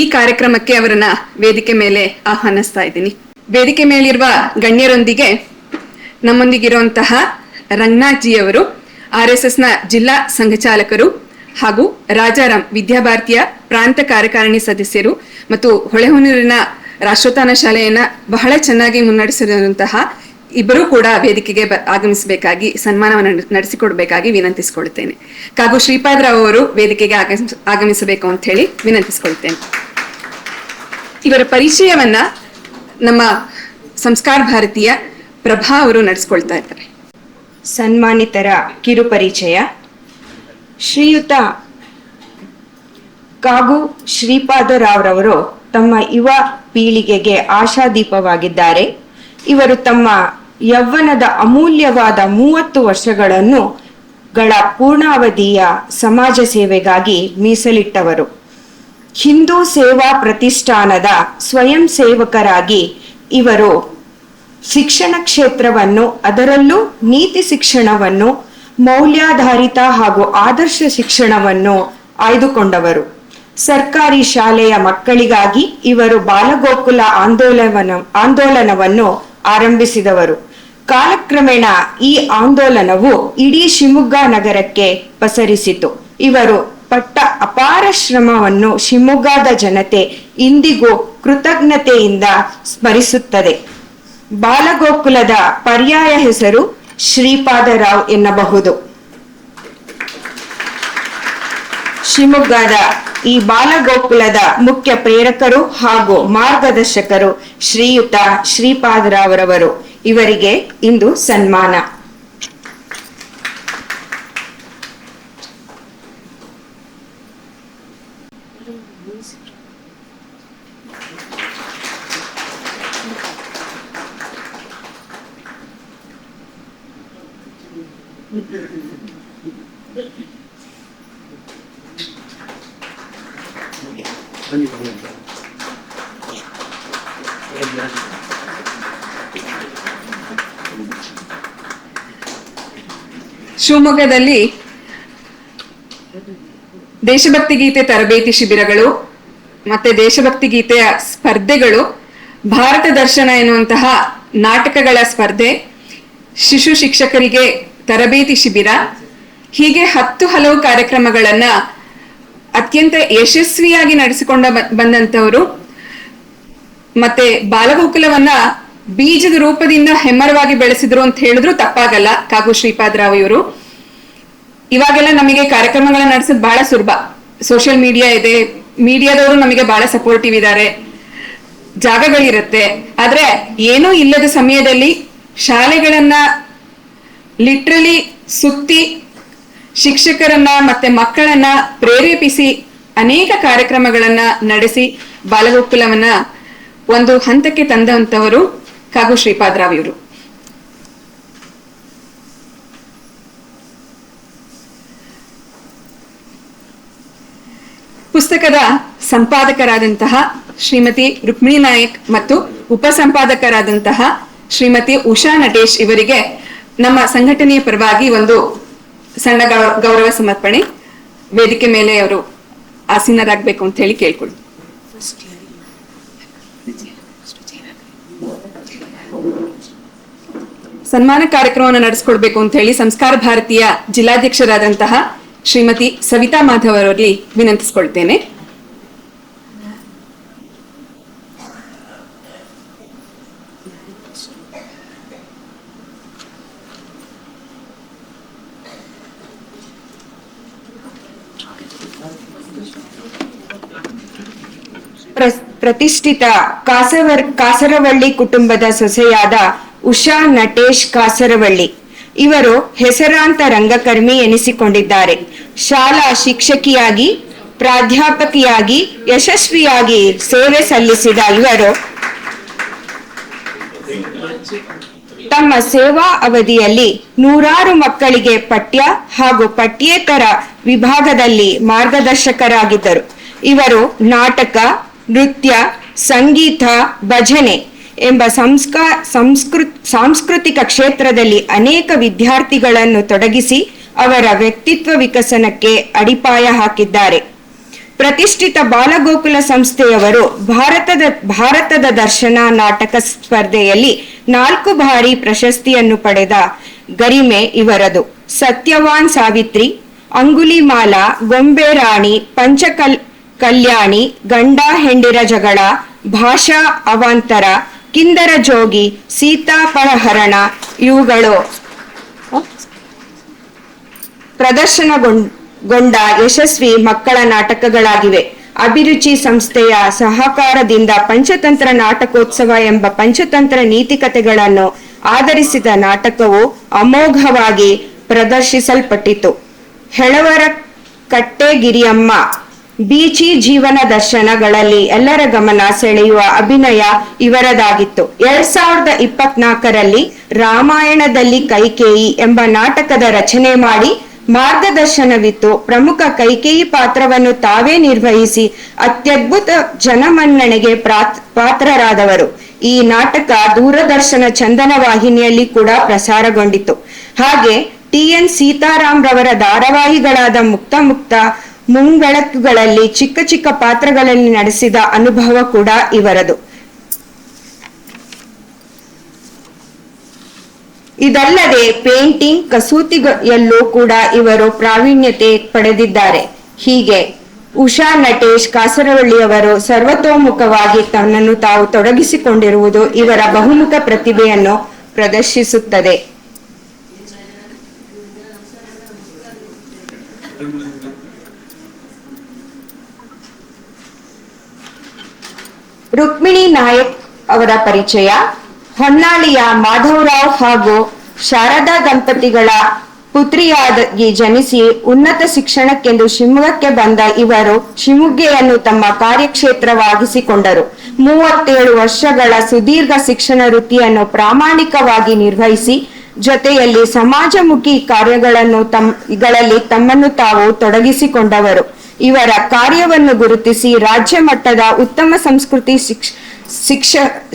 ಈ ಕಾರ್ಯಕ್ರಮಕ್ಕೆ ಅವರನ್ನ ವೇದಿಕೆ ಮೇಲೆ ಆಹ್ವಾನಿಸ್ತಾ ಇದ್ದೀನಿ. ವೇದಿಕೆ ಮೇಲಿರುವ ಗಣ್ಯರೊಂದಿಗೆ ನಮ್ಮೊಂದಿಗಿರುವಂತಹ ರಂಗನಾಥ್ ಜಿ ಅವರು RSS ನ ಜಿಲ್ಲಾ ಸಂಘಚಾಲಕರು ಹಾಗೂ ರಾಜಾರಾಮ್ ವಿದ್ಯಾಭಾರತಿಯ ಪ್ರಾಂತ ಕಾರ್ಯಕಾರಿಣಿ ಸದಸ್ಯರು ಮತ್ತು ಹೊಳೆಹೊನ್ನೂರಿನ ರಾಷ್ಟ್ರೋತ್ಥಾನ ಶಾಲೆಯನ್ನ ಬಹಳ ಚೆನ್ನಾಗಿ ಮುನ್ನಡೆಸಿರುವಂತಹ ಇಬ್ಬರೂ ಕೂಡ ವೇದಿಕೆಗೆ ಆಗಮಿಸಬೇಕಾಗಿ, ಸನ್ಮಾನವನ್ನು ನಡೆಸಿಕೊಡ್ಬೇಕಾಗಿ ವಿನಂತಿಸಿಕೊಳ್ತೇನೆ. ಕಾಗು ಶ್ರೀಪಾದರಾವ್ ಅವರು ವೇದಿಕೆಗೆ ಆಗಮಿಸಬೇಕು ಅಂತ ಹೇಳಿ ವಿನಂತಿಸಿಕೊಳ್ತೇನೆ. ಇವರ ಪರಿಚಯವನ್ನ ನಮ್ಮ ಸಂಸ್ಕಾರ ಭಾರತೀಯ ಪ್ರಭಾ ಅವರು ನಡೆಸ್ಕೊಳ್ತಾ ಇದ್ದಾರೆ. ಸನ್ಮಾನಿತರ ಕಿರುಪರಿಚಯ. ಶ್ರೀಯುತ ಕಾಗು ಶ್ರೀಪಾದರಾವ್ರವರು ತಮ್ಮ ಯುವ ಪೀಳಿಗೆಗೆ ಆಶಾದೀಪವಾಗಿದ್ದಾರೆ. ಇವರು ತಮ್ಮ ಯೌವನದ ಅಮೂಲ್ಯವಾದ 30 ವರ್ಷಗಳನ್ನು ಪೂರ್ಣಾವಧಿಯ ಸಮಾಜ ಸೇವೆಗಾಗಿ ಮೀಸಲಿಟ್ಟವರು. ಹಿಂದೂ ಸೇವಾ ಪ್ರತಿಷ್ಠಾನದ ಸ್ವಯಂ ಸೇವಕರಾಗಿ ಇವರು ಶಿಕ್ಷಣ ಕ್ಷೇತ್ರವನ್ನು, ಅದರಲ್ಲೂ ನೀತಿ ಶಿಕ್ಷಣವನ್ನು, ಮೌಲ್ಯಾಧಾರಿತ ಹಾಗೂ ಆದರ್ಶ ಶಿಕ್ಷಣವನ್ನು ಆಯ್ದುಕೊಂಡವರು. ಸರ್ಕಾರಿ ಶಾಲೆಯ ಮಕ್ಕಳಿಗಾಗಿ ಇವರು ಬಾಲಗೋಕುಲ ಆಂದೋಲನವನ್ನು ಆರಂಭಿಸಿದವರು. ಕಾಲಕ್ರಮೇಣ ಈ ಆಂದೋಲನವು ಇಡೀ ಶಿವಮೊಗ್ಗ ನಗರಕ್ಕೆ ಪಸರಿಸಿತು. ಇವರು ಪಟ್ಟ ಅಪಾರ ಶ್ರಮವನ್ನು ಶಿವಮೊಗ್ಗದ ಜನತೆ ಇಂದಿಗೂ ಕೃತಜ್ಞತೆಯಿಂದ ಸ್ಮರಿಸುತ್ತದೆ. ಬಾಲಗೋಕುಲದ ಪರ್ಯಾಯ ಹೆಸರು ಶ್ರೀಪಾದರಾವ್ ಎನ್ನಬಹುದು. ಶಿವಮೊಗ್ಗದ ಈ ಬಾಲಗೋಕುಲದ ಮುಖ್ಯ ಪ್ರೇರಕರು ಹಾಗೂ ಮಾರ್ಗದರ್ಶಕರು ಶ್ರೀಯುತ ಶ್ರೀಪಾದರಾವ್. ಇವರಿಗೆ ಇಂದು ಸನ್ಮಾನ. ಶಿವಮೊಗ್ಗದಲ್ಲಿ ದೇಶಭಕ್ತಿ ಗೀತೆ ತರಬೇತಿ ಶಿಬಿರಗಳು ಮತ್ತೆ ದೇಶಭಕ್ತಿ ಗೀತೆಯ ಸ್ಪರ್ಧೆಗಳು, ಭಾರತ ದರ್ಶನ ಎನ್ನುವಂತಹ ನಾಟಕಗಳ ಸ್ಪರ್ಧೆ, ಶಿಶು ಶಿಕ್ಷಕರಿಗೆ ತರಬೇತಿ ಶಿಬಿರ, ಹೀಗೆ 10 ಹಲವು ಕಾರ್ಯಕ್ರಮಗಳನ್ನ ಅತ್ಯಂತ ಯಶಸ್ವಿಯಾಗಿ ನಡೆಸಿಕೊಂಡ ಬಂದಂತವರು. ಮತ್ತೆ ಬಾಲಗೋಕುಲವನ್ನ ಬೀಜದ ರೂಪದಿಂದ ಹೆಮ್ಮರವಾಗಿ ಬೆಳೆಸಿದ್ರು ಅಂತ ಹೇಳಿದ್ರು ತಪ್ಪಾಗಲ್ಲ ಕಾಗು ಶ್ರೀಪಾದರಾವ್ ಇವರು. ಇವಾಗೆಲ್ಲ ನಮಗೆ ಕಾರ್ಯಕ್ರಮಗಳನ್ನ ನಡೆಸೋದು ಬಹಳ ಸುಲಭ. ಸೋಷಿಯಲ್ ಮೀಡಿಯಾ ಇದೆ, ಮೀಡಿಯಾದವರು ನಮಗೆ ಬಹಳ ಸಪೋರ್ಟಿವ್ ಇದ್ದಾರೆ, ಜಾಗಗಳಿರುತ್ತೆ. ಆದ್ರೆ ಏನೂ ಇಲ್ಲದ ಸಮಯದಲ್ಲಿ ಶಾಲೆಗಳನ್ನ ಲಿಟ್ರಲಿ ಸುತ್ತಿ ಶಿಕ್ಷಕರನ್ನ ಮತ್ತೆ ಮಕ್ಕಳನ್ನ ಪ್ರೇರೇಪಿಸಿ ಅನೇಕ ಕಾರ್ಯಕ್ರಮಗಳನ್ನ ನಡೆಸಿ ಬಾಲಗೋಕುಲವನ್ನ ಒಂದು ಹಂತಕ್ಕೆ ತಂದಂತವರು ಕಾಗು ಶ್ರೀಪಾದರಾವ್ ಇವರು. ಪುಸ್ತಕದ ಸಂಪಾದಕರಾದಂತಹ ಶ್ರೀಮತಿ ರುಕ್ಮಿಣಿ ನಾಯಕ್ ಮತ್ತು ಉಪಸಂಪಾದಕರಾದಂತಹ ಶ್ರೀಮತಿ ಉಷಾ ನಟೇಶ್ ಇವರಿಗೆ ನಮ್ಮ ಸಂಘಟನೆಯ ಪರವಾಗಿ ಒಂದು ಸಣ್ಣ ಗೌರವ ಸಮರ್ಪಣೆ. ವೇದಿಕೆ ಮೇಲೆ ಅವರು ಆಸೀನರಾಗಬೇಕು ಅಂತ ಹೇಳಿ ಕೇಳ್ಕೊಳ್ಳಿ. ಸನ್ಮಾನ ಕಾರ್ಯಕ್ರಮವನ್ನು ನಡೆಸಿಕೊಡ್ಬೇಕು ಅಂತ ಹೇಳಿ ಸಂಸ್ಕಾರ ಭಾರತೀಯ ಜಿಲ್ಲಾಧ್ಯಕ್ಷರಾದಂತಹ ಶ್ರೀಮತಿ ಸವಿತಾ ಮಾಧವ್ ಅವರಲ್ಲಿ ವಿನಂತಿಸಿಕೊಳ್ತೇನೆ. ಪ್ರತಿಷ್ಠಿತ ಕಾಸರವಳ್ಳಿ ಕುಟುಂಬದ ಸೊಸೆಯಾದ ಉಷಾ ನಟೇಶ್ ಕಾಸರವಳ್ಳಿ ಇವರು ಹೆಸರಾಂತ ರಂಗಕರ್ಮಿ ಎನಿಸಿಕೊಂಡಿದ್ದಾರೆ. ಶಾಲಾ ಶಿಕ್ಷಕಿಯಾಗಿ ಪ್ರಾಧ್ಯಾಪಕಿಯಾಗಿ ಯಶಸ್ವಿಯಾಗಿ ಸೇವೆ ಸಲ್ಲಿಸಿದ ಇವರು ತಮ್ಮ ಸೇವಾ ಅವಧಿಯಲ್ಲಿ 100 ಮಕ್ಕಳಿಗೆ ಪಠ್ಯ ಹಾಗೂ ಪಠ್ಯೇತರ ವಿಭಾಗದಲ್ಲಿ ಮಾರ್ಗದರ್ಶಕರಾಗಿದ್ದರು. ಇವರು ನಾಟಕ, ನೃತ್ಯ, ಸಂಗೀತ, ಭಜನೆ ಎಂಬ ಸಾಂಸ್ಕೃತಿಕ ಕ್ಷೇತ್ರದಲ್ಲಿ ಅನೇಕ ವಿದ್ಯಾರ್ಥಿಗಳನ್ನು ತೊಡಗಿಸಿ ಅವರ ವ್ಯಕ್ತಿತ್ವ ವಿಕಸನಕ್ಕೆ ಅಡಿಪಾಯ ಹಾಕಿದ್ದಾರೆ. ಪ್ರತಿಷ್ಠಿತ ಬಾಲಗೋಕುಲ ಸಂಸ್ಥೆಯವರು ಭಾರತದ ದರ್ಶನ ನಾಟಕ ಸ್ಪರ್ಧೆಯಲ್ಲಿ 4 ಬಾರಿ ಪ್ರಶಸ್ತಿಯನ್ನು ಪಡೆದ ಗರಿಮೆ ಇವರದು. ಸತ್ಯವಾನ್ ಸಾವಿತ್ರಿ, ಅಂಗುಲಿಮಾಲ, ಗೊಂಬೆ ರಾಣಿ, ಕಲ್ಯಾಣಿ, ಗಂಡ ಹೆಂಡಿರ ಜಗಳ, ಭಾಷಾ ಅವಾಂತರ, ಕಿಂದರ ಜೋಗಿ, ಸೀತಾಪಹರಣ ಇವುಗಳು ಪ್ರದರ್ಶನಗೊಂಡ ಯಶಸ್ವಿ ಮಕ್ಕಳ ನಾಟಕಗಳಾಗಿವೆ. ಅಭಿರುಚಿ ಸಂಸ್ಥೆಯ ಸಹಕಾರದಿಂದ ಪಂಚತಂತ್ರ ನಾಟಕೋತ್ಸವ ಎಂಬ ಪಂಚತಂತ್ರ ನೀತಿಕತೆಗಳನ್ನು ಆಧರಿಸಿದ ನಾಟಕವು ಅಮೋಘವಾಗಿ ಪ್ರದರ್ಶಿಸಲ್ಪಟ್ಟಿತು. ಹೆಳವರ ಕಟ್ಟೆಗಿರಿಯಮ್ಮ, ಬೀಚಿ ಜೀವನ ದರ್ಶನಗಳಲ್ಲಿ ಎಲ್ಲರ ಗಮನ ಸೆಳೆಯುವ ಅಭಿನಯ ಇವರದಾಗಿತ್ತು. 2024ರಲ್ಲಿ ರಾಮಾಯಣದಲ್ಲಿ ಕೈಕೇಯಿ ಎಂಬ ನಾಟಕದ ರಚನೆ ಮಾಡಿ ಮಾರ್ಗದರ್ಶನವಿತ್ತು. ಪ್ರಮುಖ ಕೈಕೇಯಿ ಪಾತ್ರವನ್ನು ತಾವೇ ನಿರ್ವಹಿಸಿ ಅತ್ಯದ್ಭುತ ಜನಮನ್ನಣೆಗೆ ಪಾತ್ರರಾದವರು. ಈ ನಾಟಕ ದೂರದರ್ಶನ ಚಂದನ ವಾಹಿನಿಯಲ್ಲಿ ಕೂಡ ಪ್ರಸಾರಗೊಂಡಿತು. ಹಾಗೆ TN ಸೀತಾರಾಮ್ ರವರ ಧಾರಾವಾಹಿಗಳಾದ ಮುಕ್ತ ಮುಂಬೆಳಕುಗಳಲ್ಲಿ ಚಿಕ್ಕ ಚಿಕ್ಕ ಪಾತ್ರಗಳಲ್ಲಿ ನಡೆಸಿದ ಅನುಭವ ಕೂಡ ಇವರದು. ಇದಲ್ಲದೆ ಪೇಂಟಿಂಗ್, ಕಸೂತಿಯಲ್ಲೂ ಕೂಡ ಇವರು ಪ್ರಾವೀಣ್ಯತೆ ಪಡೆದಿದ್ದಾರೆ. ಹೀಗೆ ಉಷಾ ನಟೇಶ್ ಕಾಸರವಳ್ಳಿಯವರು ಸರ್ವತೋಮುಖವಾಗಿ ತನ್ನನ್ನು ತಾವು ತೊಡಗಿಸಿಕೊಂಡಿರುವುದು ಇವರ ಬಹುಮುಖ ಪ್ರತಿಭೆಯನ್ನು ಪ್ರದರ್ಶಿಸುತ್ತದೆ. ರುಕ್ಮಿಣಿ ನಾಯಕ್ ಅವರ ಪರಿಚಯ. ಹೊನ್ನಾಳಿಯ ಮಾಧವರಾವ್ ಹಾಗೂ ಶಾರದಾ ದಂಪತಿಗಳ ಪುತ್ರಿಯಾಗಿ ಜನಿಸಿ ಉನ್ನತ ಶಿಕ್ಷಣಕ್ಕೆಂದು ಶಿವಮೊಗ್ಗಕ್ಕೆ ಬಂದ ಇವರು ಶಿವಮೊಗ್ಗೆಯನ್ನು ತಮ್ಮ ಕಾರ್ಯಕ್ಷೇತ್ರವಾಗಿಸಿಕೊಂಡರು. 37 ವರ್ಷಗಳ ಸುದೀರ್ಘ ಶಿಕ್ಷಣ ವೃತ್ತಿಯನ್ನು ಪ್ರಾಮಾಣಿಕವಾಗಿ ನಿರ್ವಹಿಸಿ ಜೊತೆಯಲ್ಲಿ ಸಮಾಜಮುಖಿ ಕಾರ್ಯಗಳನ್ನು ತಮ್ಮನ್ನು ತಾವು ತೊಡಗಿಸಿಕೊಂಡವರು. ಇವರ ಕಾರ್ಯವನ್ನು ಗುರುತಿಸಿ ರಾಜ್ಯ ಮಟ್ಟದ ಉತ್ತಮ ಸಂಸ್ಕೃತಿ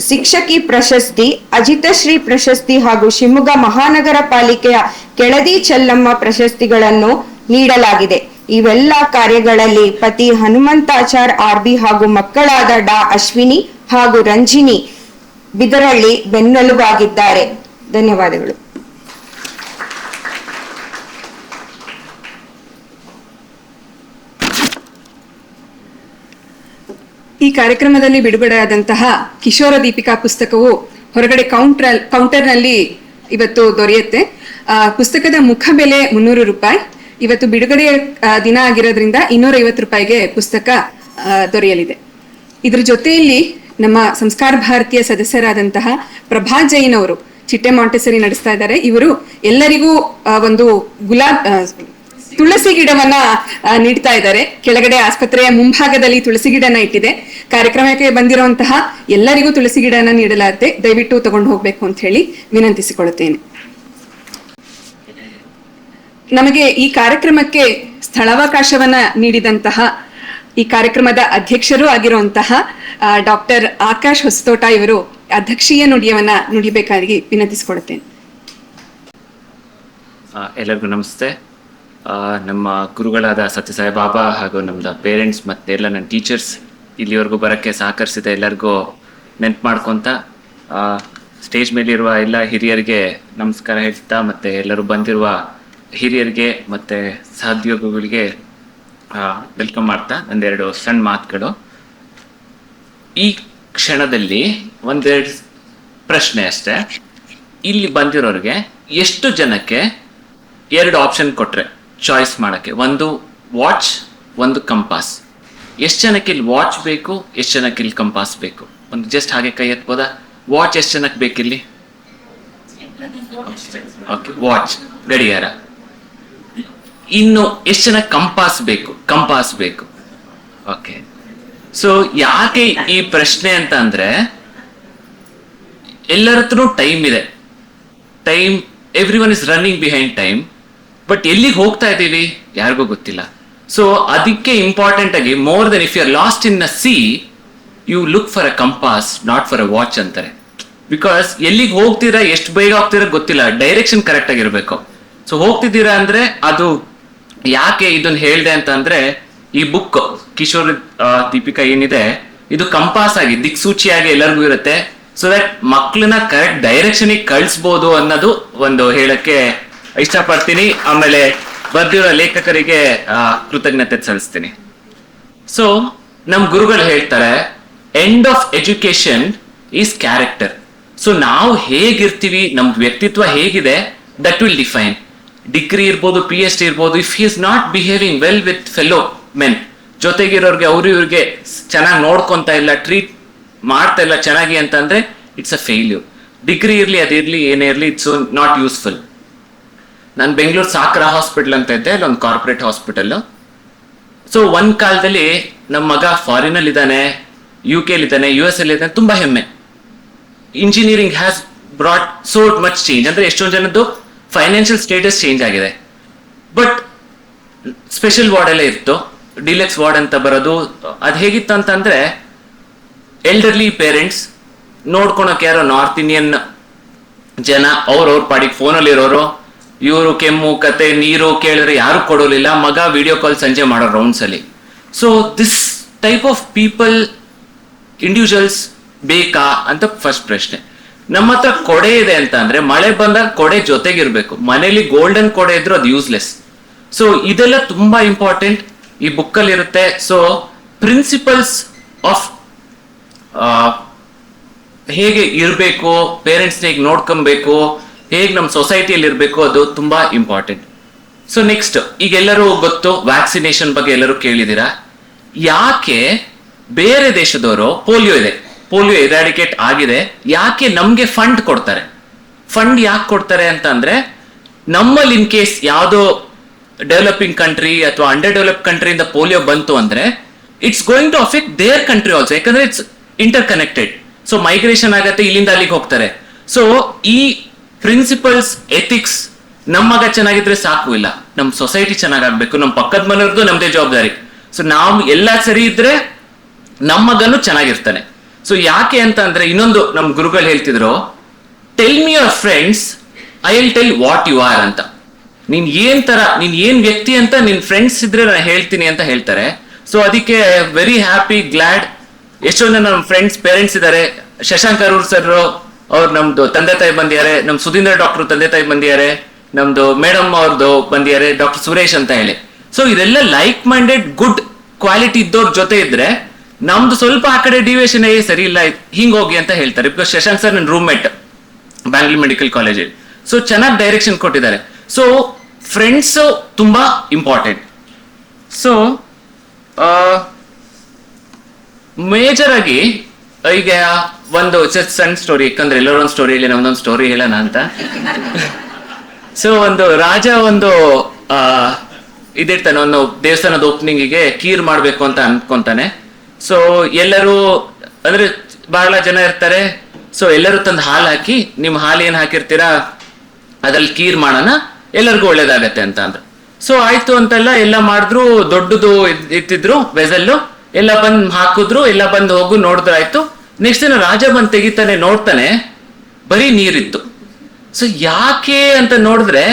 ಶಿಕ್ಷಕಿ ಪ್ರಶಸ್ತಿ, ಅಜಿತಶ್ರೀ ಪ್ರಶಸ್ತಿ ಹಾಗೂ ಶಿವಮೊಗ್ಗ ಮಹಾನಗರ ಪಾಲಿಕೆಯ ಕೆಳದಿ ಚೆಲ್ಲಮ್ಮ ಪ್ರಶಸ್ತಿಗಳನ್ನು ನೀಡಲಾಗಿದೆ. ಇವೆಲ್ಲ ಕಾರ್ಯಗಳಲ್ಲಿ ಪತಿ ಹನುಮಂತಾಚಾರ್ ಆರ್ಬಿ ಹಾಗೂ ಮಕ್ಕಳಾದ ಡಾ ಅಶ್ವಿನಿ ಹಾಗೂ ರಂಜಿನಿ ಬಿದರಳ್ಳಿ ಬೆನ್ನೆಲುಬಾಗಿದ್ದಾರೆ. ಧನ್ಯವಾದಗಳು. ಈ ಕಾರ್ಯಕ್ರಮದಲ್ಲಿ ಬಿಡುಗಡೆಯಾದಂತಹ ಕಿಶೋರ ದೀಪಿಕಾ ಪುಸ್ತಕವು ಹೊರಗಡೆ ಕೌಂಟರ್ನಲ್ಲಿ ಇವತ್ತು ದೊರೆಯುತ್ತೆ. ಪುಸ್ತಕದ ಮುಖ ಬೆಲೆ 300 ರೂಪಾಯಿ. ಇವತ್ತು ಬಿಡುಗಡೆಯ ದಿನ ಆಗಿರೋದ್ರಿಂದ 250 ರೂಪಾಯಿಗೆ ಪುಸ್ತಕ ದೊರೆಯಲಿದೆ. ಇದ್ರ ಜೊತೆಯಲ್ಲಿ ನಮ್ಮ ಸಂಸ್ಕಾರ ಭಾರತೀಯ ಸದಸ್ಯರಾದಂತಹ ಪ್ರಭಾ ಜೈನ್ ಅವರು ಚಿಟ್ಟೆ ಮಾಂಟೆಸರಿ ನಡೆಸ್ತಾ ಇದ್ದಾರೆ. ಇವರು ಎಲ್ಲರಿಗೂ ಒಂದು ತುಳಸಿ ಗಿಡವನ್ನ ನೀಡ್ತಾ ಇದ್ದಾರೆ. ಕೆಳಗಡೆ ಆಸ್ಪತ್ರೆಯ ಮುಂಭಾಗದಲ್ಲಿ ತುಳಸಿ ಗಿಡನ ಇಟ್ಟಿದೆ. ಕಾರ್ಯಕ್ರಮಕ್ಕೆ ಬಂದಿರುವಂತಹ ಎಲ್ಲರಿಗೂ ತುಳಸಿ ಗಿಡನ ನೀಡಲಾಗುತ್ತೆ. ದಯವಿಟ್ಟು ತಗೊಂಡು ಹೋಗ್ಬೇಕು ಅಂತ ಹೇಳಿ ವಿನಂತಿಸಿಕೊಳ್ಳುತ್ತೇನೆ. ನಮಗೆ ಈ ಕಾರ್ಯಕ್ರಮಕ್ಕೆ ಸ್ಥಳಾವಕಾಶವನ್ನ ನೀಡಿದಂತಹ ಈ ಕಾರ್ಯಕ್ರಮದ ಅಧ್ಯಕ್ಷರು ಆಗಿರುವಂತಹ ಡಾಕ್ಟರ್ ಆಕಾಶ್ ಹೊಸತೋಟ ಇವರು ಅಧ್ಯಕ್ಷೀಯ ನುಡಿಯವನ್ನ ನುಡಿಬೇಕಾಗಿ ವಿನಂತಿಸಿಕೊಳ್ಳುತ್ತೇನೆ. ಎಲ್ಲರಿಗೂ ನಮಸ್ತೆ. ನಮ್ಮ ಗುರುಗಳಾದ ಸತ್ಯಸಾಯಿ ಬಾಬಾ ಹಾಗೂ ನಮ್ಮದ ಪೇರೆಂಟ್ಸ್ ಮತ್ತು ಎಲ್ಲ ನನ್ನ ಟೀಚರ್ಸ್ ಇಲ್ಲಿವರೆಗೂ ಬರೋಕ್ಕೆ ಸಹಕರಿಸಿದ ಎಲ್ಲರಿಗೂ ನೆನ್ಪು ಮಾಡ್ಕೊತ ಸ್ಟೇಜ್ ಮೇಲಿರುವ ಎಲ್ಲ ಹಿರಿಯರಿಗೆ ನಮಸ್ಕಾರ ಹೇಳ್ತಾ ಮತ್ತು ಎಲ್ಲರೂ ಬಂದಿರುವ ಹಿರಿಯರಿಗೆ ಮತ್ತು ಸಹೋದ್ಯೋಗಿಗಳಿಗೆ ವೆಲ್ಕಮ್ ಮಾಡ್ತಾ ಒಂದೆರಡು ಸಣ್ಣ ಮಾತುಗಳು. ಈ ಕ್ಷಣದಲ್ಲಿ ಒಂದೆರಡು ಪ್ರಶ್ನೆ ಅಷ್ಟೇ. ಇಲ್ಲಿ ಬಂದಿರೋರಿಗೆ ಎಷ್ಟು ಜನಕ್ಕೆ 2 ಆಪ್ಷನ್ ಕೊಟ್ರೆ ಚಾಯ್ಸ್ ಮಾಡೋಕ್ಕೆ, ಒಂದು ವಾಚ್, ಒಂದು ಕಂಪಾಸ್. ಎಷ್ಟು ಜನಕ್ಕೆ ಇಲ್ಲಿ ವಾಚ್ ಬೇಕು, ಎಷ್ಟು ಜನಕ್ಕೆ ಇಲ್ಲಿ ಕಂಪಾಸ್ ಬೇಕು? ಒಂದು ಜಸ್ಟ್ ಹಾಗೆ ಕೈ ಎತ್ಬೋದಾ? ವಾಚ್ ಎಷ್ಟು ಜನಕ್ಕೆ ಬೇಕಿಲ್ಲಿ? ಓಕೆ, ವಾಚ್ ಗಡಿಯಾರ. ಇನ್ನು ಎಷ್ಟು ಜನಕ್ಕೆ ಕಂಪಾಸ್ ಬೇಕು? ಓಕೆ. ಸೊ ಯಾಕೆ ಈ ಪ್ರಶ್ನೆ ಅಂತ ಅಂದ್ರೆ, ಎಲ್ಲರ ಹತ್ರನೂ ಟೈಮ್ ಇದೆ. Everyone is running behind time. But ಎಲ್ಲಿಗೆ ಹೋಗ್ತಾ ಇದ್ದೀವಿ ಯಾರಿಗೂ ಗೊತ್ತಿಲ್ಲ. ಸೊ ಅದಕ್ಕೆ ಇಂಪಾರ್ಟೆಂಟ್ ಆಗಿ, more than if you are lost in a sea, you look for a compass, not for a watch ಅಂತಾರೆ. ಬಿಕಾಸ್ ಎಲ್ಲಿಗೆ ಹೋಗ್ತೀರಾ, ಎಷ್ಟು ಬೇಗ ಹೋಗ್ತೀರಾ ಗೊತ್ತಿಲ್ಲ, ಡೈರೆಕ್ಷನ್ ಕರೆಕ್ಟ್ ಆಗಿರ್ಬೇಕು. ಸೊ ಹೋಗ್ತಿದ್ದೀರಾ ಅಂದ್ರೆ ಅದು ಯಾಕೆ ಇದನ್ನ ಹೇಳ್ದೆ ಅಂತ ಅಂದ್ರೆ, ಈ ಬುಕ್ ಕಿಶೋರ್ ದೀಪಿಕಾ ಏನಿದೆ, ಇದು ಕಂಪಾಸ್ ಆಗಿ ದಿಕ್ಸೂಚಿಯಾಗಿ ಎಲ್ಲರಿಗೂ ಇರುತ್ತೆ. ಸೊ ದಟ್ ಮಕ್ಕಳನ್ನ ಕರೆಕ್ಟ್ ಡೈರೆಕ್ಷನಿಗೆ ಕಳಿಸ್ಬೋದು ಅನ್ನೋದು ಒಂದು ಹೇಳಕ್ಕೆ ಇಷ್ಟಪಡ್ತೀನಿ. ಆಮೇಲೆ ಬರ್ದಿರೋ ಲೇಖಕರಿಗೆ ಕೃತಜ್ಞತೆ ಸಲ್ಲಿಸ್ತೀನಿ. ಸೊ ನಮ್ ಗುರುಗಳು ಹೇಳ್ತಾರೆ, end of education is character. So ನಾವು ಹೇಗಿರ್ತೀವಿ, ನಮ್ ವ್ಯಕ್ತಿತ್ವ ಹೇಗಿದೆ, ದಟ್ ವಿಲ್ ಡಿಫೈನ್. ಡಿಗ್ರಿ ಇರ್ಬೋದು, PhD ಇರ್ಬೋದು, if he is not behaving well with fellow men, ಜೊತೆಗಿರೋರ್ಗೆ ಇವ್ರಿಗೆ ಚೆನ್ನಾಗಿ ನೋಡ್ಕೊಂತ ಇಲ್ಲ, ಟ್ರೀಟ್ ಮಾಡ್ತಾ ಇಲ್ಲ ಚೆನ್ನಾಗಿ ಅಂತಂದ್ರೆ ಇಟ್ಸ್ ಅ ಫೇಲ್ಯೂರ್. ಡಿಗ್ರಿ ಇರ್ಲಿ, ಅದಿರ್ಲಿ, ಏನೇ ಇರ್ಲಿ, ಇಟ್ಸ್ ನಾಟ್ ಯೂಸ್ಫುಲ್. ನಾನು ಬೆಂಗಳೂರು ಸಾಕ್ರ ಹಾಸ್ಪಿಟಲ್ ಅಂತ ಇದ್ದೆ, ಅಲ್ಲೊಂದು ಕಾರ್ಪೊರೇಟ್ ಹಾಸ್ಪಿಟಲ್. ಸೊ ಒಂದ್ ಕಾಲದಲ್ಲಿ ನಮ್ಮ ಮಗ ಫಾರಿನಲ್ಲಿ ಇದ್ದಾನೆ, UK ಇದ್ದಾನೆ, US ಅಲ್ಲಿ ಇದ್ದಾನೆ, ತುಂಬಾ ಹೆಮ್ಮೆ. Engineering has brought so much change. ಅಂದ್ರೆ ಎಷ್ಟೊಂದು ಜನದ್ದು ಫೈನಾನ್ಷಿಯಲ್ ಸ್ಟೇಟಸ್ ಚೇಂಜ್ ಆಗಿದೆ. ಬಟ್ ಸ್ಪೆಷಲ್ ವಾರ್ಡ್ ಎಲ್ಲ ಇತ್ತು, ಡಿಲೆಕ್ಸ್ ವಾರ್ಡ್ ಅಂತ ಬರೋದು. ಅದು ಹೇಗಿತ್ತು ಅಂತಂದ್ರೆ, ಎಲ್ಡರ್ಲಿ ಪೇರೆಂಟ್ಸ್ ನೋಡ್ಕೊಳಕ್ ಯಾರೋ ನಾರ್ತ್ ಇಂಡಿಯನ್ ಜನ, ಅವ್ರವ್ರ ಪಾಡಿಗೆ ಫೋನಲ್ಲಿ ಇರೋರು, ಇವರು ಕೆಮ್ಮು ಕತೆ ನೀರು ಕೇಳಿದ್ರೆ ಯಾರು ಕೊಡೋಲಿಲ್ಲ, ಮಗ ವಿಡಿಯೋ ಕಾಲ್ ಸಂಜೆ ಮಾಡೋ ರೌಂಡ್ಸ್ ಅಲ್ಲಿ. So this type of people, individuals ಬೇಕಾ ಅಂತ ಫಸ್ಟ್ ಪ್ರಶ್ನೆ. ನಮ್ಮ ಹತ್ರ ಕೊಡೆ ಇದೆ ಅಂತ ಅಂದ್ರೆ, ಮಳೆ ಬಂದಾಗ ಕೊಡೆ ಜೊತೆಗಿರ್ಬೇಕು. ಮನೇಲಿ ಗೋಲ್ಡನ್ ಕೊಡೆ ಇದ್ರು ಅದು ಯೂಸ್ಲೆಸ್. ಸೊ ಇದೆಲ್ಲ ತುಂಬಾ ಇಂಪಾರ್ಟೆಂಟ್. ಈ ಬುಕ್ಕಲ್ಲಿ ಇರುತ್ತೆ. ಸೊ ಪ್ರಿನ್ಸಿಪಲ್ಸ್ ಆಫ್ ಹೇಗೆ ಇರಬೇಕು, ಪೇರೆಂಟ್ಸ್ನ ಹೇಗೆ ನೋಡ್ಕೊಬೇಕು, ಹೇಗೆ ನಮ್ಮ ಸೊಸೈಟಿಯಲ್ಲಿ ಇರಬೇಕು, ಅದು ತುಂಬಾ ಇಂಪಾರ್ಟೆಂಟ್. ಸೊ ನೆಕ್ಸ್ಟ್, ಈಗ ಎಲ್ಲರೂ ಗೊತ್ತು ವ್ಯಾಕ್ಸಿನೇಷನ್ ಬಗ್ಗೆ ಎಲ್ಲರೂ ಕೇಳಿದ್ದೀರಾ. ಯಾಕೆ ಬೇರೆ ದೇಶದವರು ಪೋಲಿಯೋ ಇರಾಡಿಕೇಟ್ ಆಗಿದೆ, ಯಾಕೆ ನಮ್ಗೆ ಫಂಡ್ ಕೊಡ್ತಾರೆ? ಫಂಡ್ ಯಾಕೆ ಕೊಡ್ತಾರೆ ಅಂತ ಅಂದ್ರೆ, ನಮ್ಮಲ್ಲಿ ಇನ್ ಕೇಸ್ ಯಾವುದೋ ಡೆವಲಪಿಂಗ್ ಕಂಟ್ರಿ ಅಥವಾ ಅಂಡರ್ ಡೆವಲಪ್ ಕಂಟ್ರಿಯಿಂದ ಪೋಲಿಯೋ ಬಂತು ಅಂದ್ರೆ it's going to affect their country also, ಯಾಕಂದ್ರೆ it's interconnected. So migration ಆಗತ್ತೆ, ಇಲ್ಲಿಂದ ಅಲ್ಲಿಗೆ ಹೋಗ್ತಾರೆ. ಸೊ ಈ ಪ್ರಿನ್ಸಿಪಲ್ಸ್, ಎಥಿಕ್ಸ್ ನಮ್ಮ ಮಗ ಚೆನ್ನಾಗಿದ್ರೆ ಸಾಕು ಇಲ್ಲ, ನಮ್ಮ ಸೊಸೈಟಿ ಚೆನ್ನಾಗಾಗ್ಬೇಕು, ನಮ್ಮ ಪಕ್ಕದ ಮನೆಯವ್ರದ್ದು ನಮ್ದೇ ಜವಾಬ್ದಾರಿ. ಸೊ ನಾವು ಎಲ್ಲ ಸರಿ ಇದ್ರೆ ನಮ್ಮ ಮಗನು ಚೆನ್ನಾಗಿರ್ತಾನೆ. ಸೊ ಯಾಕೆ ಅಂತ ಅಂದ್ರೆ, ಇನ್ನೊಂದು ನಮ್ ಗುರುಗಳು ಹೇಳ್ತಿದ್ರು, tell me your friends, I will tell what you are ಅಂತ. ನೀನ್ ಏನ್ ವ್ಯಕ್ತಿ ಅಂತ ನಿನ್ ಫ್ರೆಂಡ್ಸ್ ಇದ್ರೆ ನಾನು ಹೇಳ್ತೀನಿ ಅಂತ ಹೇಳ್ತಾರೆ. ಸೊ ಅದಕ್ಕೆ ವೆರಿ ಹ್ಯಾಪಿ, ಗ್ಲಾಡ್. ಎಷ್ಟೋ ಜನ ನಮ್ಮ ಫ್ರೆಂಡ್ಸ್ ಪೇರೆಂಟ್ಸ್ ಇದ್ದಾರೆ. ಶಶಾಂಕ್ ಅರೂರ್ ಸರ್ ಅವ್ರು ನಮ್ದು ತಂದೆ ತಾಯಿ ಬಂದಿದ್ದಾರೆ, ನಮ್ ಸುಧೀಂದ್ರ ಡಾಕ್ಟರ್ ತಂದೆ ತಾಯಿ ಬಂದಿದ್ದಾರೆ, ನಮ್ದು ಮೇಡಮ್ ಅವ್ರದ್ದು ಬಂದಿದ್ದಾರೆ, ಡಾಕ್ಟರ್ ಸುರೇಶ್ ಅಂತ ಹೇಳಿ. ಸೊ ಇದೆಲ್ಲ ಲೈಕ್ ಮೈಂಡೆಡ್ ಗುಡ್ ಕ್ವಾಲಿಟಿ ಇದ್ದವ್ರ ಜೊತೆ ಇದ್ರೆ ನಮ್ದು ಸ್ವಲ್ಪ ಆ ಕಡೆ ಡಿವಿಯೇಷನ್ ಸರಿ ಇಲ್ಲ, ಹಿಂಗ್ ಹೋಗಿ ಅಂತ ಹೇಳ್ತಾರೆ. ಬಿಕಾಸ್ ಶಶಾಂಕ್ ಸರ್ ನನ್ನ ರೂಮ್ ಮೇಟ್ ಬ್ಯಾಂಗ್ಳೂರ್ ಮೆಡಿಕಲ್ ಕಾಲೇಜಲ್ಲಿ. ಸೊ ಚೆನ್ನಾಗಿ ಡೈರೆಕ್ಷನ್ ಕೊಟ್ಟಿದ್ದಾರೆ. ಸೊ ಫ್ರೆಂಡ್ಸ್ ತುಂಬಾ ಇಂಪಾರ್ಟೆಂಟ್. ಸೊ ಮೇಜರ್ ಆಗಿ ಈಗ ಒಂದು ಸಣ್ಣ ಸ್ಟೋರಿ, ಯಾಕಂದ್ರೆ ಎಲ್ಲರೂ ಒಂದು ಸ್ಟೋರಿ ಹೇಳಿ, ನಮ್ದೊಂದು ಸ್ಟೋರಿ ಹೇಳೋಣ ಅಂತ. ಸೊ ಒಂದು ರಾಜ ಒಂದು ಇದಿರ್ತಾನೆ, ಒಂದು ದೇವಸ್ಥಾನದ ಓಪನಿಂಗಿಗೆ ಕೀರ್ ಮಾಡ್ಬೇಕು ಅಂತ ಅನ್ಕೊಂತಾನೆ. ಸೊ ಎಲ್ಲರೂ ಅಂದ್ರೆ ಬಹಳ ಜನ ಇರ್ತಾರೆ. ಸೊ ಎಲ್ಲರೂ ತಂದು ಹಾಲು ಹಾಕಿ, ನಿಮ್ ಹಾಲು ಏನ್ ಹಾಕಿರ್ತೀರಾ ಅದ್ರಲ್ಲಿ ಕೀರ್ ಮಾಡೋಣ, ಎಲ್ಲರಿಗೂ ಒಳ್ಳೇದಾಗತ್ತೆ ಅಂತ ಅಂದ್ರು. ಸೊ ಆಯ್ತು ಅಂತೆಲ್ಲ ಎಲ್ಲ ಮಾಡಿದ್ರು, ದೊಡ್ಡದು ಇತ್ತಿದ್ರು ವೆಸಲ್ಲು, ಎಲ್ಲ ಬಂದ್ ಹಾಕಿದ್ರು, ಎಲ್ಲ ಬಂದು ಹೋಗು ನೋಡಿದ್ರು, ಆಯ್ತು. ನೆಕ್ಸ್ಟ್ ದಿನ ರಾಜ ಬಂದ್ ತೆಗಿತಾನೆ, ನೋಡ್ತಾನೆ ಬರೀ ನೀರಿತ್ತು. ಸೊ ಯಾಕೆ ಅಂತ ನೋಡಿದ್ರೆ,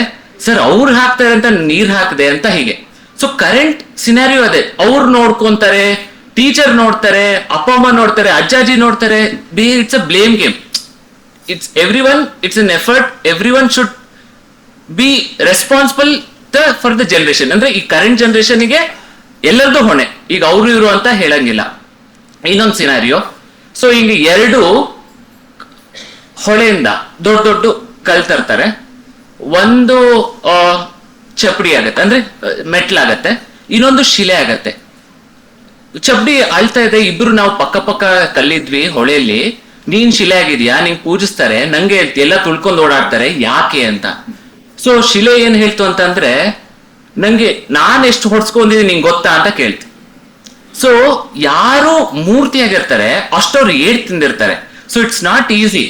ಸರ್ ಅವ್ರು ಹಾಕ್ತಾರೆ ಅಂತ ನೀರ್ ಹಾಕದೆ ಅಂತ ಹೀಗೆ. ಸೊ ಕರೆಂಟ್ ಸಿನಾರಿಯೋ ಅದೇ, ಅವ್ರು ನೋಡ್ಕೊಂತಾರೆ, ಟೀಚರ್ ನೋಡ್ತಾರೆ, ಅಪ್ಪ ಅಮ್ಮ ನೋಡ್ತಾರೆ, ಅಜ್ಜಾಜಿ ನೋಡ್ತಾರೆ. It's a blame game. It's every one, it's an effort. Every one should be responsible for the generation. ಅಂದ್ರೆ ಈ ಕರೆಂಟ್ ಜನರೇಷನ್ಗೆ ಎಲ್ಲರದು ಹೊಣೆ, ಈಗ ಅವ್ರು ಇವರು ಅಂತ ಹೇಳಂಗಿಲ್ಲ. ಇನ್ನೊಂದು ಸಿನಾರಿಯೋ, ಸೊ ಹಿಂಗೆ ಎರಡು ಹೊಳೆಯಿಂದ ದೊಡ್ಡ ದೊಡ್ಡ ಕಲ್ ತರ್ತಾರೆ. ಒಂದು ಚಪ್ಪಡಿ ಆಗತ್ತೆ, ಅಂದ್ರೆ ಮೆಟ್ಲಾಗತ್ತೆ, ಇನ್ನೊಂದು ಶಿಲೆ ಆಗತ್ತೆ. ಚಪ್ಪಡಿ ಅಳ್ತಾ ಇದೆ, ಇಬ್ರು ನಾವು ಪಕ್ಕ ಪಕ್ಕ ಕಲ್ಲಿದ್ವಿ ಹೊಳೆಯಲ್ಲಿ, ನೀನ್ ಶಿಲೆ ಆಗಿದ್ಯಾ, ನೀನ್ ಪೂಜಿಸ್ತಾರೆ, ನಂಗೆ ಎಲ್ಲ ತುಳ್ಕೊಂಡು ಓಡಾಡ್ತಾರೆ, ಯಾಕೆ ಅಂತ. ಸೊ ಶಿಲೆ ಏನ್ ಹೇಳ್ತು ಅಂತಂದ್ರೆ, ನಂಗೆ ನಾನ್ ಎಷ್ಟು ಹೊಡ್ಸ್ಕೊಂಡಿದ್ದೀನಿ ನಿಂಗೆ ಗೊತ್ತಾ ಅಂತ ಕೇಳ್ತಿ. ಸೊ ಯಾರು ಮೂರ್ತಿಯಾಗಿರ್ತಾರೆ ಅಷ್ಟವ್ರು ಏಟ್ ತಿಂದಿರ್ತಾರೆ. So it's not easy.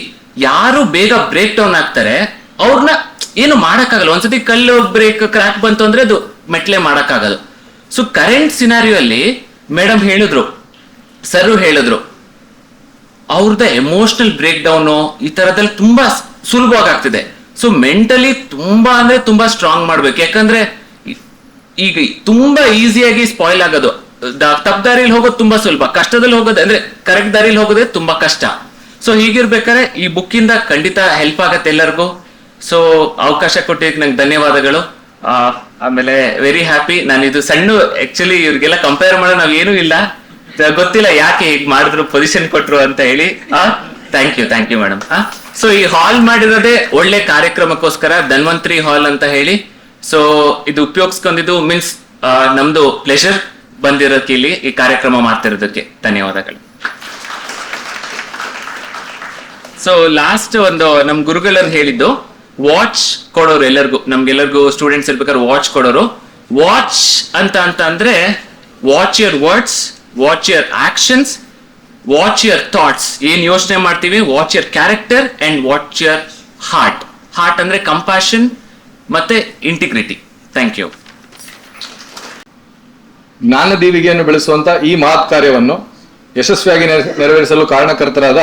ಯಾರು ಬೇಗ ಬ್ರೇಕ್ ಡೌನ್ ಆಗ್ತಾರೆ ಅವ್ರನ್ನ ಏನು ಮಾಡಕ್ಕಾಗಲ್ಲ. ಒಂದ್ಸತಿ ಕಲ್ಲು ಬ್ರೇಕ್ ಕ್ರ್ಯಾಕ್ ಬಂತು ಅಂದ್ರೆ ಅದು ಮೆಟ್ಲೆ ಮಾಡಕ್ಕಾಗಲ್ಲ. ಸೊ ಕರೆಂಟ್ ಸಿನಾರಿಯೋ ಅಲ್ಲಿ ಮೇಡಮ್ ಹೇಳಿದ್ರು, ಸರ್ ಹೇಳಿದ್ರು, ಅವ್ರದ ಎಮೋಷನಲ್ ಬ್ರೇಕ್ ಡೌನು ಈ ತರದಲ್ಲಿ ತುಂಬಾ ಸುಲಭವಾಗಿ ಆಗ್ತಿದೆ. ಸೊ ಮೆಂಟಲಿ ತುಂಬಾ ಅಂದ್ರೆ ತುಂಬಾ ಸ್ಟ್ರಾಂಗ್ ಮಾಡ್ಬೇಕು. ಯಾಕಂದ್ರೆ ಈಗ ತುಂಬಾ ಈಸಿಯಾಗಿ ಸ್ಪಾಯ್ಲ್ ಆಗೋದು, ತಪ್ಪು ದಾರಿಯಲ್ಲಿ ಹೋಗೋದು ತುಂಬಾ ಸುಲಭ, ಕಷ್ಟದಲ್ಲಿ ಹೋಗೋದು ಅಂದ್ರೆ ಕರೆಕ್ಟ್ ದಾರಿಯಲ್ಲಿ ಹೋಗೋದೇ ತುಂಬಾ ಕಷ್ಟ. ಸೊ ಹೀಗಿರ್ಬೇಕಾದ್ರೆ ಈ ಬುಕ್ಕಿಂದ ಖಂಡಿತ ಹೆಲ್ಪ್ ಆಗತ್ತೆ ಎಲ್ಲರಿಗೂ. ಸೊ ಅವಕಾಶ ಕೊಟ್ಟಿದ್ದಕ್ಕೆ ನಂಗೆ ಧನ್ಯವಾದಗಳು. ಆಮೇಲೆ ವೆರಿ ಹ್ಯಾಪಿ. ನಾನು ಇದು ಸಣ್ಣ ಆಕ್ಚುಲಿ ಇವ್ರಿಗೆಲ್ಲ ಕಂಪೇರ್ ಮಾಡೋ ನಾವ್ ಏನೂ ಇಲ್ಲ, ಗೊತ್ತಿಲ್ಲ ಯಾಕೆ ಹೀಗೆ ಮಾಡಿದ್ರು, ಪೊಸಿಷನ್ ಕೊಟ್ರು ಅಂತ ಹೇಳಿ. Thank you madam. ಸೊ ಈ ಹಾಲ್ ಮಾಡಿರೋದೇ ಒಳ್ಳೆ ಕಾರ್ಯಕ್ರಮಕ್ಕೋಸ್ಕರ, ಧನ್ವಂತರಿ ಹಾಲ್ ಅಂತ ಹೇಳಿ. ಸೊ ಇದು ಉಪಯೋಗಿಸ್ಕೊಂಡಿದ್ದು ಮೀನ್ಸ್ ನಮ್ದು ಪ್ಲೆಷರ್ ಬಂದಿರೋದಕ್ಕೆ, ಇಲ್ಲಿ ಈ ಕಾರ್ಯಕ್ರಮ ಮಾಡ್ತಿರೋದಕ್ಕೆ ಧನ್ಯವಾದಗಳು. ಸೊ ಲಾಸ್ಟ್ ಒಂದು ನಮ್ ಗುರುಗಳನ್ನ ಹೇಳಿದ್ದು, ವಾಚ್ ಕೊಡೋರು ಎಲ್ಲರಿಗೂ, ನಮ್ಗೆಲ್ಲರಿಗೂ ಸ್ಟೂಡೆಂಟ್ಸ್ ಇರ್ಬೇಕಾದ್ರೆ ವಾಚ್ ಕೊಡೋರು. ವಾಚ್ ಅಂತ ಅಂದ್ರೆ watch your words, watch your actions, watch your thoughts. ಏನ್ ಯೋಚನೆ ಮಾಡ್ತೀವಿ, watch your character and watch your heart. Heart ಅಂದ್ರೆ ಕಂಪ್ಯಾಷನ್ ಮತ್ತೆ ಇಂಟಿಗ್ರಿಟಿ. Thank you. ಜ್ಞಾನ ದೀವಿಗೆಯನ್ನು ಬೆಳೆಸುವಂತ ಈ ಮಹತ್ ಕಾರ್ಯವನ್ನು ಯಶಸ್ವಿಯಾಗಿ ನೆರವೇರಿಸಲು ಕಾರಣಕರ್ತರಾದ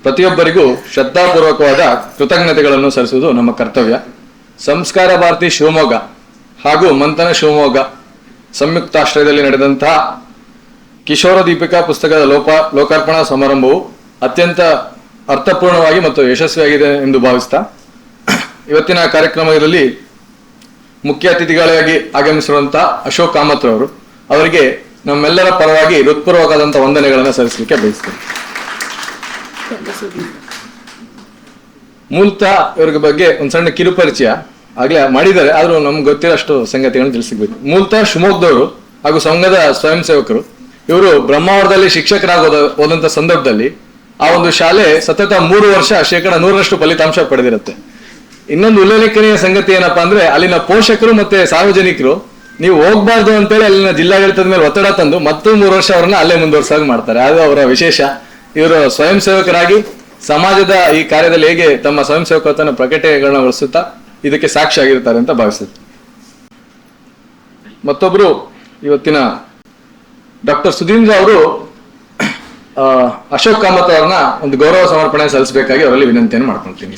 ಪ್ರತಿಯೊಬ್ಬರಿಗೂ ಶ್ರದ್ಧಾಪೂರ್ವಕವಾದ ಕೃತಜ್ಞತೆಗಳನ್ನು ಸಲ್ಲಿಸುವುದು ನಮ್ಮ ಕರ್ತವ್ಯ. ಸಂಸ್ಕಾರ ಭಾರತಿ ಶಿವಮೊಗ್ಗ ಹಾಗೂ ಮಂಥನ ಶಿವಮೊಗ್ಗ ಸಂಯುಕ್ತಾಶ್ರಯದಲ್ಲಿ ನಡೆದಂತಹ ಕಿಶೋರ ದೀಪಿಕಾ ಪುಸ್ತಕದ ಲೋಕಾರ್ಪಣಾ ಸಮಾರಂಭವು ಅತ್ಯಂತ ಅರ್ಥಪೂರ್ಣವಾಗಿ ಮತ್ತು ಯಶಸ್ವಿಯಾಗಿದೆ ಎಂದು ಭಾವಿಸ್ತಾ, ಇವತ್ತಿನ ಕಾರ್ಯಕ್ರಮದಲ್ಲಿ ಮುಖ್ಯ ಅತಿಥಿಗಳಾಗಿ ಆಗಮಿಸಿರುವಂತಹ ಅಶೋಕ್ ಕಾಮತ್ ರವರು ಅವರಿಗೆ ನಮ್ಮೆಲ್ಲರ ಪರವಾಗಿ ಹೃತ್ಪೂರ್ವಕವಾದಂಥ ವಂದನೆಗಳನ್ನು ಸಲ್ಲಿಸಲಿಕ್ಕೆ ಬಯಸ್ತೇನೆ. ಮೂಲತಃ ಇವ್ರ ಬಗ್ಗೆ ಒಂದು ಸಣ್ಣ ಕಿರುಪರಿಚಯ ಆಗ್ಲೇ ಮಾಡಿದ್ದಾರೆ, ಆದ್ರೂ ನಮ್ಗೆ ಗೊತ್ತಿರೋಷ್ಟು ಸಂಗತಿಗಳನ್ನು ತಿಳಿಸಿರ್ಬೇಕು. ಮೂಲತಃ ಶಿವಮೊಗ್ಗದವರು ಹಾಗೂ ಸಂಘದ ಸ್ವಯಂ ಸೇವಕರು. ಇವರು ಬ್ರಹ್ಮಾವರದಲ್ಲಿ ಹೋದಂತ ಸಂದರ್ಭದಲ್ಲಿ ಆ ಒಂದು ಶಾಲೆ ಸತತ 3 ವರ್ಷ 100% ಫಲಿತಾಂಶ ಪಡೆದಿರುತ್ತೆ. ಇನ್ನೊಂದು ಉಲ್ಲೇಖನೀಯ ಸಂಗತಿ ಏನಪ್ಪಾ ಅಂದ್ರೆ, ಅಲ್ಲಿನ ಪೋಷಕರು ಮತ್ತೆ ಸಾರ್ವಜನಿಕರು ನೀವು ಹೋಗ್ಬಾರ್ದು ಅಂತೇಳಿ ಅಲ್ಲಿನ ಜಿಲ್ಲಾಡಳಿತದ ಮೇಲೆ ಒತ್ತಡ ತಂದು ಮತ್ತೂ 3 ವರ್ಷ ಅವರನ್ನ ಅಲ್ಲೇ ಮುಂದುವರ್ಸಾಗಿ ಮಾಡ್ತಾರೆ. ಅದು ಅವರ ವಿಶೇಷ. ಇವರು ಸ್ವಯಂ ಸೇವಕರಾಗಿ ಸಮಾಜದ ಈ ಕಾರ್ಯದಲ್ಲಿ ಹೇಗೆ ತಮ್ಮ ಸ್ವಯಂ ಸೇವಕತ್ವವನ್ನು ಪ್ರಕಟಣೆಗಳನ್ನ ಬಳಸುತ್ತಾ ಇದಕ್ಕೆ ಸಾಕ್ಷಿಯಾಗಿರ್ತಾರೆ ಅಂತ ಭಾವಿಸುತ್ತೆ. ಮತ್ತೊಬ್ರು ಇವತ್ತಿನ ಡಾಕ್ಟರ್ ಸುಧೀಂದ್ರ ಅವರು ಅಶೋಕ್ ಕಾಮತ್ ಅವರನ್ನ ಒಂದು ಗೌರವ ಸಮರ್ಪಣೆ ಸಲ್ಲಿಸಬೇಕಾಗಿ ಅವರಲ್ಲಿ ವಿನಂತಿಯನ್ನು ಮಾಡ್ಕೊಳ್ತೀನಿ.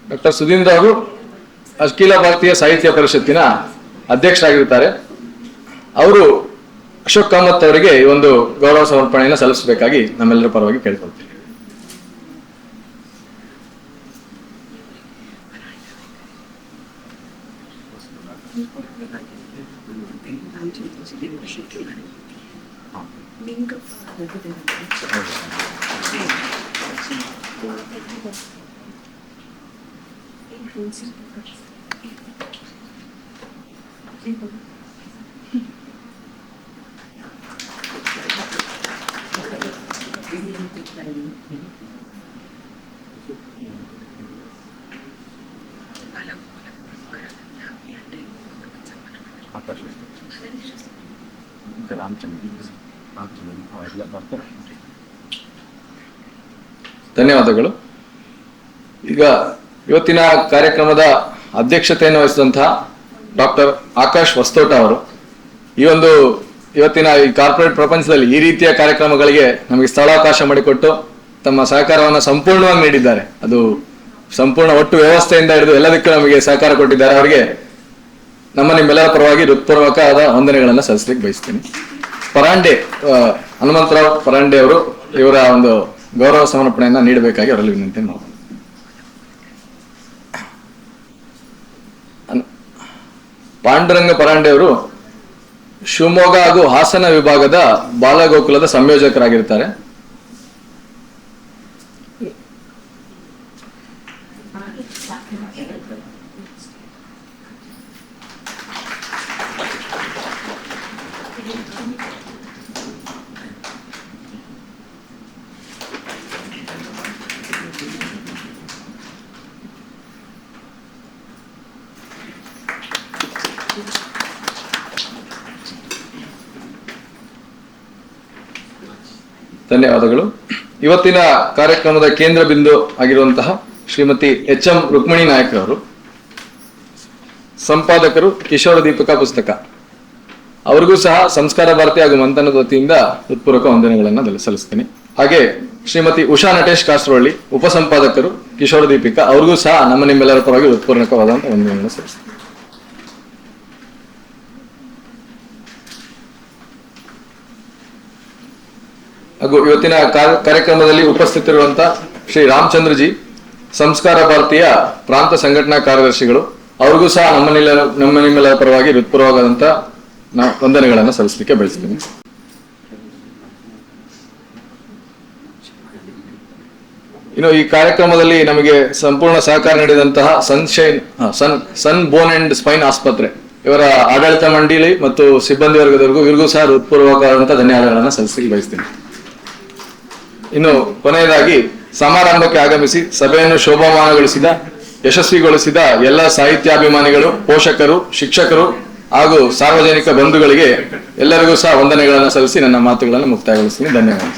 ಡಾಕ್ಟರ್ ಸುಧೀಂದ್ರ ಅವರು ಅಖಿಲ ಭಾರತೀಯ ಸಾಹಿತ್ಯ ಪರಿಷತ್ತಿನ ಅಧ್ಯಕ್ಷರಾಗಿರ್ತಾರೆ. ಅವರು ಅಶೋಕ್ ಕಾಮತ್ ಅವರಿಗೆ ಈ ಒಂದು ಗೌರವ ಸಮರ್ಪಣೆಯನ್ನು ಸಲ್ಲಿಸಬೇಕಾಗಿ ನಮ್ಮೆಲ್ಲರ ಪರವಾಗಿ ಕೇಳ್ಕೊಳ್ತೀನಿ. ಧನ್ಯವಾದಗಳು. ಈಗ ಇವತ್ತಿನ ಕಾರ್ಯಕ್ರಮದ ಅಧ್ಯಕ್ಷತೆಯನ್ನು ವಹಿಸಿದಂತಹ ಡಾಕ್ಟರ್ ಆಕಾಶ್ ವಸ್ತೋಟ ಅವರು ಇವತ್ತಿನ ಈ ಕಾರ್ಪೊರೇಟ್ ಪ್ರಪಂಚದಲ್ಲಿ ಈ ರೀತಿಯ ಕಾರ್ಯಕ್ರಮಗಳಿಗೆ ನಮಗೆ ಸ್ಥಳಾವಕಾಶ ಮಾಡಿಕೊಟ್ಟು ತಮ್ಮ ಸಹಕಾರವನ್ನು ಸಂಪೂರ್ಣವಾಗಿ ನೀಡಿದ್ದಾರೆ. ಅದು ಸಂಪೂರ್ಣ ಒಟ್ಟು ವ್ಯವಸ್ಥೆಯಿಂದ ಹಿಡಿದು ಎಲ್ಲದಕ್ಕೂ ನಮಗೆ ಸಹಕಾರ ಕೊಟ್ಟಿದ್ದಾರೆ. ಅವರಿಗೆ ನಿಮ್ಮೆಲ್ಲರ ಪರವಾಗಿ ಹೃತ್ಪೂರ್ವಕವಾದ ವಂದನೆಗಳನ್ನು ಸಲ್ಲಿಸಲಿಕ್ಕೆ ಬಯಸ್ತೀನಿ. ಪರಾಂಡೆ ಹನುಮಂತರಾವ್ ಪರಾಂಡೆ ಅವರು ಇವರ ಒಂದು ಗೌರವ ಸಮರ್ಪಣೆಯನ್ನ ನೀಡಬೇಕಾಗಿ ಅವರಲ್ಲಿ ವಿನಂತಿ ಮಾಡೋಣ. ಪಾಂಡುರಂಗ ಪರಾಂಡೆ ಅವರು ಶಿವಮೊಗ್ಗ ಹಾಗೂ ಹಾಸನ ವಿಭಾಗದ ಬಾಲಗೋಕುಲದ ಸಂಯೋಜಕರಾಗಿರ್ತಾರೆ. ಧನ್ಯವಾದಗಳು. ಇವತ್ತಿನ ಕಾರ್ಯಕ್ರಮದ ಕೇಂದ್ರ ಬಿಂದು ಆಗಿರುವಂತಹ ಶ್ರೀಮತಿ ಎಚ್.ಎಂ. ರುಕ್ಮಿಣಿ ನಾಯಕ್ ಅವರು, ಸಂಪಾದಕರು ಕಿಶೋರ ದೀಪಿಕಾ ಪುಸ್ತಕ, ಅವರಿಗೂ ಸಹ ಸಂಸ್ಕಾರ ಭಾರತಿ ಹಾಗೂ ಮಂಥನದ ವತಿಯಿಂದ ಹೃತ್ಪೂರ್ವಕ ವಂದನೆಗಳನ್ನು ಸಲ್ಲಿಸ್ತೀನಿ. ಹಾಗೆ ಶ್ರೀಮತಿ ಉಷಾ ನಟೇಶ್ ಕಾಸರವಳ್ಳಿ, ಉಪಸಂಪಾದಕರು ಕಿಶೋರ ದೀಪಿಕಾ, ಅವ್ರಿಗೂ ಸಹ ನಿಮ್ಮೆಲ್ಲರ ಪರವಾಗಿ ಹೃತ್ಪೂರ್ವಕವಾದಂತಹ ವಂದನೆಗಳನ್ನು ಸಲ್ಲಿಸ್ತೀನಿ. ಹಾಗೂ ಇವತ್ತಿನ ಕಾರ್ಯಕ್ರಮದಲ್ಲಿ ಉಪಸ್ಥಿತರಿರುವಂತಹ ಶ್ರೀ ರಾಮಚಂದ್ರಜಿ, ಸಂಸ್ಕಾರ ಭಾರತೀಯ ಪ್ರಾಂತ ಸಂಘಟನಾ ಕಾರ್ಯದರ್ಶಿಗಳು, ಅವ್ರಿಗೂ ಸಹ ನಿಮ್ಮೆಲ್ಲರ ಪರವಾಗಿ ಹೃತ್ಪೂರ್ವಕವಾದಂತ ವಂದನೆಗಳನ್ನು ಸಲ್ಲಿಸಲಿಕ್ಕೆ ಬಯಸ್ತೀನಿ. ಇನ್ನು ಈ ಕಾರ್ಯಕ್ರಮದಲ್ಲಿ ನಮಗೆ ಸಂಪೂರ್ಣ ಸಹಕಾರ ನೀಡಿದಂತಹ ಸನ್ ಬೋನ್ ಅಂಡ್ ಸ್ಪೈನ್ ಆಸ್ಪತ್ರೆ ಇವರ ಆಡಳಿತ ಮಂಡಳಿ ಮತ್ತು ಸಿಬ್ಬಂದಿ ವರ್ಗದವರೆಗೂ ಇವ್ರಿಗೂ ಸಹ ಹೃತ್ಪೂರ್ವಕವಾದಂತಹ ಧನ್ಯವಾದಗಳನ್ನು ಸಲ್ಲಿಸಲಿಕ್ಕೆ ಬಯಸ್ತೀನಿ. ಇನ್ನು ಕೊನೆಯದಾಗಿ ಸಮಾರಂಭಕ್ಕೆ ಆಗಮಿಸಿ ಸಭೆಯನ್ನು ಶೋಭಾಮಾನಗೊಳಿಸಿದ, ಯಶಸ್ವಿಗೊಳಿಸಿದ ಎಲ್ಲ ಸಾಹಿತ್ಯಾಭಿಮಾನಿಗಳು, ಪೋಷಕರು, ಶಿಕ್ಷಕರು ಹಾಗೂ ಸಾರ್ವಜನಿಕ ಬಂಧುಗಳಿಗೆ ಎಲ್ಲರಿಗೂ ಸಹ ವಂದನೆಗಳನ್ನು ಸಲ್ಲಿಸಿ ನನ್ನ ಮಾತುಗಳನ್ನು ಮುಕ್ತಾಯಗೊಳಿಸ್ತೀನಿ. ಧನ್ಯವಾದ.